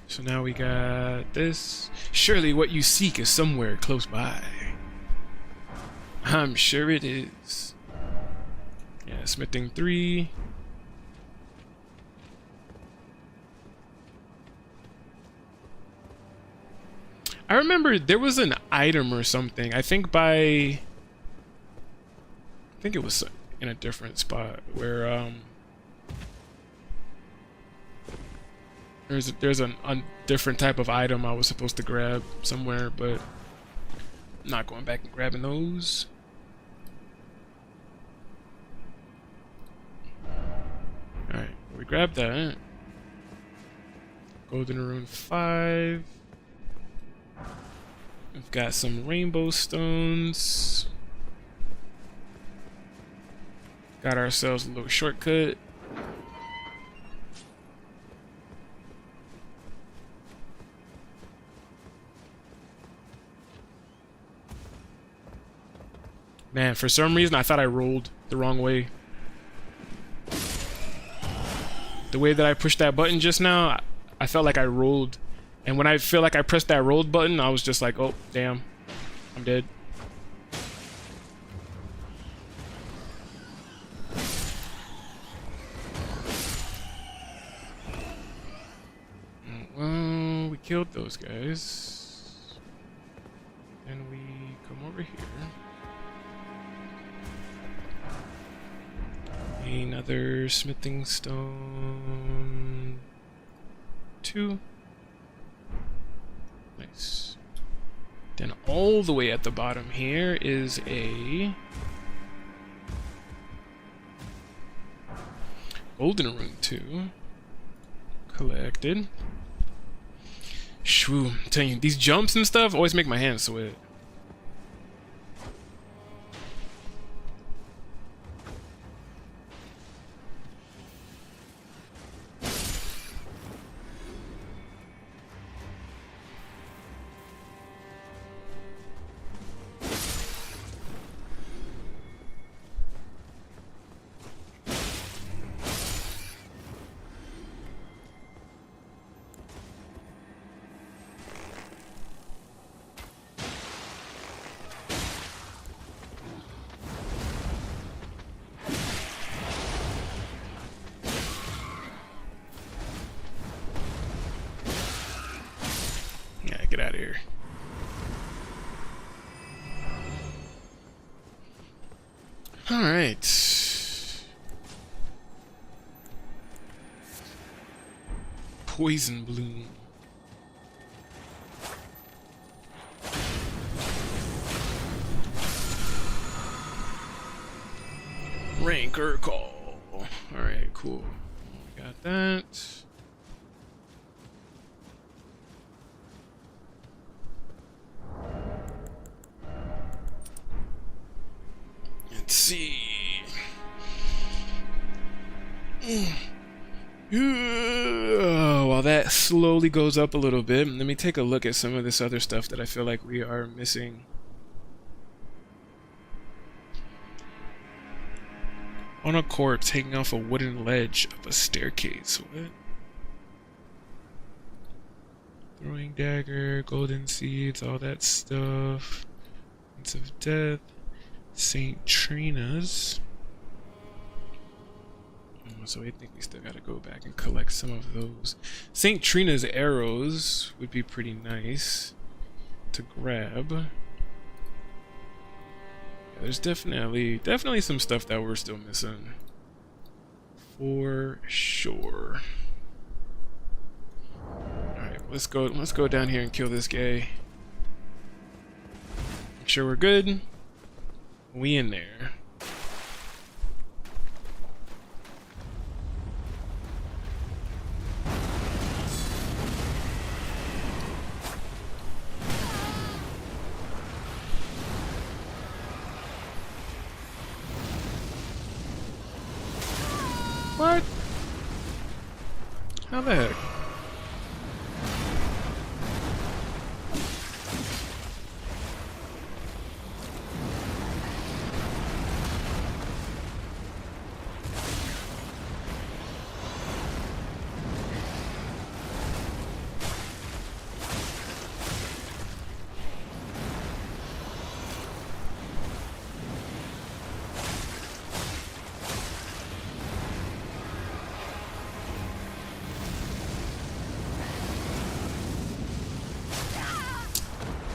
So now we got this. Surely what you seek is somewhere close by. I'm sure it is. Yeah, smithing 3. I remember there was an item or something. I think it was in a different spot where there's a different type of item I was supposed to grab somewhere, but I'm not going back and grabbing those. Alright, we grabbed that. Golden Rune 5. We've got some rainbow stones. Got ourselves a little shortcut. Man, for some reason I thought I rolled the wrong way. The way that I pushed that button just now, I felt like I rolled. And when I feel like I pressed that rolled button, I was just like, oh, damn, I'm dead. Well, we killed those guys. And we come over here. Another smithing stone. 2. Nice. Then all the way at the bottom here is a golden rune 2. Collected. Shoo, I'm telling you, these jumps and stuff always make my hands sweat. Get out of here. All right. Poison bloom. Rancor call. All right, cool. Got that. Let's see. While that slowly goes up a little bit, let me take a look at some of this other stuff that I feel like we are missing. On a corpse hanging off a wooden ledge of a staircase. What? Throwing dagger, golden seeds, all that stuff. Sense of death. St. Trina's. So I think we still gotta go back and collect some of those. St. Trina's arrows would be pretty nice to grab. Yeah, there's definitely some stuff that we're still missing. For sure. Alright, let's go down here and kill this guy. Make sure we're good. We in there. What? How the heck?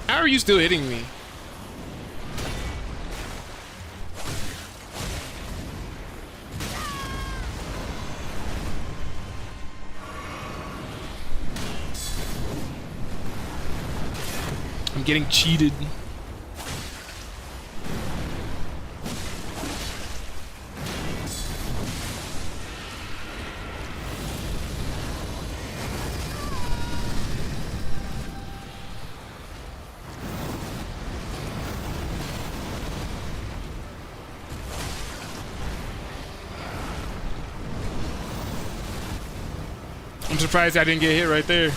How are you still hitting me? I'm getting cheated. I'm surprised I didn't get hit right there.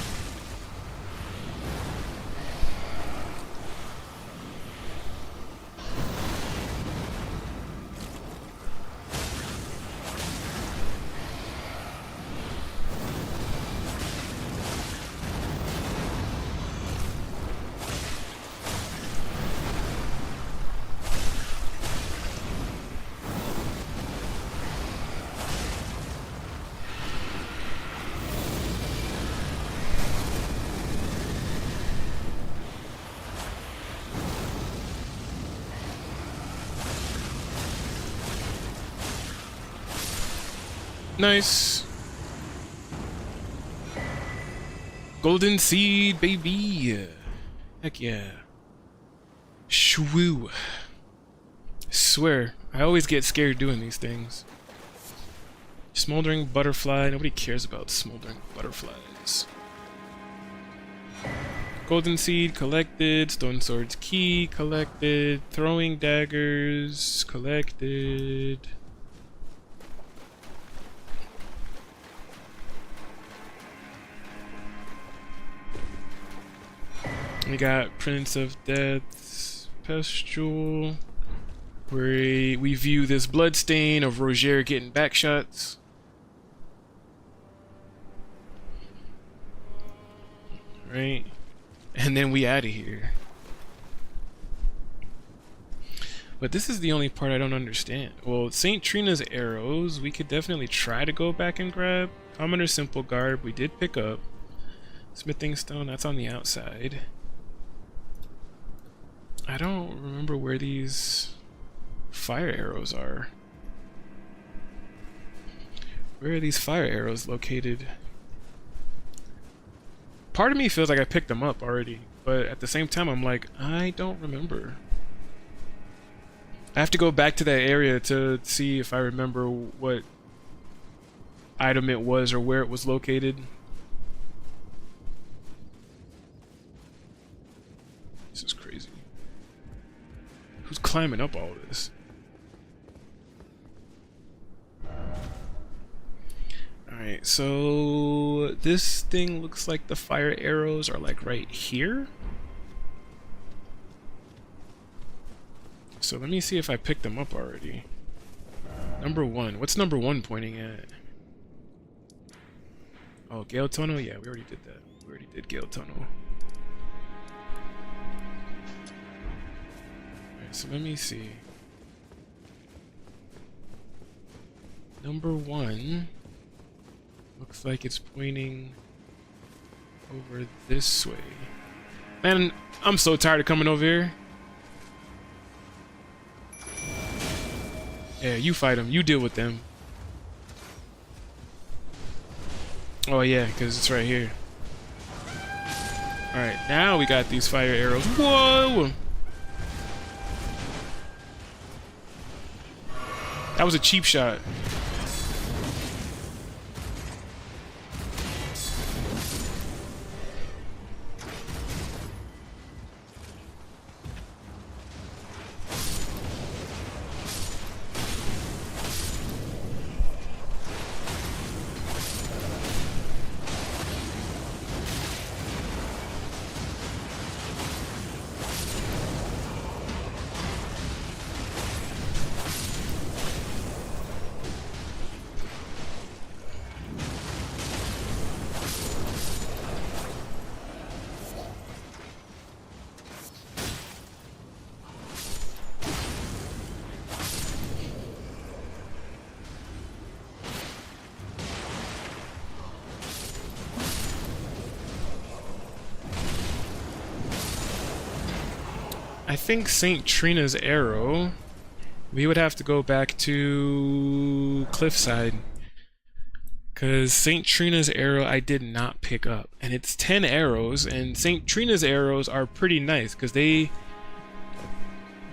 Nice. Golden seed, baby. Heck yeah. Shwoo. Swear, I always get scared doing these things. Smoldering butterfly. Nobody cares about smoldering butterflies. Golden seed collected. Stone swords key collected. Throwing daggers collected. We got Prince of Death's Pestule, where we view this bloodstain of Roger getting back shots. Right? And then we out of here. But this is the only part I don't understand. Well, St. Trina's arrows, we could definitely try to go back and grab. Commoner Simple Garb, we did pick up. Smithing Stone, that's on the outside. I don't remember where these fire arrows are. Where are these fire arrows located? Part of me feels like I picked them up already, but at the same time I'm like, I don't remember. I have to go back to that area to see if I remember what item it was or where it was located. This is crazy. Who's climbing up all this? Alright, so this thing looks like the fire arrows are like right here. So let me see if I picked them up already. Number 1. What's number 1 pointing at? Oh, Gale Tunnel? Yeah, we already did that. We already did Gale Tunnel. Alright, so let me see. Number 1 looks like it's pointing over this way. Man, I'm so tired of coming over here. Yeah, you fight them. You deal with them. Oh yeah, because it's right here. Alright, now we got these fire arrows. Whoa! That was a cheap shot. I think St. Trina's arrow, we would have to go back to Cliffside. Because St. Trina's arrow I did not pick up. And it's 10 arrows, and St. Trina's arrows are pretty nice because they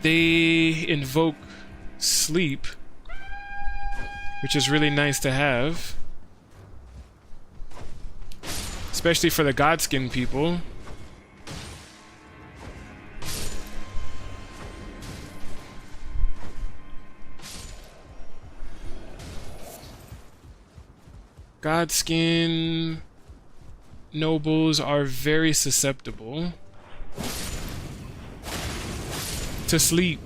invoke sleep, which is really nice to have. Especially for the Godskin people. Godskin nobles are very susceptible to sleep.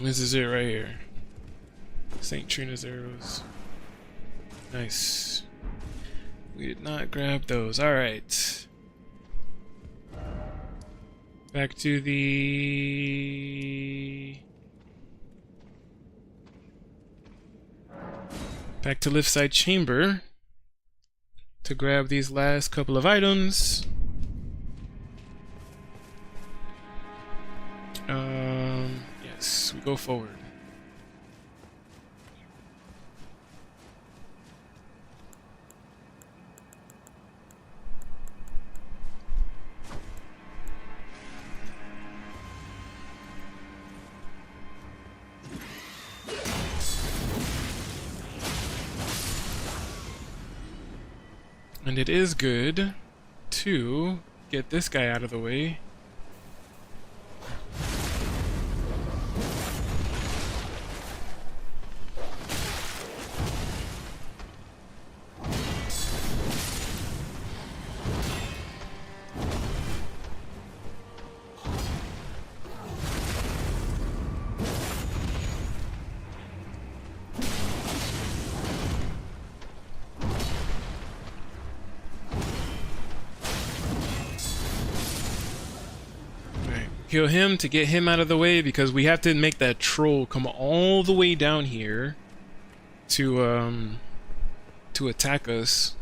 This is it right here. St. Trina's arrows. Nice. We did not grab those. Alright. Back to the... Back to Liftside Chamber to grab these last couple of items. Yes, we go forward. And it is good to get this guy out of the way. Kill him to get him out of the way because we have to make that troll come all the way down here to attack us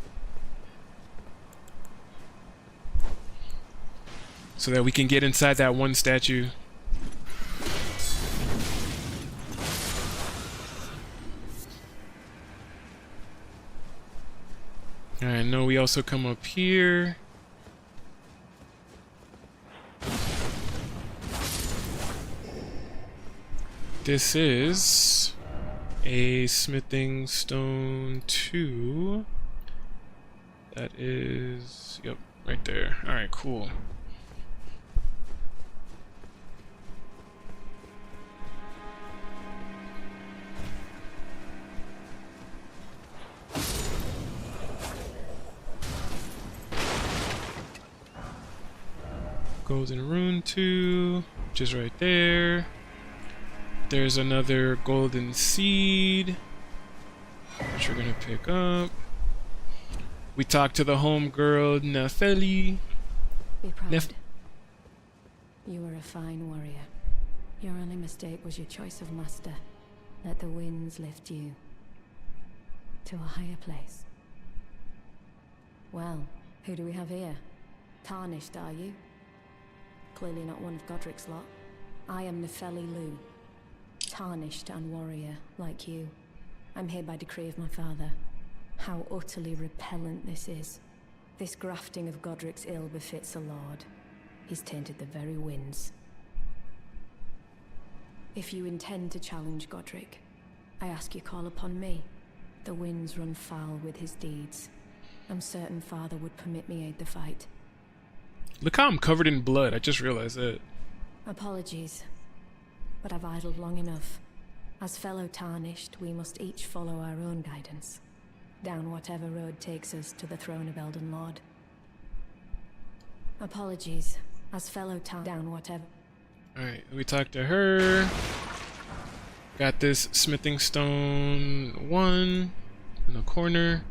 so that we can get inside that one statue. Alright, no, we also come up here. This is a smithing stone 2. That is, yep, right there. Alright, cool. Golden rune 2, which is right there. There's another golden seed, which we're gonna pick up. We talked to the homegirl Nefeli. Be proud. You were a fine warrior. Your only mistake was your choice of master. Let the winds lift you to a higher place. Well, who do we have here? Tarnished, are you? Clearly not one of Godric's lot. I am Nefeli Lu. Tarnished and warrior, like you. I'm here by decree of my father. How utterly repellent this is. This grafting of Godric's ill befits a lord. He's tainted the very winds. If you intend to challenge Godric, I ask you call upon me. The winds run foul with his deeds. I'm certain father would permit me aid the fight. Look how I'm covered in blood. I just realized that. Apologies, but I've idled long enough. As fellow Tarnished, we must each follow our own guidance. Down whatever road takes us to the throne of Elden Lord. Apologies, as fellow down whatever. Alright, we talked to her. Got this smithing stone 1 in the corner.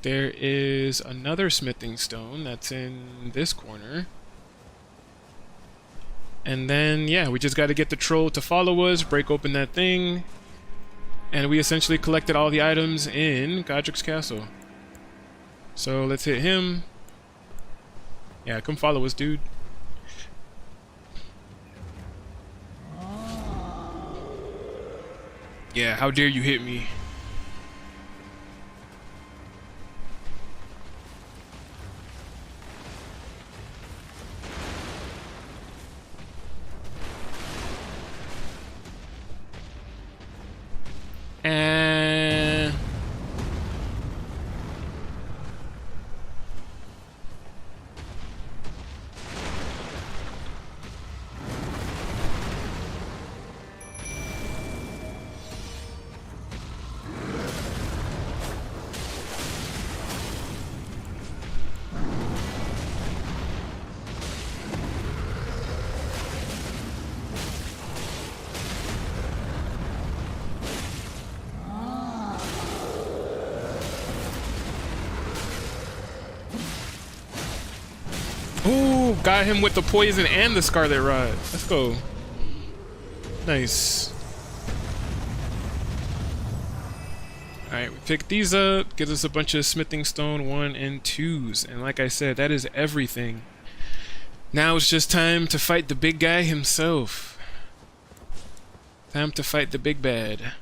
There is another smithing stone that's in this corner. And then, yeah, we just got to get the troll to follow us, break open that thing. And we essentially collected all the items in Godric's castle. So let's hit him. Yeah, come follow us, dude. Yeah, how dare you hit me? And ooh, got him with the poison and the Scarlet Rod. Let's go. Nice. Alright, we picked these up. Gives us a bunch of smithing stone 1 and 2s. And like I said, that is everything. Now it's just time to fight the big guy himself. Time to fight the big bad.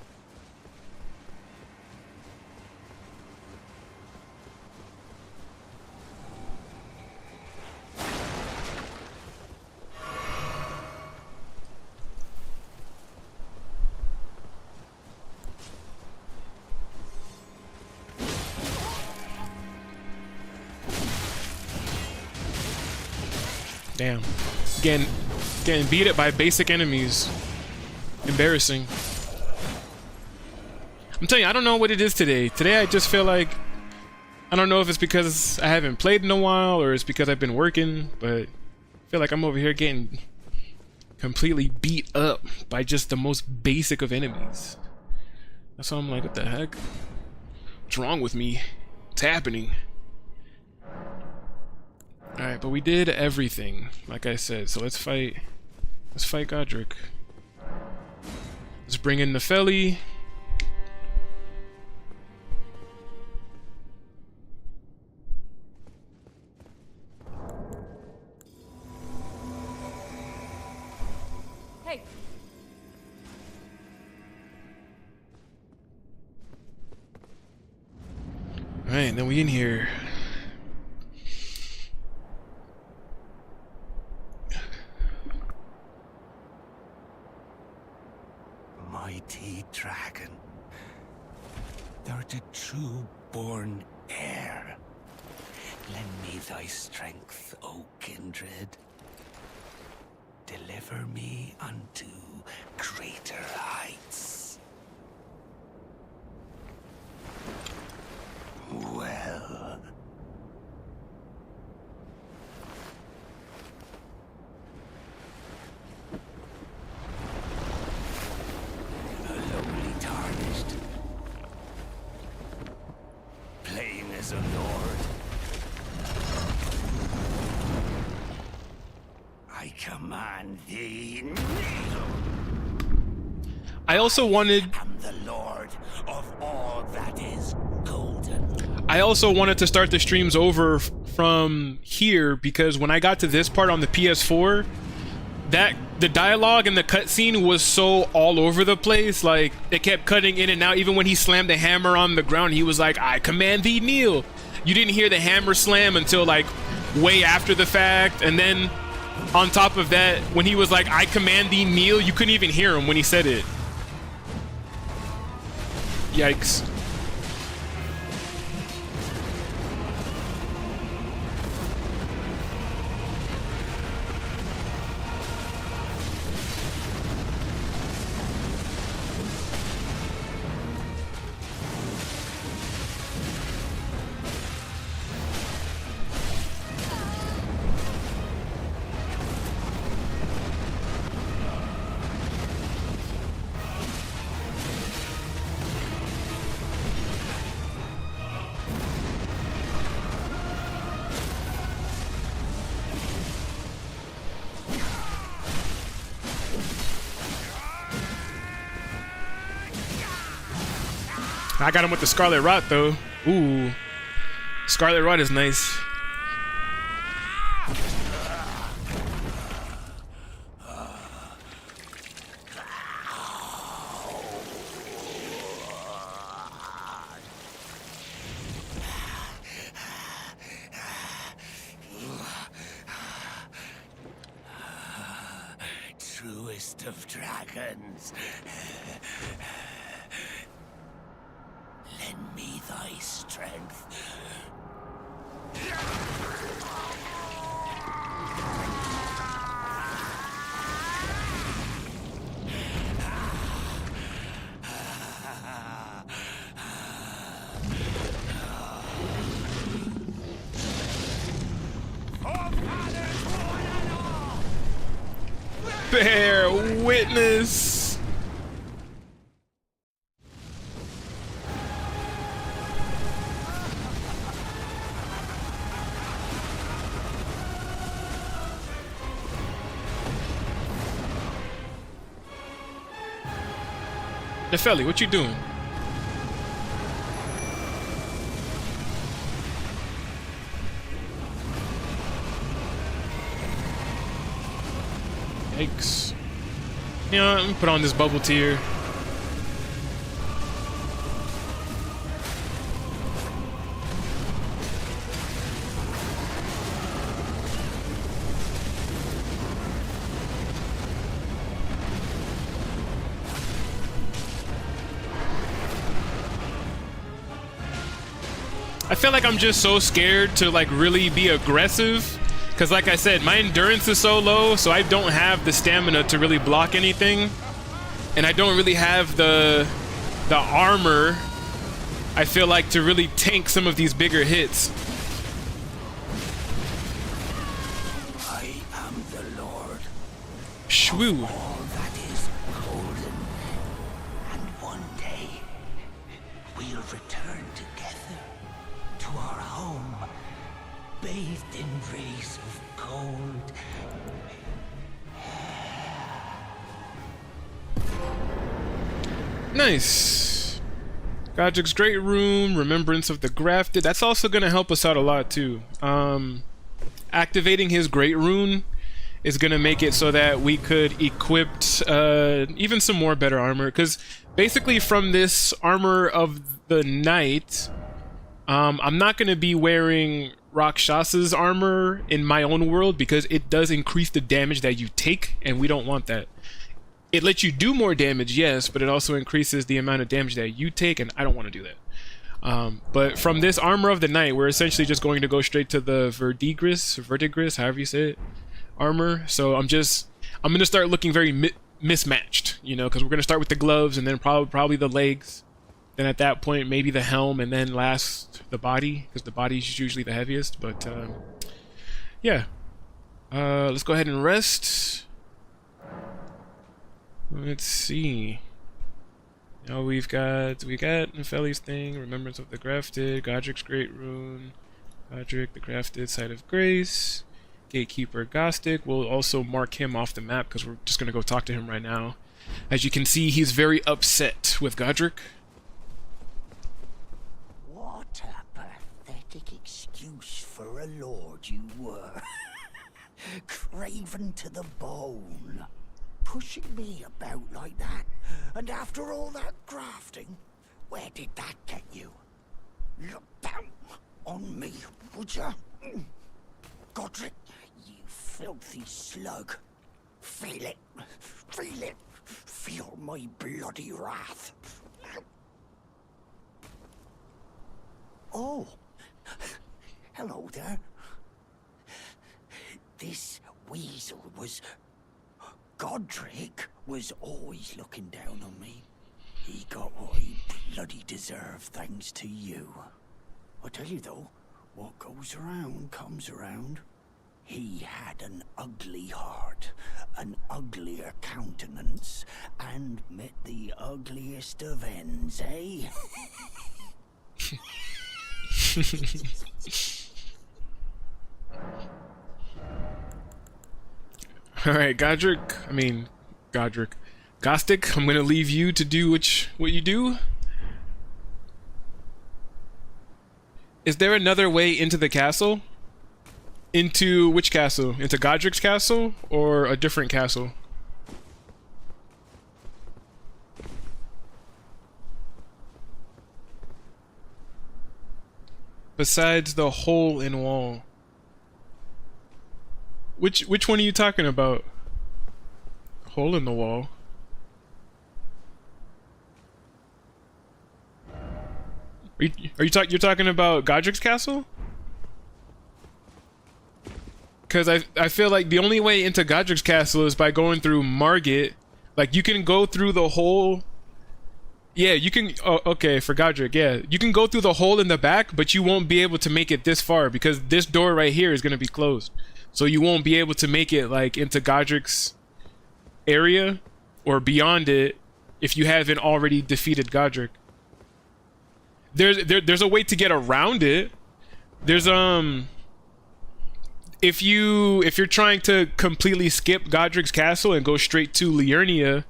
Damn. Getting beat up by basic enemies. Embarrassing. I'm telling you, I don't know what it is today. Today I just feel like, I don't know if it's because I haven't played in a while or it's because I've been working, but I feel like I'm over here getting completely beat up by just the most basic of enemies. That's why I'm like, what the heck? What's wrong with me? What's happening? Alright, but we did everything, like I said, so let's fight Godric. Let's bring in Nefeli. Hey! Alright, then we in here. Mighty dragon. Thou the true born heir. Lend me thy strength, O kindred. Deliver me unto greater heights. Well. Lowly tarnished. Plain as a lord. I command thee. I also wanted I'm the lord of all that is golden. I also wanted to start the streams over from here because when I got to this part on the PS4, that the dialogue and the cutscene was so all over the place. Like, it kept cutting in and out. Even when he slammed the hammer on the ground, he was like, I command thee, kneel. You didn't hear the hammer slam until like way after the fact. And then on top of that, when he was like, I command thee, kneel, you couldn't even hear him when he said it. Yikes. I got him with the Scarlet Rot though. Ooh. Scarlet Rot is nice. Truest of dragons. Lend me thy strength. Bear witness. Nefeli, what you doing? Yikes. You know, let me put on this bubble tier. I feel like I'm just so scared to like really be aggressive because like I said, my endurance is so low, so I don't have the stamina to really block anything, and I don't really have the armor, I feel like, to really tank some of these bigger hits. I am the Lord. Shwoo. All that is golden. And one day we'll return together to our home, bathed in rays of gold. Nice. Godric's Great Room, Remembrance of the Grafted. That's also going to help us out a lot too. Activating his Great Rune is going to make it so that we could equip even some more better armor. Because basically from this Armor of the Night, I'm not going to be wearing Rakshasa's armor in my own world because it does increase the damage that you take, and we don't want that. it lets you do more damage, yes, but it also increases the amount of damage that you take, and I don't want to do that. But from this Armor of the Night, we're essentially just going to go straight to the verdigris, however you say it, armor. So I'm going to start looking very mismatched, you know, because we're going to start with the gloves and then probably the legs. Then at that point, maybe the helm, and then last the body, because the body is usually the heaviest. But yeah, let's go ahead and rest. Let's see. Now we got Nepheli's thing, Remembrance of the Grafted, Godric's Great Rune, Godric the Grafted, Site of Grace, Gatekeeper Gostic. We'll also mark him off the map because we're just gonna go talk to him right now. As you can see, he's very upset with Godric. What a pathetic excuse for a lord you were. Craven to the bone. Pushing me about like that, and after all that grafting, where did that get you? Look down on me, would ya? Godric, you filthy slug. Feel it, feel it, feel my bloody wrath. Oh, hello there. This weasel was... Godric was always looking down on me. He got what he bloody deserved thanks to you. I tell you though, what goes around comes around. He had an ugly heart, an uglier countenance, and met the ugliest of ends, eh? Alright, Gostic, I'm gonna leave you to do what you do. Is there another way into the castle? Into which castle? Into Godric's castle or a different castle? Besides the hole in wall. Which one are you talking about? Hole in the wall. You're talking about Godric's castle? Because I feel like the only way into Godric's castle is by going through Margit. Like you can go through the hole. Yeah, you can. Oh, okay, for Godric, yeah, you can go through the hole in the back, but you won't be able to make it this far because this door right here is gonna be closed. So you won't be able to make it like into Godric's area or beyond it if you haven't already defeated Godric. There's a way to get around it. There's if you're trying to completely skip Godric's castle and go straight to Liurnia,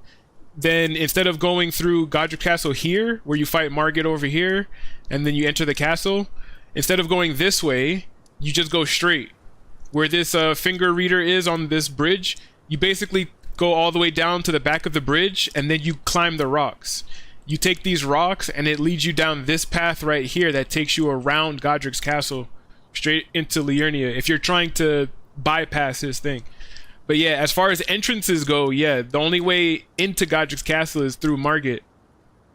then instead of going through Godric's castle here where you fight Margit over here and then you enter the castle, instead of going this way, you just go straight. Where this finger reader is on this bridge, you basically go all the way down to the back of the bridge and then you climb the rocks. You take these rocks and it leads you down this path right here that takes you around Godric's castle straight into Liurnia if you're trying to bypass his thing. But yeah, as far as entrances go, yeah, the only way into Godric's castle is through Margit.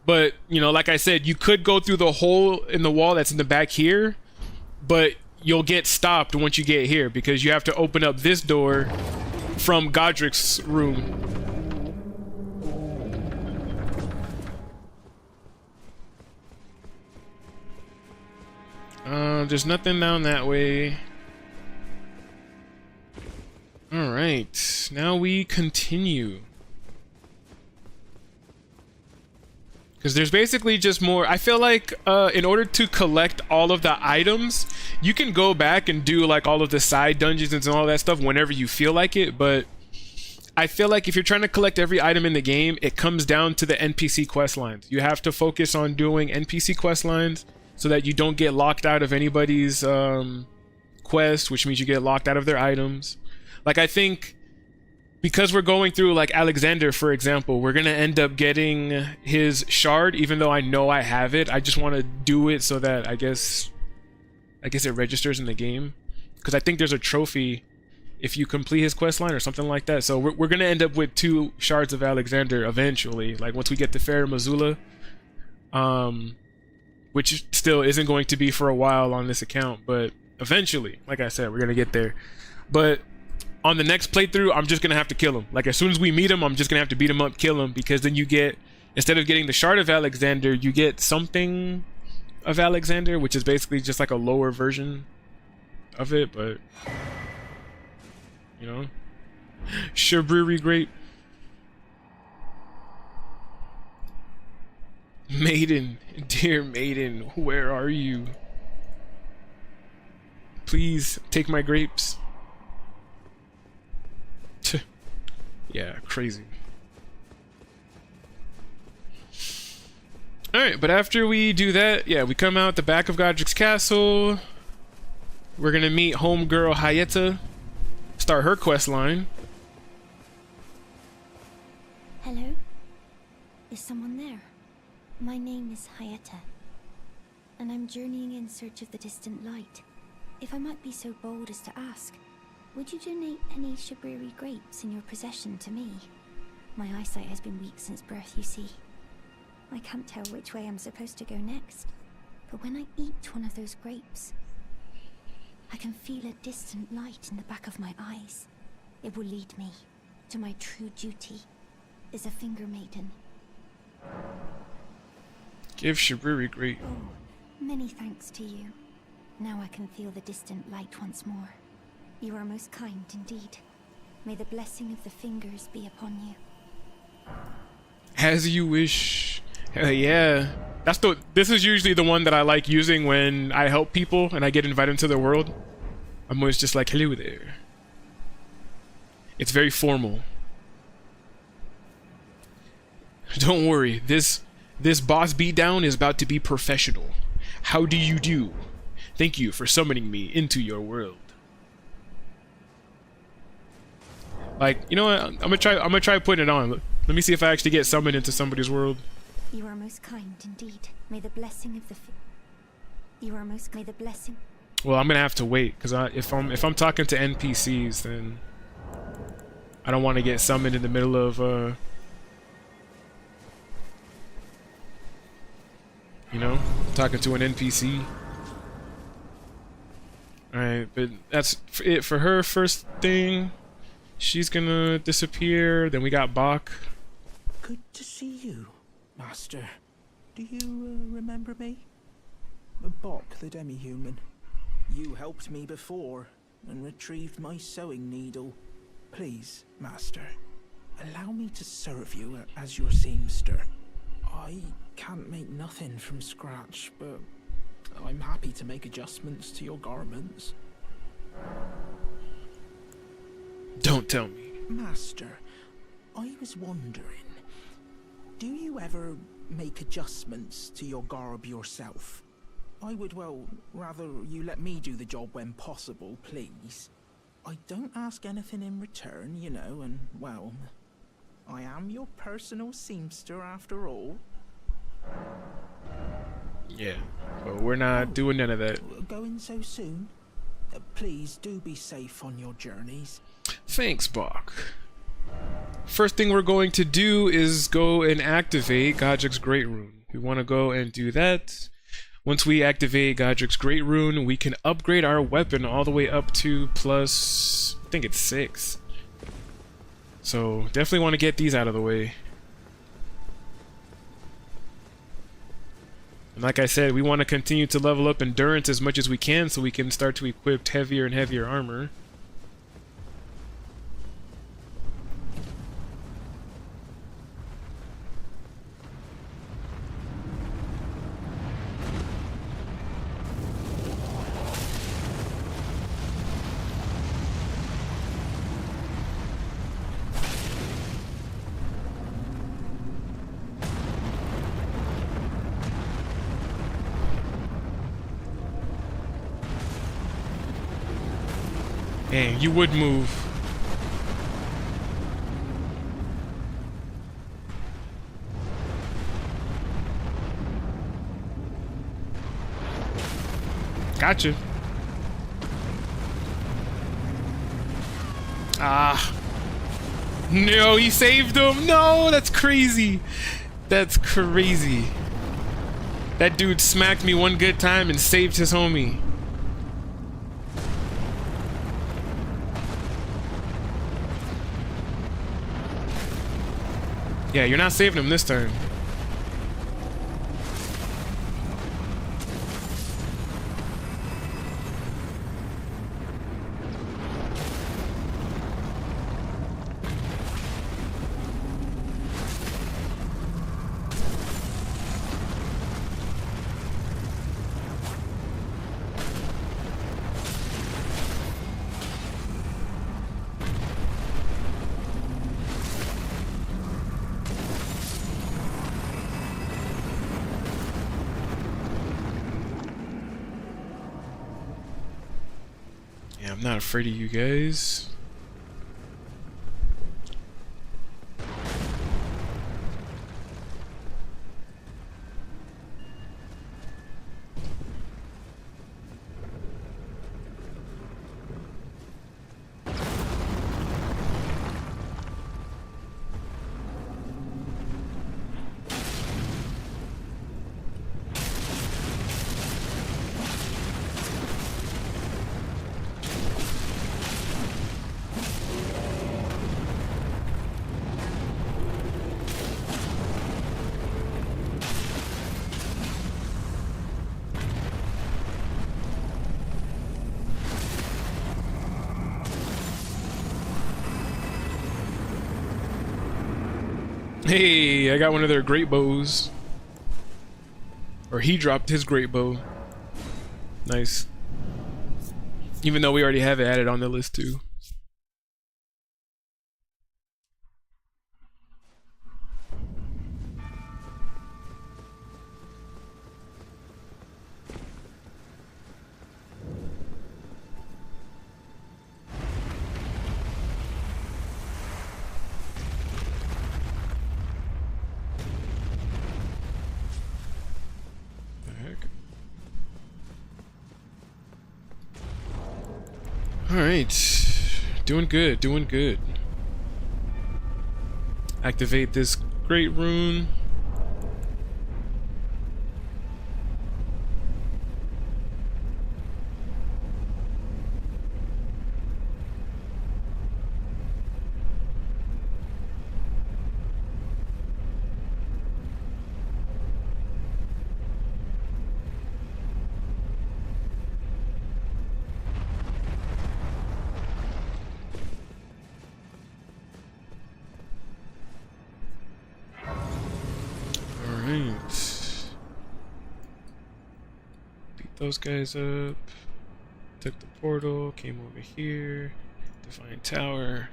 But, you know, like I said, you could go through the hole in the wall that's in the back here, but you'll get stopped once you get here because you have to open up this door from Godric's room. There's nothing down that way. Alright, now we continue. Because there's basically just more. I feel like in order to collect all of the items, you can go back and do like all of the side dungeons and all that stuff whenever you feel like it. But I feel like if you're trying to collect every item in the game, it comes down to the NPC quest lines. You have to focus on doing NPC quest lines so that you don't get locked out of anybody's quest, which means you get locked out of their items. Like I think because we're going through like Alexander, for example, we're gonna end up getting his shard, even though I know I have it. I just want to do it so that I guess it registers in the game, because I think there's a trophy if you complete his quest line or something like that. So we're gonna end up with 2 shards of Alexander eventually, like once we get to Fair Missoula, which still isn't going to be for a while on this account, but eventually, like I said, we're gonna get there. But on the next playthrough, I'm just gonna have to kill him. Like as soon as we meet him, I'm just gonna have to beat him up, kill him, because then you get, instead of getting the shard of Alexander, you get something of Alexander, which is basically just like a lower version of it, but you know, Shaburi grape. Maiden, dear maiden, where are you? Please take my grapes. Yeah, crazy. Alright, but after we do that, yeah, we come out the back of Godric's castle. We're gonna meet homegirl Hayeta, start her quest line. Hello? Is someone there? My name is Hayeta, and I'm journeying in search of the distant light. If I might be so bold as to ask, would you donate any Shabriri grapes in your possession to me? My eyesight has been weak since birth, you see. I can't tell which way I'm supposed to go next, but when I eat one of those grapes, I can feel a distant light in the back of my eyes. It will lead me to my true duty as a finger maiden. Give Shabriri grape. Oh, many thanks to you. Now I can feel the distant light once more. You are most kind indeed. May the blessing of the fingers be upon you. As you wish. Hell yeah. This is usually the one that I like using when I help people and I get invited into their world. I'm always just like, hello there. It's very formal. Don't worry, this boss beatdown is about to be professional. How do you do? Thank you for summoning me into your world. Like, you know what? I'm gonna try putting it on. Let me see if I actually get summoned into somebody's world. You are most kind indeed. May the blessing of the may the blessing. Well, I'm gonna have to wait, because if I'm talking to NPCs, then I don't want to get summoned in the middle of you know, talking to an NPC. Alright, but that's it for her. First thing, she's gonna disappear. Then we got Bach. Good to see you, Master. Do you remember me? Bok, the demi-human. You helped me before and retrieved my sewing needle. Please, Master, allow me to serve you as your seamster. I can't make nothing from scratch, but I'm happy to make adjustments to your garments. Don't tell me. Master, I was wondering, do you ever make adjustments to your garb yourself? I would, well, rather you let me do the job when possible, please. I don't ask anything in return, you know, and, well, I am your personal seamster after all. Yeah, but we're not doing none of that. Going so soon? Please do be safe on your journeys. Thanks, Bach. First thing we're going to do is go and activate Godric's Great Rune. We want to go and do that. Once we activate Godric's Great Rune, we can upgrade our weapon all the way up to plus, I think it's 6. So definitely want to get these out of the way. And like I said, we want to continue to level up endurance as much as we can so we can start to equip heavier and heavier armor. Dang, you would move. Gotcha. Ah. No, he saved him. No, that's crazy. That's crazy. That dude smacked me one good time and saved his homie. Yeah, you're not saving him this turn. Yeah, I'm not afraid of you guys. Hey, I got one of their great bows. Or he dropped his great bow. Nice. Even though we already have it added on the list too. Alright. Doing good, doing good. Activate this great rune. Beat those guys up. Took the portal, came over here. Divine Tower.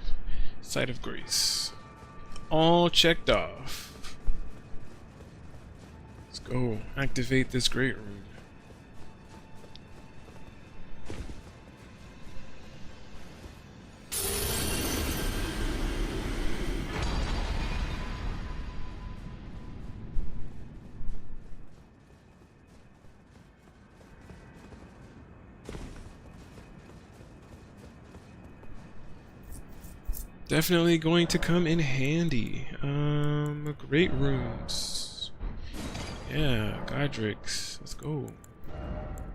Site of Grace. All checked off. Let's go. Activate this great rune. Definitely going to come in handy. Great runes. Yeah, Godric's. Let's go.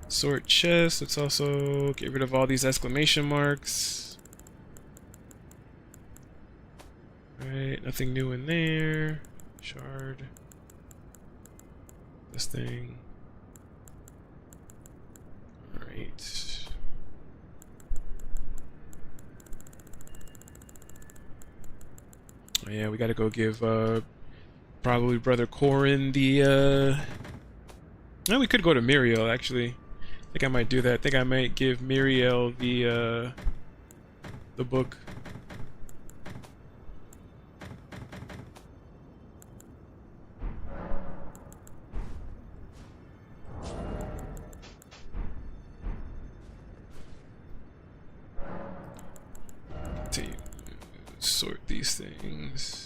Sword chest. Let's also get rid of all these exclamation marks. Alright, nothing new in there. Shard. This thing. Alright. Oh, yeah, we gotta go give probably Brother Corin the well, we could go to Miriel actually. I think I might do that. I think I might give Miriel the book. To sort these things.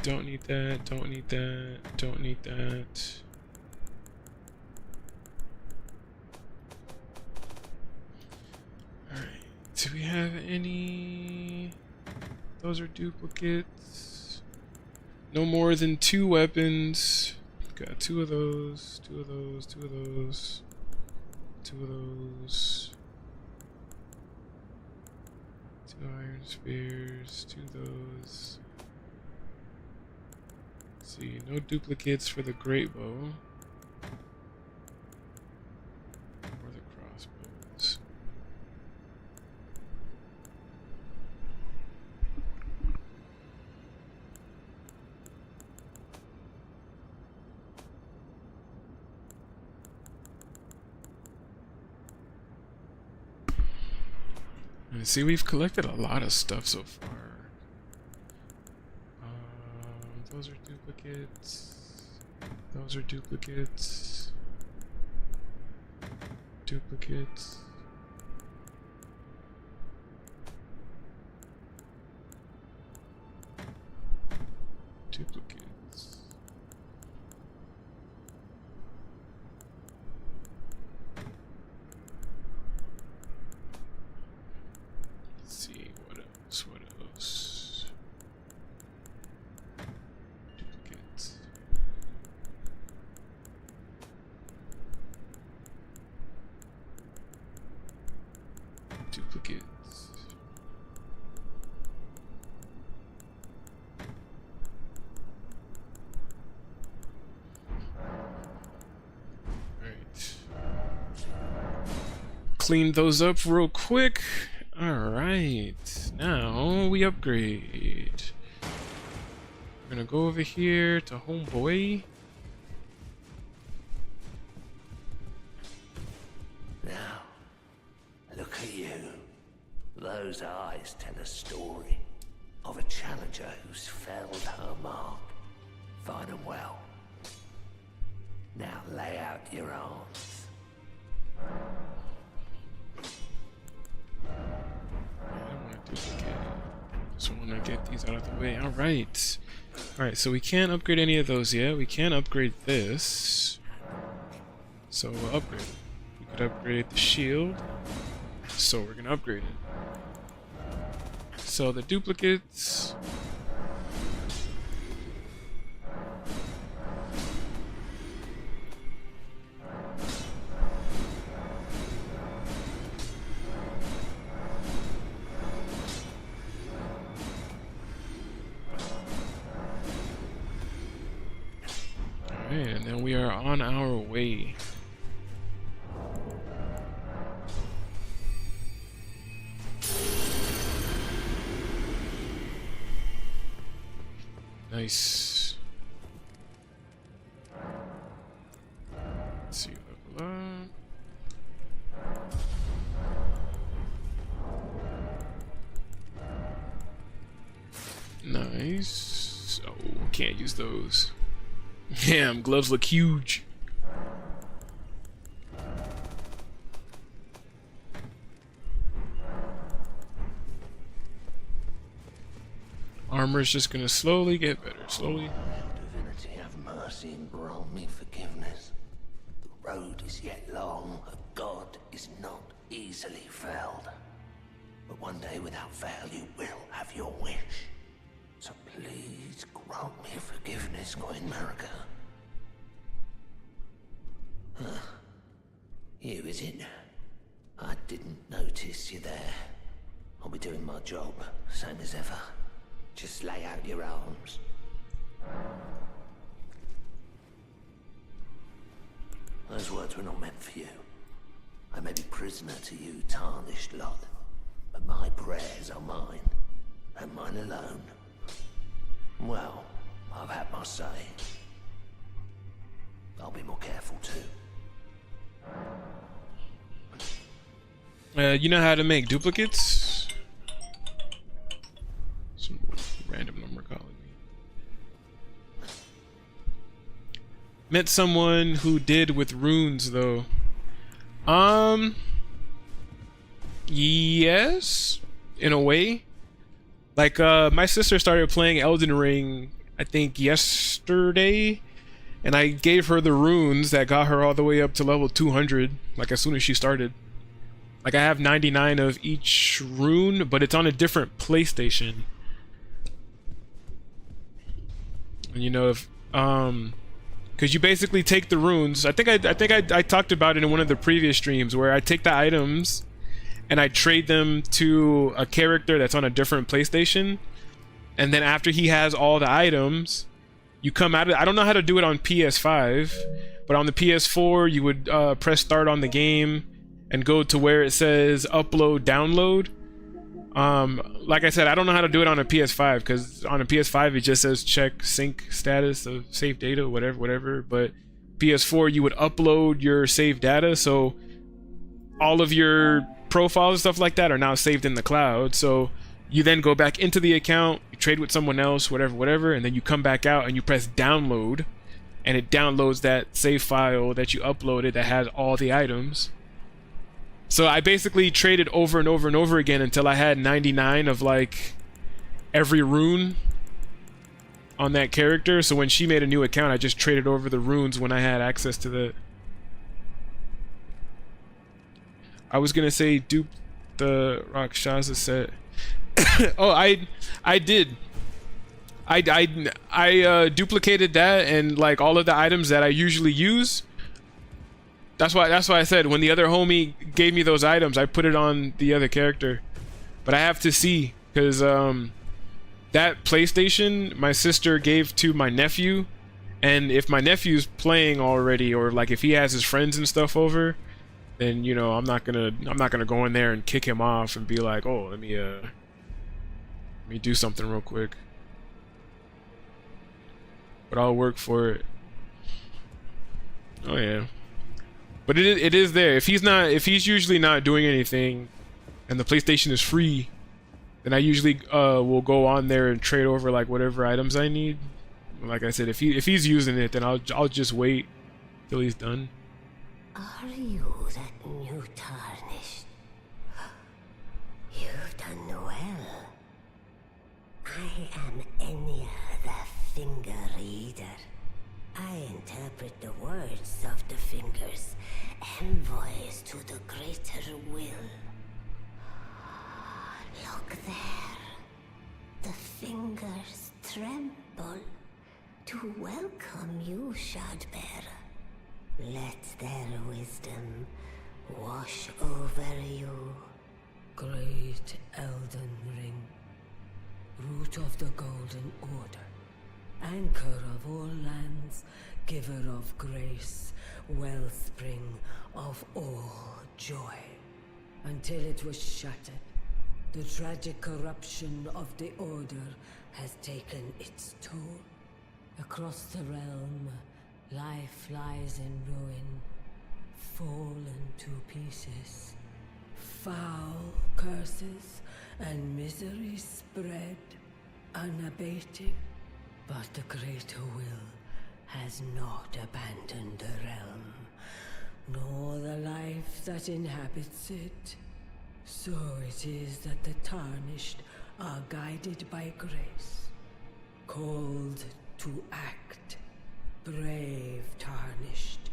Don't need that. Don't need that. Don't need that. Alright. Do we have any... Those are duplicates. No more than 2 weapons. Got 2 of those. 2 of those. 2 of those. 2 of those. 2 iron spears. 2 of those. Let's see, no duplicates for the great bow. Or the crossbows. And see, we've collected a lot of stuff so far. Those are duplicates. Those are duplicates. Duplicates. Duplicates. Let's see, what else? What else? Duplicates. Duplicates. Alright. Clean those up real quick. Alright. Now we upgrade. We're gonna go over here to homeboy. Now, look at you. Those eyes tell a story of a challenger who's felled her mark. Fine and well. Now lay out your arms. I don't want to duplicate it. Just want to get these out of the way. Alright. Alright, so we can't upgrade any of those yet. We can upgrade this. So we'll upgrade it. We could upgrade the shield. So we're gonna upgrade it. So the duplicates. Alright, and then we are on our way. Nice. Let's see, level up. Nice. Oh, can't use those. Damn, gloves look huge. Armor's just gonna slowly get better, slowly. Divinity, have mercy and grant me forgiveness. The road is yet long, a god is not easily felled. But one day without fail you will have your wish. So please grant me forgiveness, Queen Marika. Huh. You, is it? I didn't notice you there. I'll be doing my job, same as ever. Just lay out your arms. Those words were not meant for you. I may be prisoner to you, tarnished lot, but my prayers are mine, and mine alone. Well, I've had my say. I'll be more careful too. You know how to make duplicates? Some random number calling me. Met someone who did with runes though. Yes, in a way. Like my sister started playing Elden Ring I think yesterday, and I gave her the runes that got her all the way up to level 200, like as soon as she started. Like I have 99 of each rune, but it's on a different PlayStation. And you know, if because you basically take the runes. I think I talked about it in one of the previous streams where I take the items and I trade them to a character that's on a different PlayStation, and then after he has all the items, you come out of, I don't know how to do it on PS5, but on the PS4 you would press start on the game and go to where it says upload download. Like I said, I don't know how to do it on a PS5 because on a PS5 it just says check sync status of save data, whatever. But PS4 you would upload your saved data, so all of your profiles and stuff like that are now saved in the cloud. So you then go back into the account, you trade with someone else, whatever, and then you come back out and you press download, and it downloads that save file that you uploaded that has all the items. So I basically traded over and over and over again until I had 99 of like every rune on that character. So when she made a new account, I just traded over the runes when I had access to the... I was gonna say dupe the Rakshasa set. Oh, I did. I duplicated that and like all of the items that I usually use. That's why I said when the other homie gave me those items, I put it on the other character. But I have to see, because that PlayStation my sister gave to my nephew, and if my nephew's playing already, or like if he has his friends and stuff over, then you know I'm not gonna go in there and kick him off and be like, oh, let me do something real quick. But I'll work for it. Oh yeah. But it is there. If he's usually not doing anything and the PlayStation is free, then I usually will go on there and trade over like whatever items I need. Like I said, if he's using it, then I'll just wait till he's done. Are you that new tarnished? You've done well. I am Enya the Finger Reader. I interpret the words of the fingers, envoys to the greater will. Look there. The fingers tremble to welcome you, Shardbearer. Let their wisdom wash over you. Great Elden Ring, root of the Golden Order, anchor of all lands, giver of grace, wellspring of all joy. Until it was shattered, the tragic corruption of the Order has taken its toll. Across the realm, life lies in ruin, fallen to pieces. Foul curses and misery spread, unabated. But the greater will has not abandoned the realm, nor the life that inhabits it. So it is that the tarnished are guided by grace, called to act. Brave tarnished,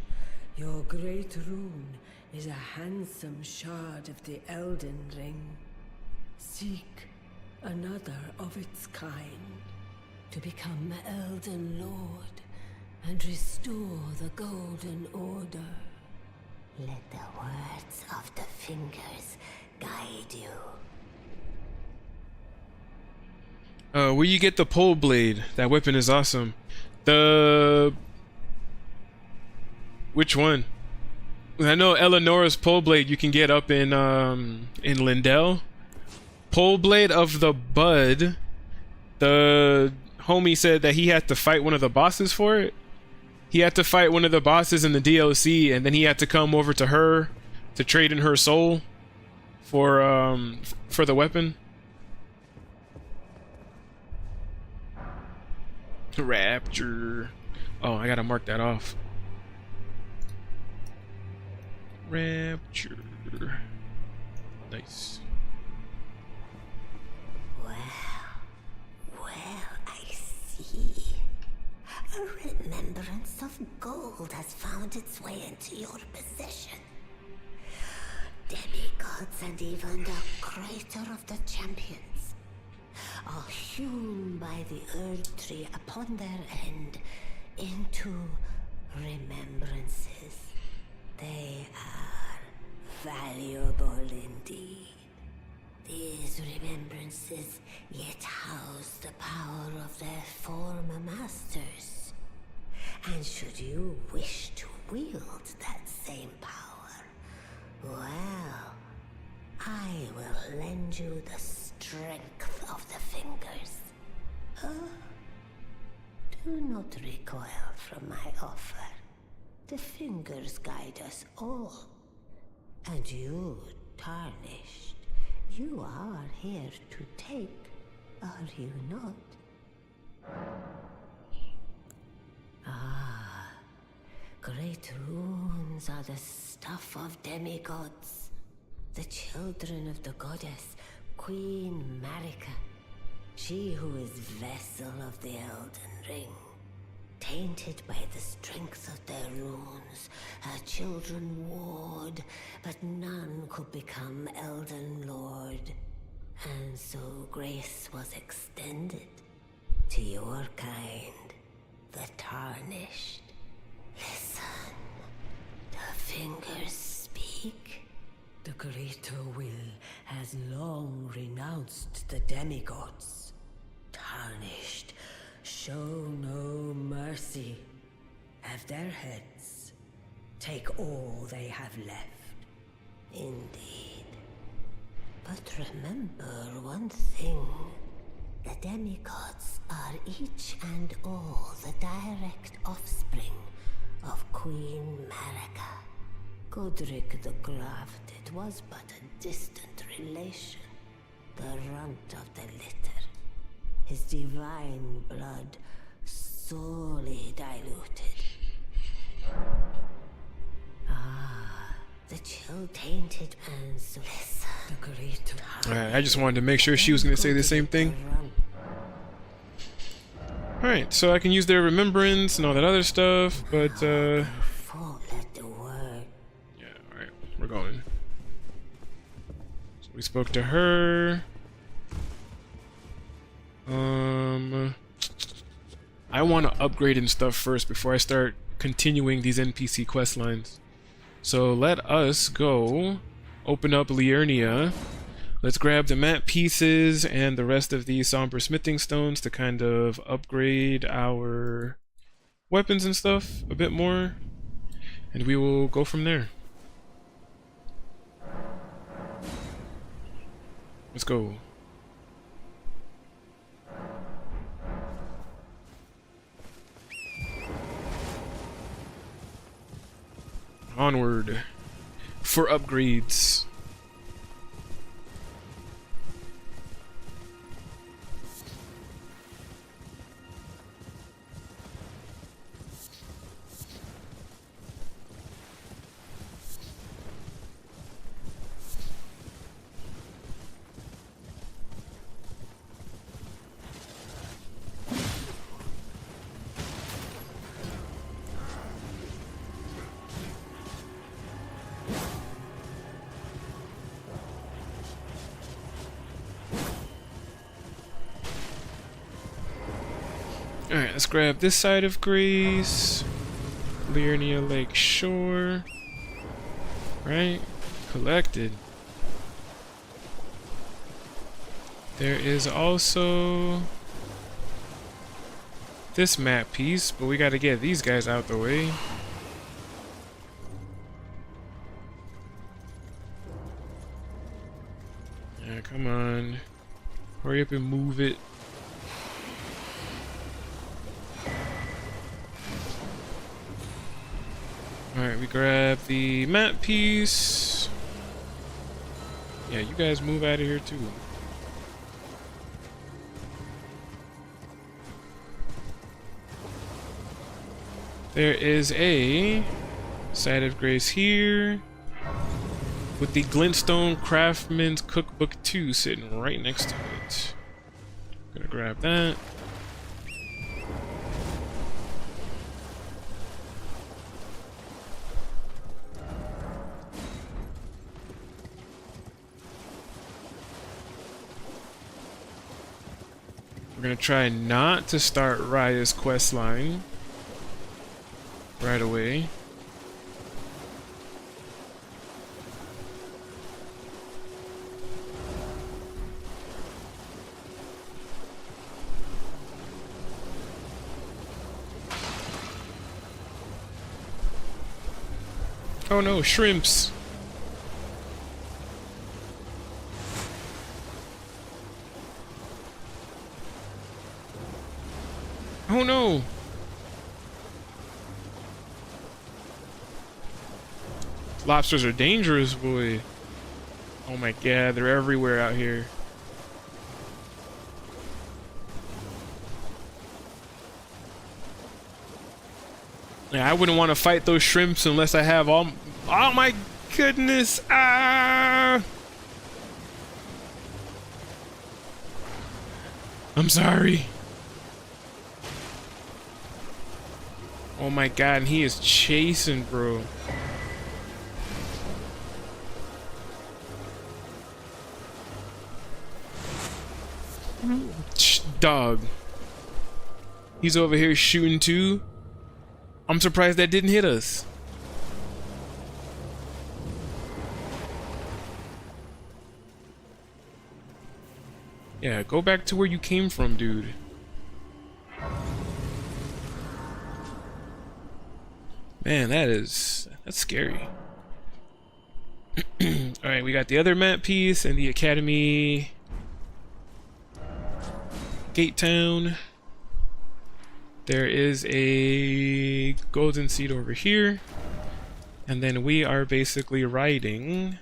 your great rune is a handsome shard of the Elden Ring. Seek another of its kind, to become Elden Lord and restore the Golden Order. Let the words of the fingers guide you. Where you get the pole blade? That weapon is awesome. Which one? I know Eleonora's pole blade you can get up in Lindell. Pole blade of the Bud. The homie said that he had to fight one of the bosses for it. He had to fight one of the bosses in the DLC, and then he had to come over to her to trade in her soul for the weapon. Rapture. Oh, I gotta mark that off. Rapture. Nice. Well, I see. A remembrance of gold has found its way into your possession. Demigods and even the Crater of the Champions are hewn by the Earth Tree upon their end into remembrances. They are valuable indeed. These remembrances yet house the power of their former masters. And should you wish to wield that same power, well, I will lend you the strength of the fingers. Do not recoil from my offer. The fingers guide us all. And you, Tarnished, you are here to take, are you not? Ah, great runes are the stuff of demigods, the children of the goddess, Queen Marika, she who is vessel of the Elden Ring. Tainted by the strength of their runes, her children warred, but none could become Elden Lord. And so grace was extended to your kind, the Tarnished. Listen, the fingers speak. The greater will has long renounced the demigods. Tarnished, show no mercy. Have their heads. Take all they have left. Indeed. But remember one thing. The demigods are each and all the direct offspring of Queen Marika. Godric the Grafted was but a distant relation, the runt of the litter. His divine blood sorely diluted. Ah, the chill-tainted and so listen. The great. Alright, I just wanted to make sure she was going to say the same thing. Alright, so I can use their remembrance and all that other stuff, but yeah, alright, we're going. So we spoke to her. I want to upgrade and stuff first before I start continuing these NPC quest lines. So let us go open up Liurnia. Let's grab the map pieces and the rest of these somber smithing stones to kind of upgrade our weapons and stuff a bit more, and we will go from there. Let's go. Onward for upgrades. Alright, let's grab this side of Greece. Liurnia Lake Shore. Right? Collected. There is also this map piece, but we gotta get these guys out the way. Yeah, come on. Hurry up and move it. Alright, we grab the map piece. Yeah, you guys move out of here too. There is a side of grace here with the Glintstone Craftsman's Cookbook 2 sitting right next to it. Gonna grab that. We're gonna try not to start Raya's quest line right away. Oh no, shrimps! Oh no! Lobsters are dangerous, boy. Oh my god, they're everywhere out here. Yeah, I wouldn't want to fight those shrimps unless I have all... Oh my goodness! Ah! I'm sorry. Oh my god, and he is chasing, bro. Dog. He's over here shooting too. I'm surprised that didn't hit us. Yeah, go back to where you came from, dude. Man, that's scary. Alright, we got the other map piece and the Academy Gate Town. There is a golden seed over here. And then we are basically riding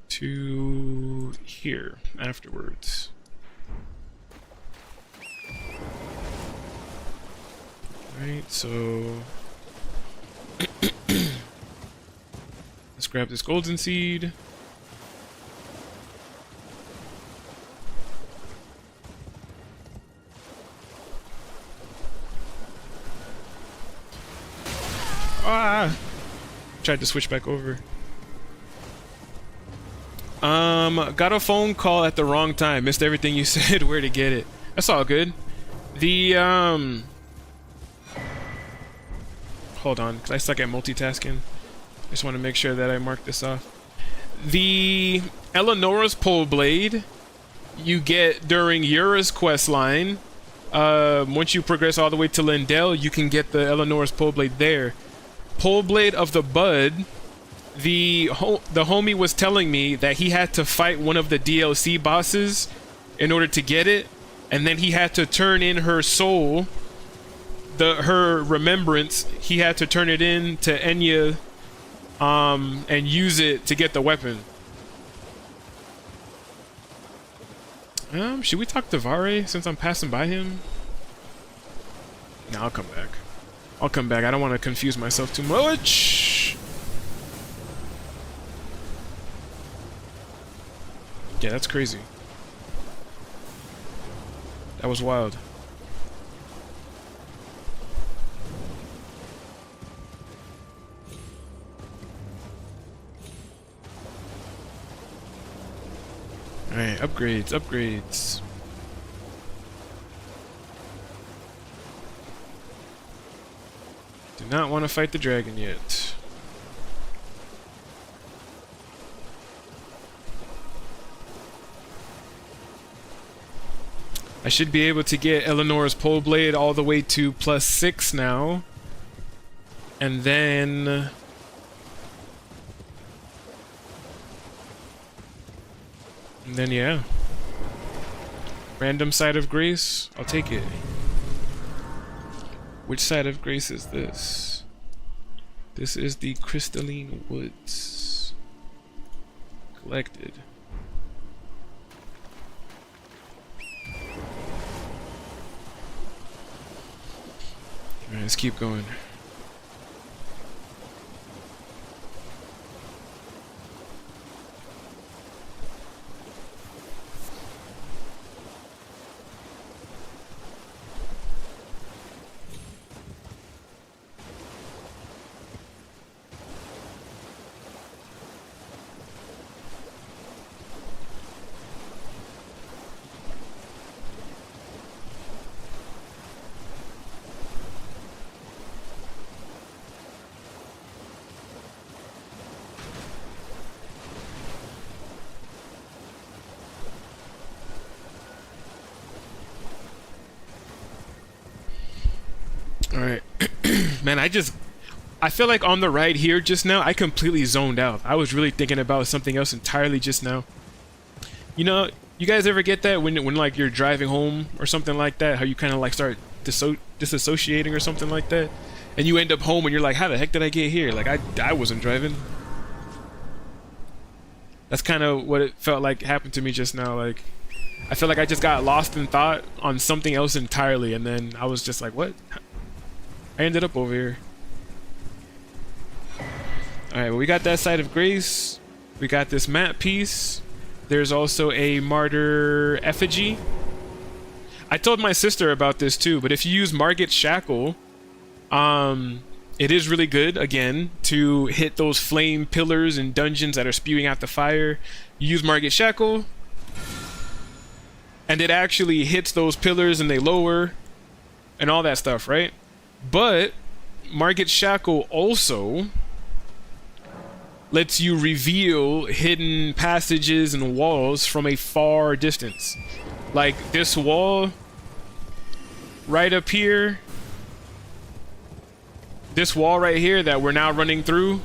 to here afterwards. Alright, so let's grab this golden seed. Ah! Tried to switch back over. Got a phone call at the wrong time. Missed everything you said. Where to get it. That's all good. The, hold on, because I suck at multitasking. I just want to make sure that I mark this off. The Eleonora's pole blade you get during Yura's quest line. Once you progress all the way to Lindell, you can get the Eleonora's pole blade there. Pole blade of the Bud. The homie was telling me that he had to fight one of the DLC bosses in order to get it, and then he had to turn in her soul, her remembrance. He had to turn it in to Enya, and use it to get the weapon. Should we talk to Vare since I'm passing by him? No, I'll come back. I'll come back. I don't want to confuse myself too much. Yeah, that's crazy. That was wild. Alright, upgrades, upgrades. Do not want to fight the dragon yet. I should be able to get Eleonora's pole blade all the way to +6 now. And then yeah. Random side of grace, I'll take it. Which side of grace is this? This is the crystalline woods. Collected. Alright, let's keep going. Man, I feel like on the ride here just now, I completely zoned out. I was really thinking about something else entirely just now. You know, you guys ever get that when like you're driving home or something like that? How you kind of like start disassociating or something like that, and you end up home and you're like, how the heck did I get here? Like I wasn't driving. That's kind of what it felt like happened to me just now. Like, I feel like I just got lost in thought on something else entirely, and then I was just like, what? I ended up over here. Alright, well, we got that side of grace. We got this map piece. There's also a martyr effigy. I told my sister about this too, but if you use Margit's Shackle, it is really good, again, to hit those flame pillars and dungeons that are spewing out the fire. You use Margit's Shackle, and it actually hits those pillars and they lower, and all that stuff, right? But Margit's Shackle also lets you reveal hidden passages and walls from a far distance. Like this wall right up here. This wall right here that we're now running through,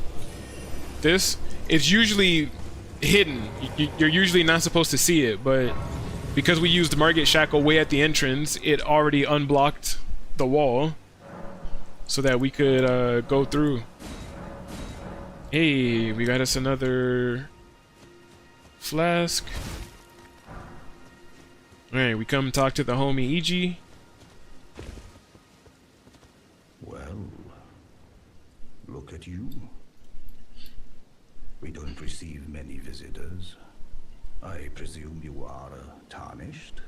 this is usually hidden. You're usually not supposed to see it, but because we used Margit's Shackle way at the entrance, it already unblocked the wall so that we could go through. Hey, we got us another flask. Alright, we come talk to the homie E.G. Well, look at you. We don't receive many visitors. I presume you are tarnished.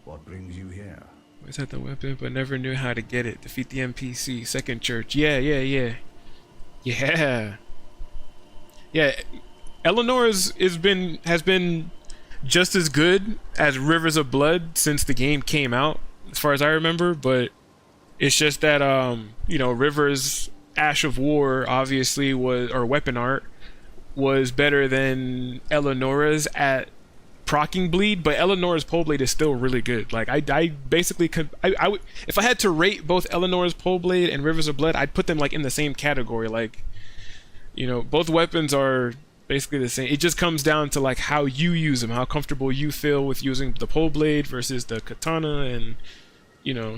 What brings you here? Always had the weapon, but never knew how to get it. Defeat the NPC. Second church. Yeah. Eleanor has been just as good as Rivers of Blood since the game came out, as far as I remember, but it's just that Rivers Ash of War obviously was, or weapon art was better than Eleanor's at proccing bleed, but Eleanor's pole blade is still really good. Like I basically I would, if I had to rate both Eleanor's pole blade and Rivers of Blood, I'd put them like in the same category. Like, both weapons are basically the same. It just comes down to like how you use them, how comfortable you feel with using the pole blade versus the katana, and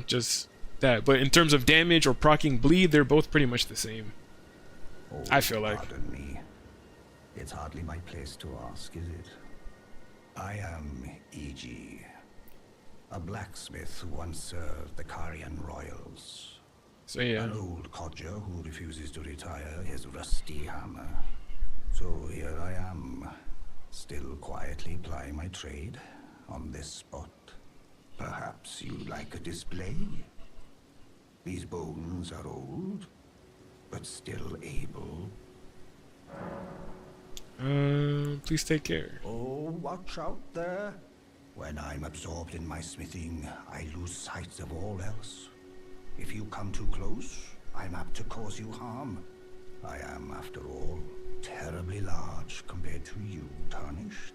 just that. But in terms of damage or proccing bleed, they're both pretty much the same. Oh, I feel like. Pardon me. It's hardly my place to ask, is it? I am E.G., a blacksmith who once served the Carian royals. So yeah. An old codger who refuses to retire his rusty hammer. So here I am, still quietly plying my trade on this spot. Perhaps you'd like a display? These bones are old, but still able. Please take care. Oh, watch out there. When I'm absorbed in my smithing, I lose sight of all else. If you come too close, I'm apt to cause you harm. I am, after all, terribly large compared to you, Tarnished.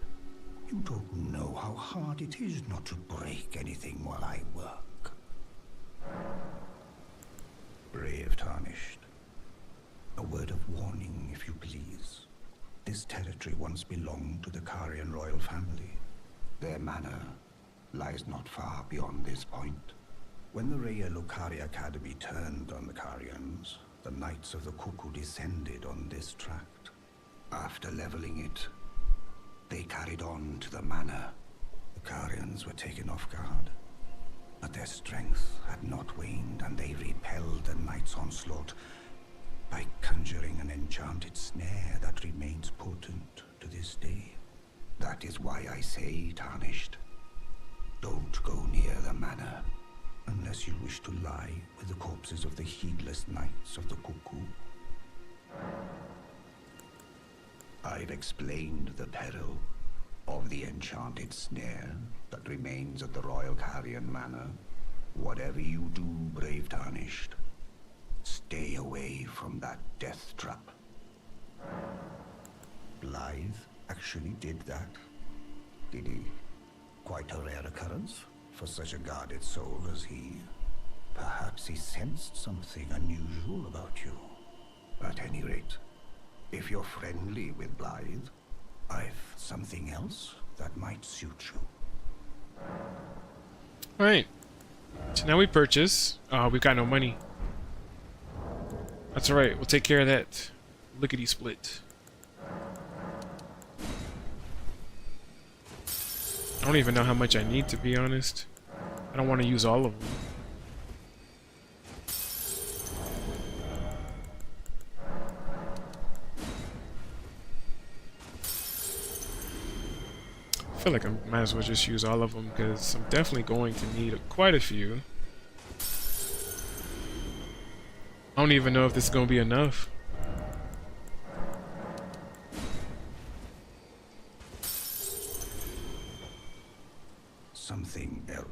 You don't know how hard it is not to break anything while I work. Brave Tarnished. A word of warning, if you please. This territory once belonged to the Carian royal family. Their manor lies not far beyond this point. When the Raya Lucari Academy turned on the Carians, the Knights of the Cuckoo descended on this tract. After leveling it, they carried on to the manor. The Carians were taken off guard, but their strength had not waned, and they repelled the Knights' onslaught by conjuring an enchanted snare that remains potent to this day. That is why I say, Tarnished, don't go near the manor unless you wish to lie with the corpses of the heedless Knights of the Cuckoo. I've explained the peril of the enchanted snare that remains at the Royal Carian Manor. Whatever you do, brave Tarnished, stay away from that death trap. Blythe actually did that, did he? Quite a rare occurrence for such a guarded soul as he. Perhaps he sensed something unusual about you. At any rate, if you're friendly with Blythe, I've something else that might suit you. Alright. So now we purchase. We've got no money. That's alright. We'll take care of that. Lickety split. I don't even know how much I need, to be honest. I don't want to use all of them. I feel like I might as well just use all of them because I'm definitely going to need quite a few. I don't even know if this is going to be enough. Something else.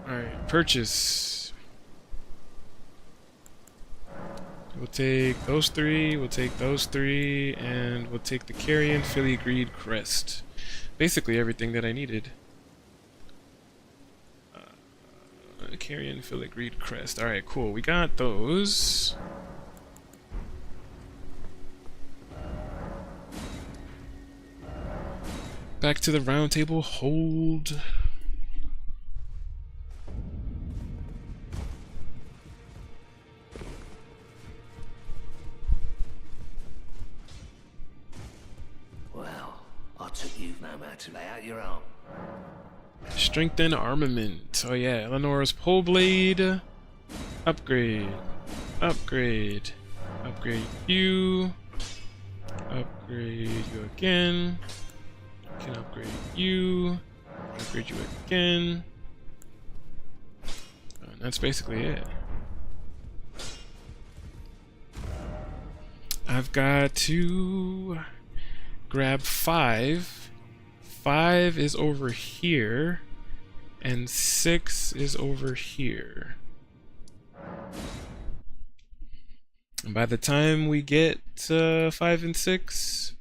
Alright, purchase. We'll take those three, we'll take those three, and we'll take the Carrion Filigreed Crest. Basically everything that I needed. Carrion Filigreed Crest. Alright, cool. We got those. Back to the round table. Hold. Well, I took you've known how to lay out your arm. Strengthen armament. Oh yeah, Eleanor's pole blade. Upgrade. Upgrade. Upgrade you. Upgrade you again. Can upgrade you. Upgrade you again. And that's basically it. I've got to grab 5. 5 is over here, and 6 is over here. And by the time we get 5 and 6,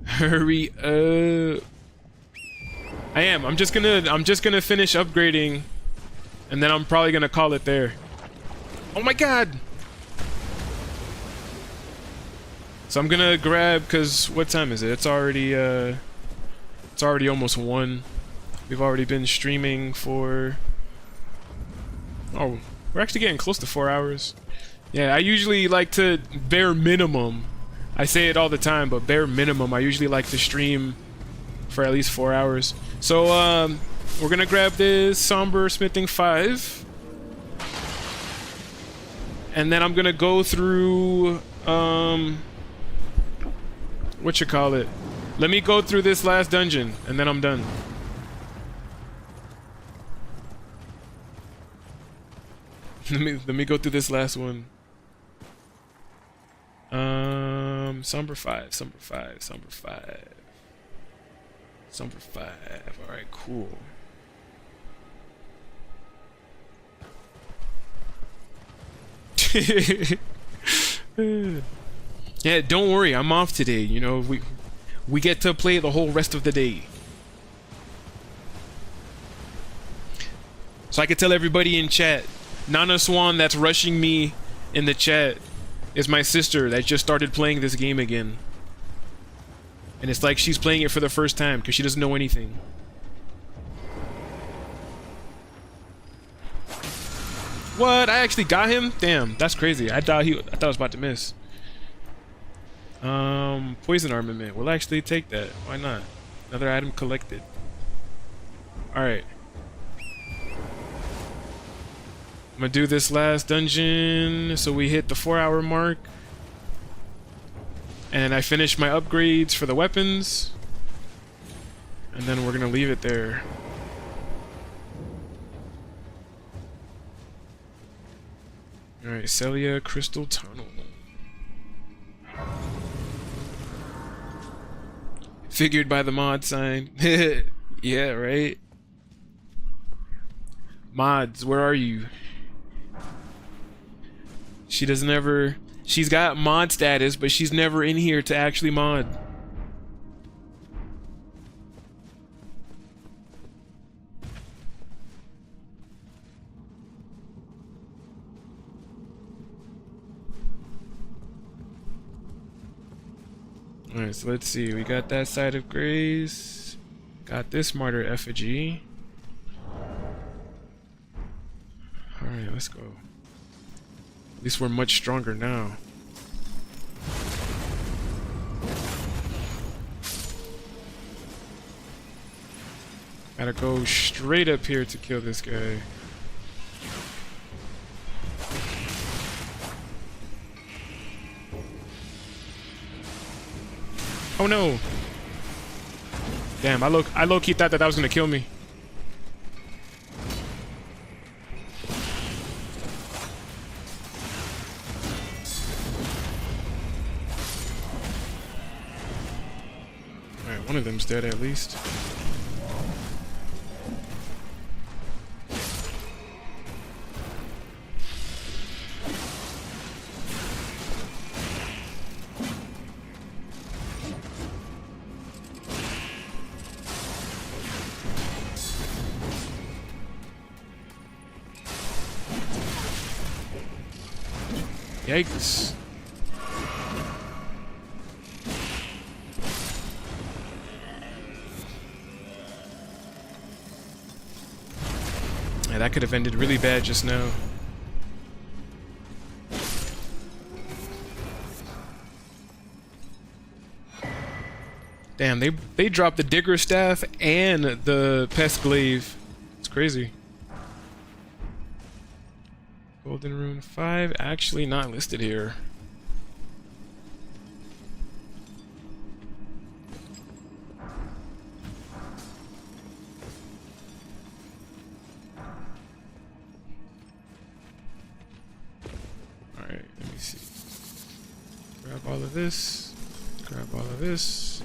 hurry up! I'm just gonna finish upgrading, and then I'm probably gonna call it there. Oh my god! So I'm gonna grab, cause what time is it? It's already almost 1. We've already been streaming for. Oh, we're actually getting close to 4 hours. Yeah, I usually like to bare minimum. I say it all the time, but bare minimum, I usually like to stream for at least 4 hours. So we're gonna grab this Somber Smithing 5, and then I'm gonna go through what you call it? Let me go through this last dungeon, and then I'm done. Let me go through this last one. Somber 5, Somber 5, Somber 5, Somber 5. All right, cool. Yeah, don't worry, I'm off today. You know, we get to play the whole rest of the day. So I can tell everybody in chat, Nana Swan that's rushing me in the chat is my sister that just started playing this game again. And it's like she's playing it for the first time because she doesn't know anything. What? I actually got him? Damn, that's crazy. I thought I was about to miss. Poison armament. We'll actually take that. Why not? Another item collected. Alright. I'm gonna do this last dungeon so we hit the 4-hour mark. And I finish my upgrades for the weapons. And then we're gonna leave it there. Alright, Celia Crystal Tunnel. Figured by the mod sign. Yeah, right? Mods, where are you? She doesn't ever... She's got mod status, but she's never in here to actually mod. Alright, so let's see. We got that side of grace. Got this martyr effigy. Alright, let's go. At least we're much stronger now. Gotta go straight up here to kill this guy. Oh no! Damn, I low-key thought that was gonna kill me. Alright, one of them's dead at least. Yikes. Yeah, that could have ended really bad just now. Damn, they dropped the digger staff and the pest glaive. It's crazy. Golden Rune 5, actually not listed here. Alright, let me see. Grab all of this. Grab all of this.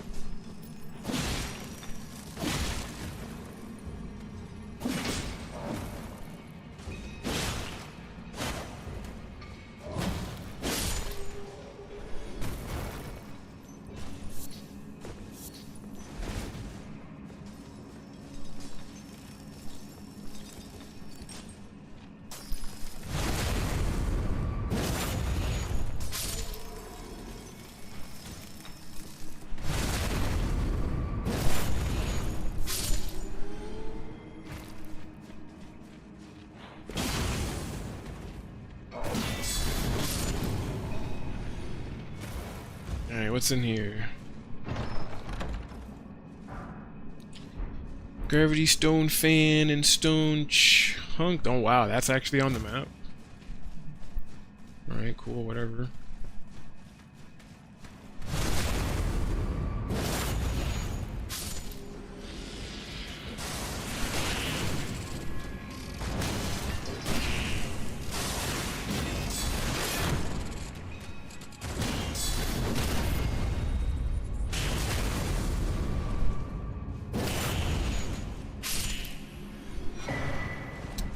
Alright, what's in here? Gravity stone fan and stone chunk. Oh wow, that's actually on the map. Alright, cool, whatever.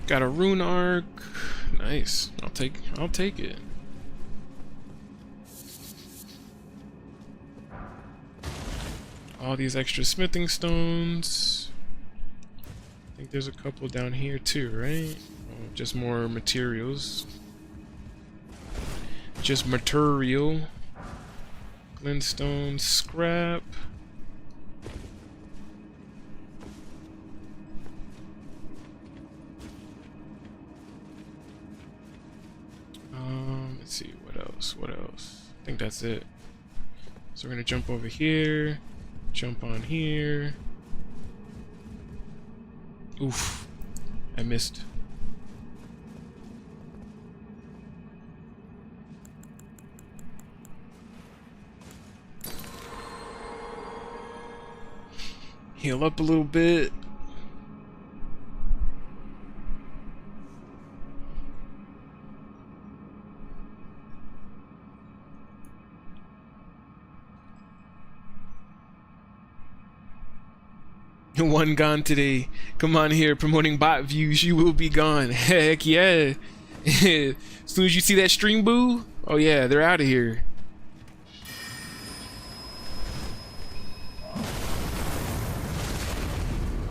Got a rune arc. Nice. I'll take it. All these extra smithing stones. I think there's a couple down here too, right? Oh, just more materials. Just material. Glintstone, scrap. Let's see, what else? I think that's it. So we're gonna jump over here, jump on here. Oof, I missed. Heal up a little bit. One gone today. Come on here, promoting bot views. You will be gone. Heck yeah. As soon as you see that stream boo, oh yeah, they're out of here.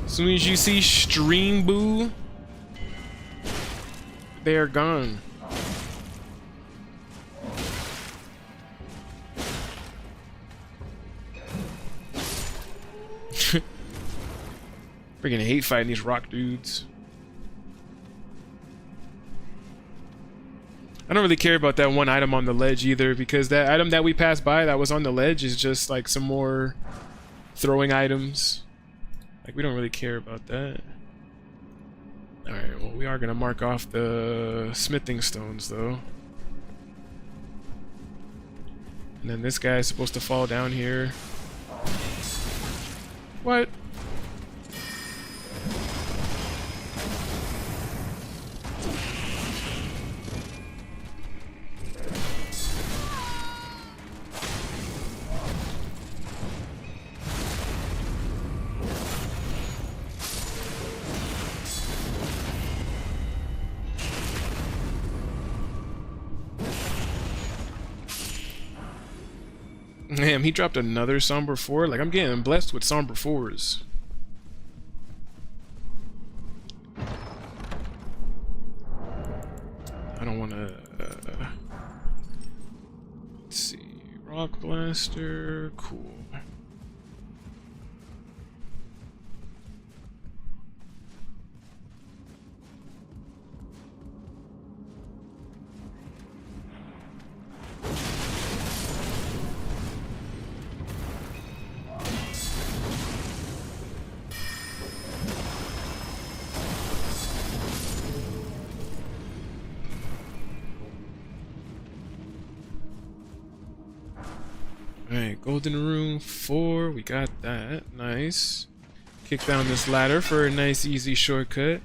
As soon as you see stream boo, they are gone. Freaking hate fighting these rock dudes. I don't really care about that one item on the ledge either, because that item that we passed by that was on the ledge is just like some more throwing items. Like, we don't really care about that. Alright, well, we are gonna mark off the smithing stones though. And then this guy is supposed to fall down here. What? Damn, he dropped another Somber 4? Like, I'm getting blessed with Somber 4s. I don't want to... let's see. Rock Blaster. Cool. Alright, Golden Room 4, we got that. Nice. Kick down this ladder for a nice easy shortcut.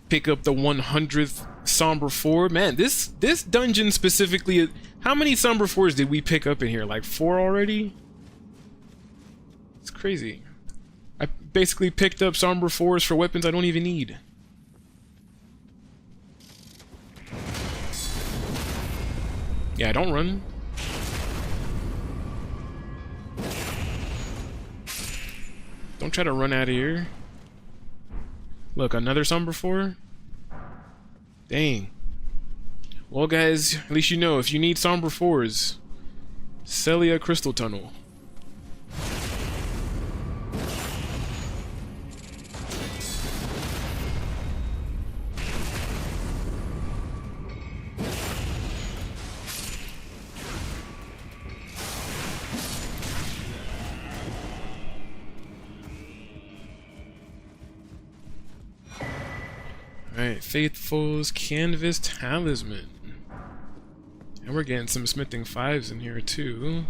Pick up the 100th Somber 4. Man, this dungeon specifically, how many Somber 4s did we pick up in here? Like 4 already? It's crazy. I basically picked up Somber 4s for weapons I don't even need. Yeah, don't run. Don't try to run out of here. Look, another Somber 4? Dang. Well, guys, at least you know, if you need Somber 4s, Celia Crystal Tunnel. Alright, Faithful's Canvas Talisman. And we're getting some smithing 5s in here too.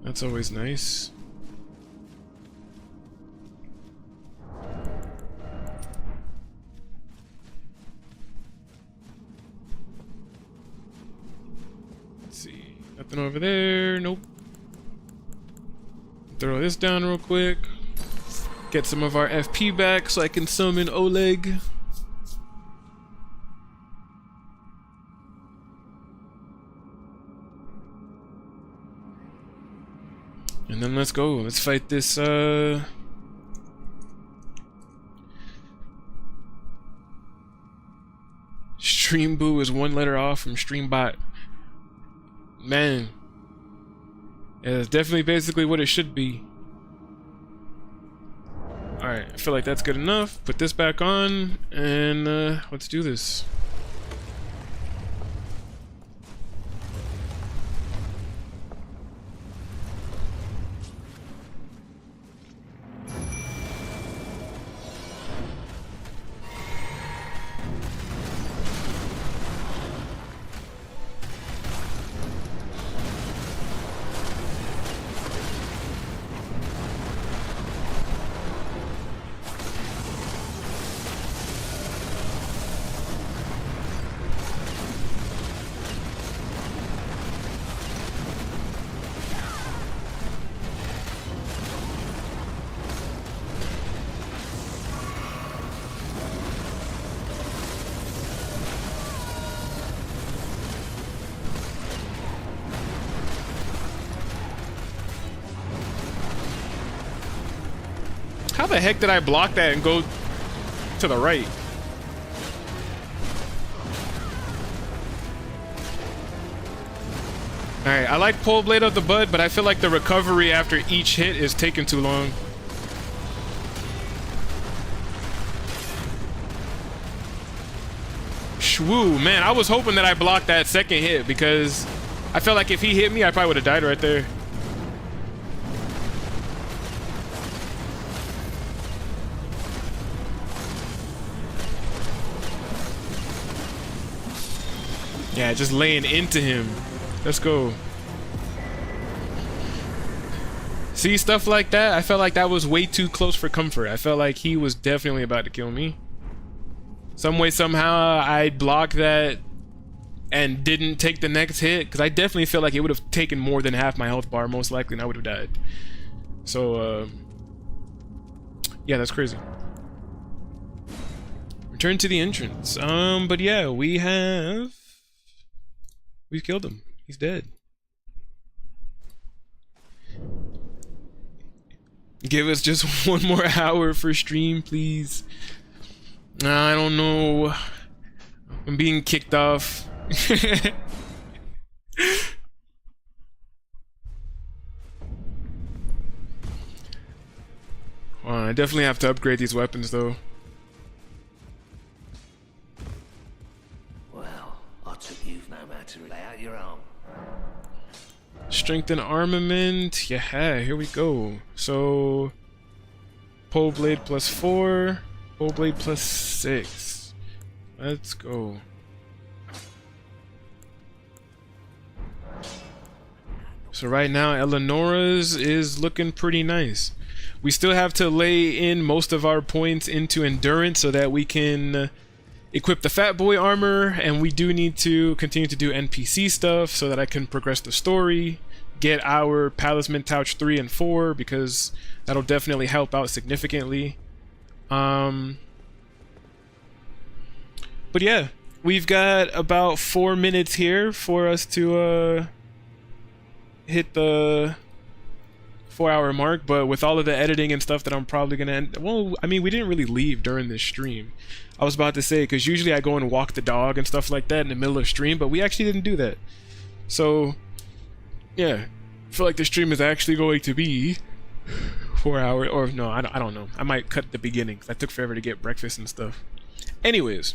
That's always nice. Let's see. Nothing over there. Nope. Throw this down real quick. Get some of our FP back so I can summon Oleg. And then let's go. Let's fight this, Stream Boo is one letter off from Streambot. Man. Yeah, that's definitely basically what it should be. Alright, I feel like that's good enough. Put this back on, and let's do this. How the heck did I block that and go to the right? Alright, I like Pole Blade of the Bud, but I feel like the recovery after each hit is taking too long. Shwoo, man, I was hoping that I blocked that second hit because I felt like if he hit me, I probably would have died right there. Yeah, just laying into him. Let's go. See, stuff like that, I felt like that was way too close for comfort. I felt like he was definitely about to kill me. Some way, somehow, I blocked that and didn't take the next hit, because I definitely feel like it would have taken more than half my health bar, most likely, and I would have died. So, yeah, that's crazy. Return to the entrance. But yeah, we've killed him. He's dead. Give us just one more hour for stream, please. I don't know. I'm being kicked off. I definitely have to upgrade these weapons, though. Well, I took you've no matter to lay out your arm. Strength and armament. Yeah, here we go. So, pole blade plus 4, pole blade plus 6. Let's go. So right now, Eleonora's is looking pretty nice. We still have to lay in most of our points into endurance so that we can equip the Fat Boy armor, and we do need to continue to do NPC stuff so that I can progress the story, get our Palisman Touch 3 and 4, because that'll definitely help out significantly. But yeah, we've got about 4 minutes here for us to hit the 4-hour mark, but with all of the editing and stuff that I'm probably gonna end, well, I mean, we didn't really leave during this stream. I was about to say, because usually I go and walk the dog and stuff like that in the middle of stream, but we actually didn't do that. So yeah, I feel like the stream is actually going to be 4 hours, or no, I don't know. I might cut the beginning because I took forever to get breakfast and stuff. Anyways,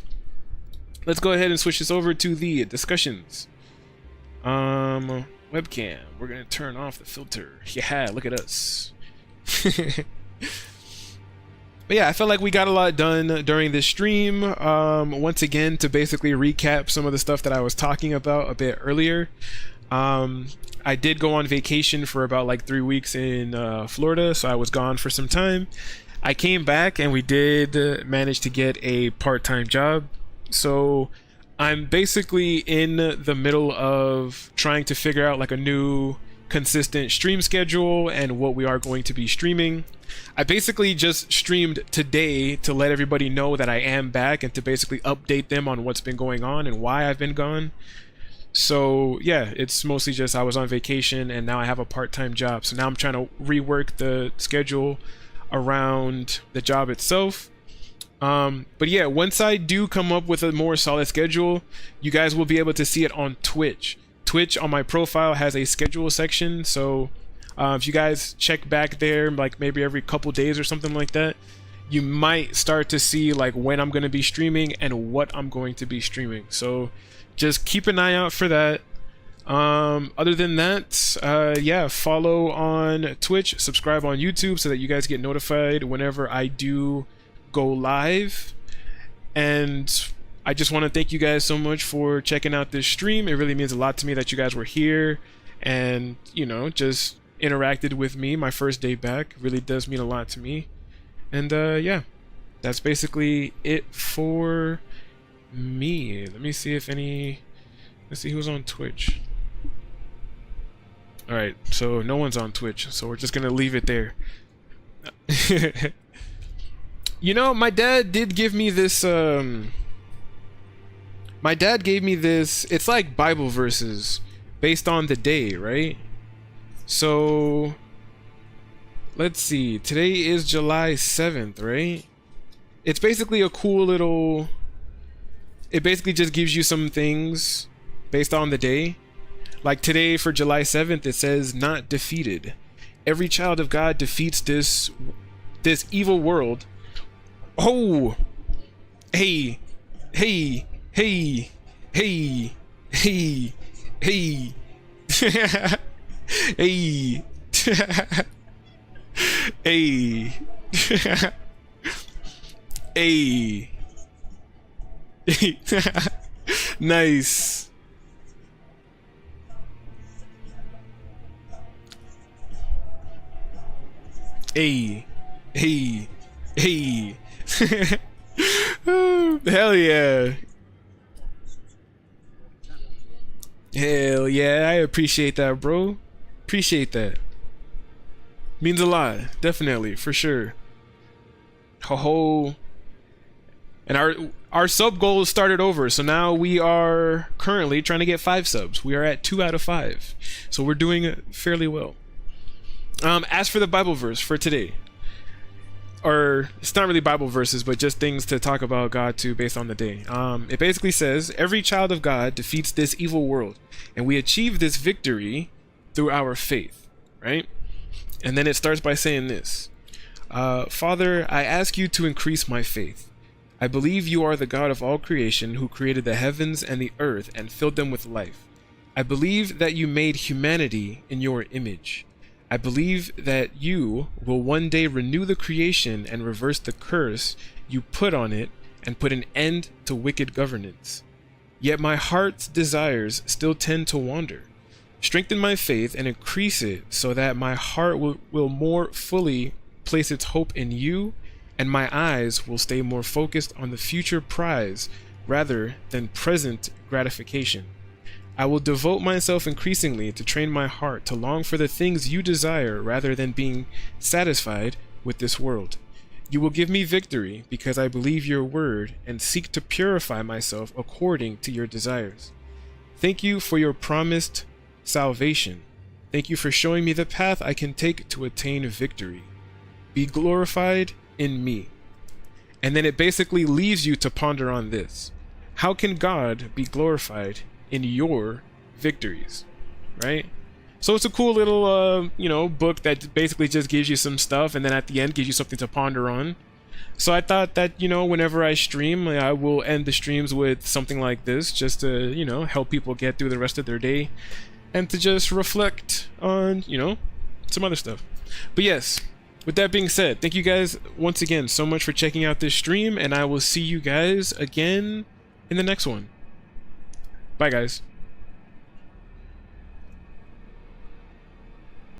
let's go ahead and switch this over to the discussions. Webcam. We're gonna turn off the filter. Yeah, look at us. But yeah, I felt like we got a lot done during this stream. Once again, to basically recap some of the stuff that I was talking about a bit earlier. I did go on vacation for about like 3 weeks in Florida, so I was gone for some time. I came back and we did manage to get a part-time job. So I'm basically in the middle of trying to figure out like a new consistent stream schedule and what we are going to be streaming. I basically just streamed today to let everybody know that I am back and to basically update them on what's been going on and why I've been gone. So yeah, it's mostly just I was on vacation and now I have a part-time job. So now I'm trying to rework the schedule around the job itself. But yeah, once I do come up with a more solid schedule, you guys will be able to see it on Twitch. Twitch on my profile has a schedule section, so if you guys check back there like maybe every couple days or something like that, you might start to see like when I'm going to be streaming and what I'm going to be streaming. So just keep an eye out for that. Other than that, yeah, follow on Twitch, subscribe on YouTube so that you guys get notified whenever I do go live. And I just want to thank you guys so much for checking out this stream. It really means a lot to me that you guys were here and, you know, just interacted with me my first day back. It really does mean a lot to me. And yeah, that's basically it for me. Let me see if let's see who's on Twitch. Alright, so no one's on Twitch, so we're just gonna leave it there. You know, my dad did give me this my dad gave me this, it's like Bible verses based on the day, right? So let's see, today is July 7th, right? It's basically a cool little, it basically just gives you some things based on the day. Like today for July 7th, it says not defeated. Every child of God defeats this evil world. Oh, hey, Hey, hey, hey, hey, hey, hey, hey. Nice. Hey, hey, hey. Hell yeah. Hell yeah, I appreciate that, bro. Appreciate that. Means a lot, definitely, for sure. Ho. And our sub goal started over, so now we are currently trying to get 5 subs. We are at 2 out of 5, so we're doing fairly well. As for the Bible verse for today, or it's not really Bible verses, but just things to talk about God to based on the day. It basically says, every child of God defeats this evil world, and we achieve this victory through our faith, right? And then it starts by saying this, Father, I ask you to increase my faith. I believe you are the God of all creation who created the heavens and the earth and filled them with life. I believe that you made humanity in your image. I believe that you will one day renew the creation and reverse the curse you put on it and put an end to wicked governance. Yet my heart's desires still tend to wander. Strengthen my faith and increase it so that my heart will more fully place its hope in you, and my eyes will stay more focused on the future prize rather than present gratification. I will devote myself increasingly to train my heart to long for the things you desire rather than being satisfied with this world. You will give me victory because I believe your word and seek to purify myself according to your desires. Thank you for your promised salvation. Thank you for showing me the path I can take to attain victory. Be glorified in me. And then it basically leaves you to ponder on this. How can God be glorified in your victories, right? So it's a cool little book that basically just gives you some stuff, and then at the end gives you something to ponder on. So I thought that whenever I stream, I will end the streams with something like this, just to help people get through the rest of their day and to just reflect on some other stuff. But yes, with that being said, thank you guys once again so much for checking out this stream, and I will see you guys again in the next one. Bye, guys.